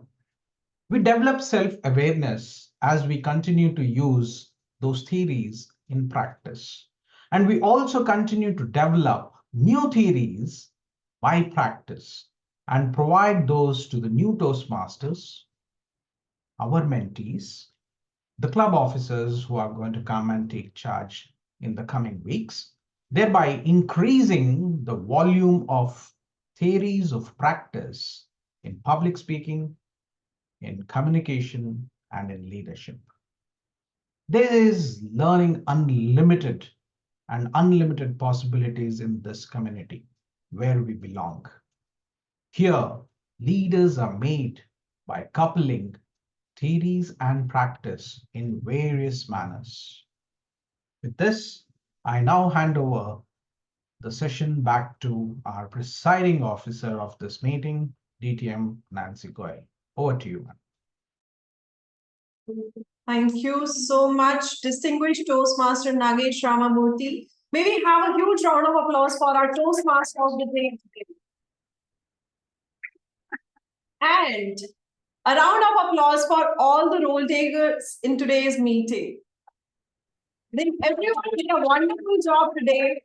We develop self-awareness as we continue to use those theories in practice. And we also continue to develop new theories by practice and provide those to the new Toastmasters, our mentees, the club officers who are going to come and take charge in the coming weeks, thereby increasing the volume of theories of practice in public speaking, in communication, and in leadership. There is learning unlimited and unlimited possibilities in this community where we belong. Here, leaders are made by coupling theories and practice in various manners. With this, I now hand over the session back to our presiding officer of this meeting, DTM Nancy Goel. Over to you, ma'am. Thank you so much, distinguished Toastmaster Nagesh Ramamurthy. May we have a huge round of applause for our Toastmaster of the day today. And a round of applause for all the role takers in today's meeting. I think everyone did a wonderful job today.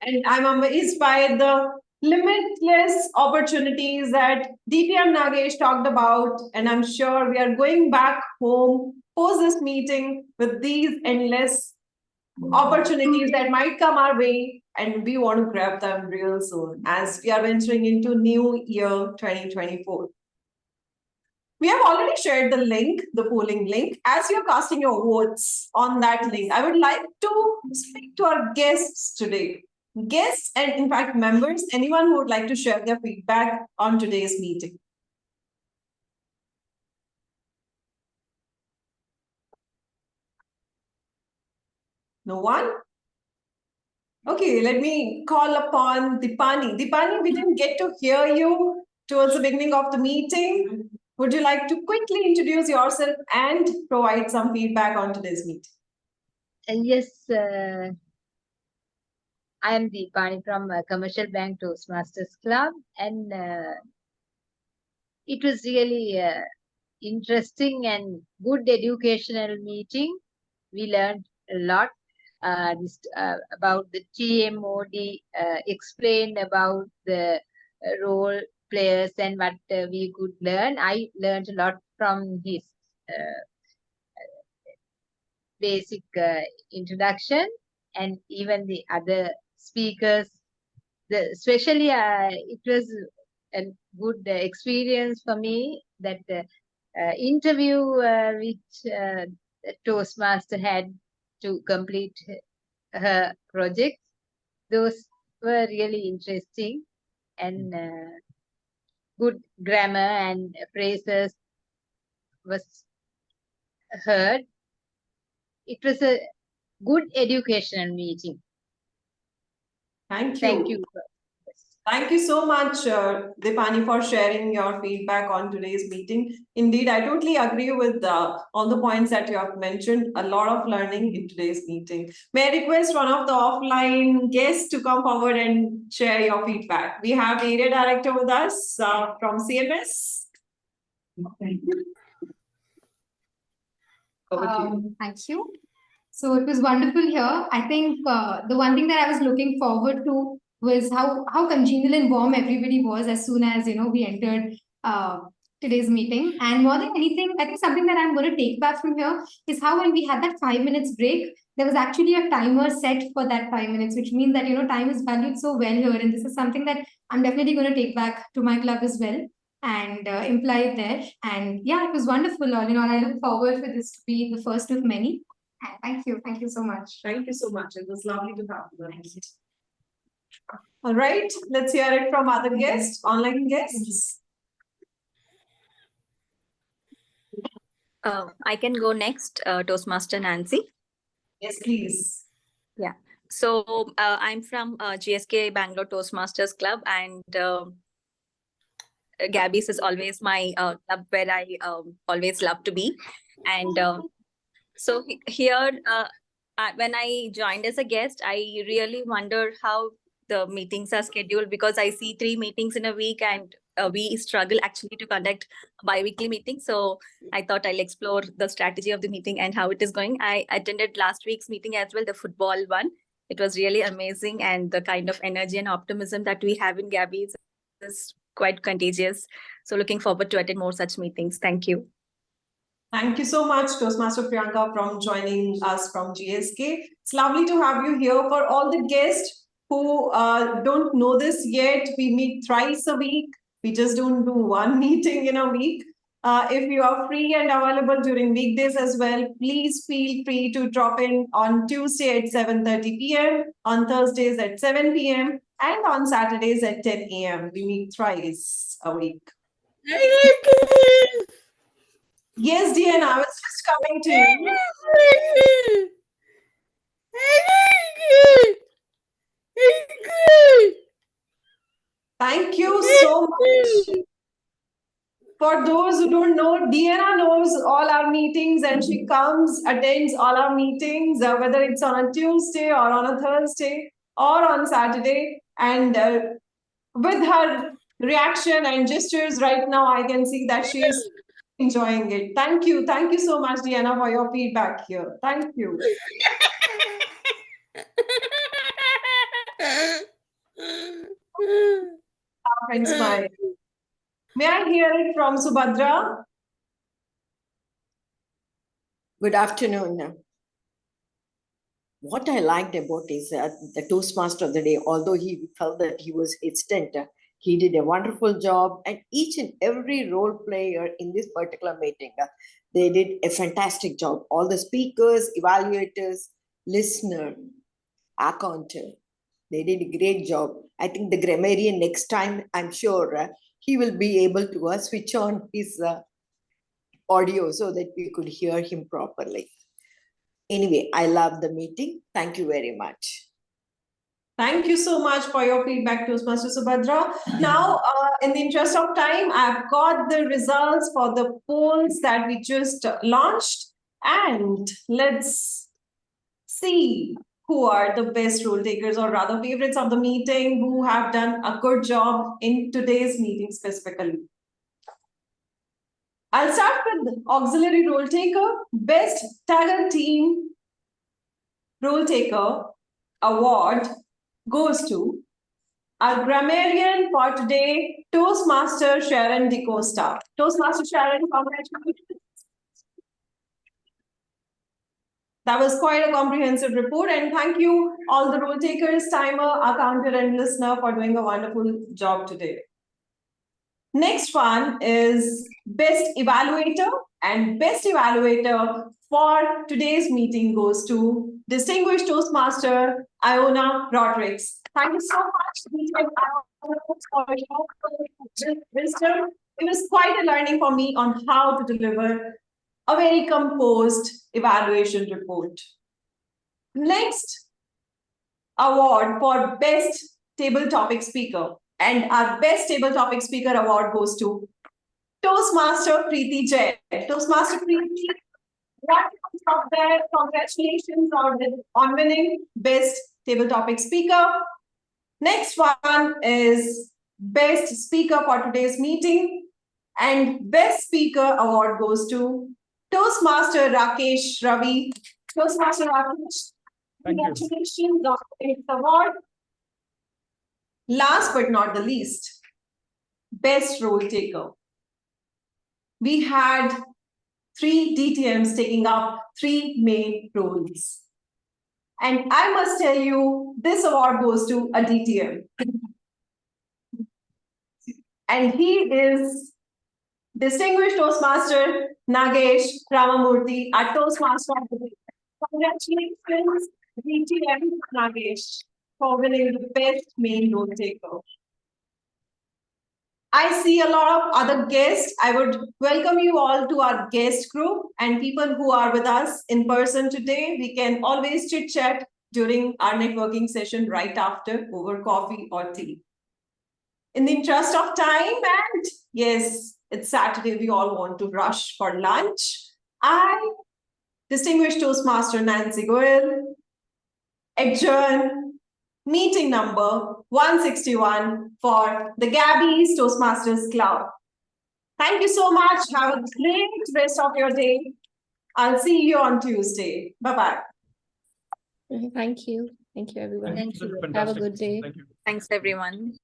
And I'm amazed by the limitless opportunities that DTM Nagesh talked about. And I'm sure we are going back home post this meeting with these endless opportunities that might come our way. And we want to grab them real soon as we are venturing into new year 2024. We have already shared the link, the polling link. As you're casting your votes on that link, I would like to speak to our guests today. Guests and in fact members, anyone who would like to share their feedback on today's meeting. No one? Okay, let me call upon Dipani. Dipani, we didn't get to hear you towards the beginning of the meeting. Would you like to quickly introduce yourself and provide some feedback on today's meeting? Yes, I am Dipani from Commercial Bank Toastmasters Club, and it was really interesting and good educational meeting. We learned a lot about the TMOD, explained about the role players and what we could learn. I learned a lot from his basic introduction, and even the other speakers. Especially, it was a good experience for me that interview which Toastmaster had to complete her project. Those were really interesting, and good grammar and phrases was heard. It was a good educational meeting. Thank you. Thank you. Thank you so much, Dipani, for sharing your feedback on today's meeting. Indeed, I totally agree with all the points that you have mentioned. A lot of learning in today's meeting. May I request one of the offline guests to come forward and share your feedback? We have Area Director with us from CMS. Thank you. Over to you. Thank you. So it was wonderful here. I think the one thing that I was looking forward to was how congenial and warm everybody was as soon as we entered today's meeting. And more than anything, I think something that I'm going to take back from here is how when we had that 5 minutes break, there was actually a timer set for that 5 minutes, which means that time is valued so well here. And this is something that I'm definitely going to take back to my club as well and imply it there. And yeah, it was wonderful. All in all, I look forward for this to be the first of many. And thank you. Thank you so much. Thank you so much. It was lovely to have you. Thank you. All right, let's hear it from other guests, online guests. I can go next, Toastmaster Nancy. Yes, please. Yeah. So I'm from GSK Bangalore Toastmasters Club, and Gabbys is always my club where I always love to be. And so here, when I joined as a guest, I really wonder how the meetings are scheduled, because I see 3 meetings in a week, and we struggle actually to conduct bi-weekly meetings. So I thought I'll explore the strategy of the meeting and how it is going. I attended last week's meeting as well, the football one. It was really amazing, and the kind of energy and optimism that we have in Gabbys is quite contagious. So looking forward to attend more such meetings. Thank you. Thank you so much, Toastmaster Priyanka, from joining us from GSK. It's lovely to have you here. For all the guests who don't know this yet, we meet thrice a week. We just don't do one meeting in a week. If you are free and available during weekdays as well, please feel free to drop in on Tuesday at 7:30 p.m., on Thursdays at 7 p.m., and on Saturdays at 10 a.m. We meet thrice a week. Yes, Diana, I was just coming to you. Thank you so much. For those who don't know, Diana knows all our meetings, and she comes, attends all our meetings, whether it's on a Tuesday or on a Thursday or on Saturday. And with her reaction and gestures right now, I can see that she is enjoying it. Thank you. Thank you so much, Diana, for your feedback here. Thank you. Friends, smile. May I hear it from Subhadra? Good afternoon. What I liked about is the Toastmaster of the day, although he felt that he was hesitant, he did a wonderful job, and each and every role player in this particular meeting, they did a fantastic job. All the speakers, evaluators, listener, accountant, they did a great job. I think the Grammarian next time, I'm sure he will be able to switch on his audio so that we could hear him properly. Anyway, I love the meeting. Thank you very much. Thank you so much for your feedback, Toastmaster Subhadra. Now, in the interest of time, I've got the results for the polls that we just launched. And let's see who are the best role takers, or rather favorites of the meeting, who have done a good job in today's meeting specifically. I'll start with auxiliary role taker. Best Talent Team Role Taker award goes to our grammarian for today, Toastmaster Sheran de Costa. Toastmaster Sheran, congratulations. That was quite a comprehensive report, and thank you all the role takers, timer, accountant, and listener for doing a wonderful job today. Next one is Best Evaluator, and Best Evaluator for today's meeting goes to Distinguished Toastmaster Iona Rodricks. Thank you so much, for your wisdom. It was quite a learning for me on how to deliver a very composed evaluation report. Next award for Best Table Topic Speaker. And our Best Table Topic Speaker award goes to Toastmaster Preeti Jain. Toastmaster Preeti, up there. Congratulations on winning Best Table Topic Speaker. Next one is Best Speaker for today's meeting. And Best Speaker award goes to Toastmaster Rakeshh Ravi. Toastmaster Rakeshh, congratulations on this award. Last but not the least, Best Role Taker. We had 3 DTMs taking up 3 main roles. And I must tell you, this award goes to a DTM. And he is Distinguished Toastmaster Nagesh Ramamurthy, our Toastmaster of the day. Congratulations, DTM Nagesh, for winning the Best Main Role Taker. I see a lot of other guests. I would welcome you all to our guest group and people who are with us in person today. We can always chit chat during our networking session right after over coffee or tea. In the interest of time, and yes, it's Saturday, we all want to rush for lunch. I, Distinguished Toastmaster Nancy Goel, adjourn meeting number 161 for the Gabbys Toastmasters Club. Thank you so much. Have a great rest of your day. I'll see you on Tuesday. Bye-bye. Thank you. Thank you, everyone. Thank you. Have a good day. Thanks, everyone.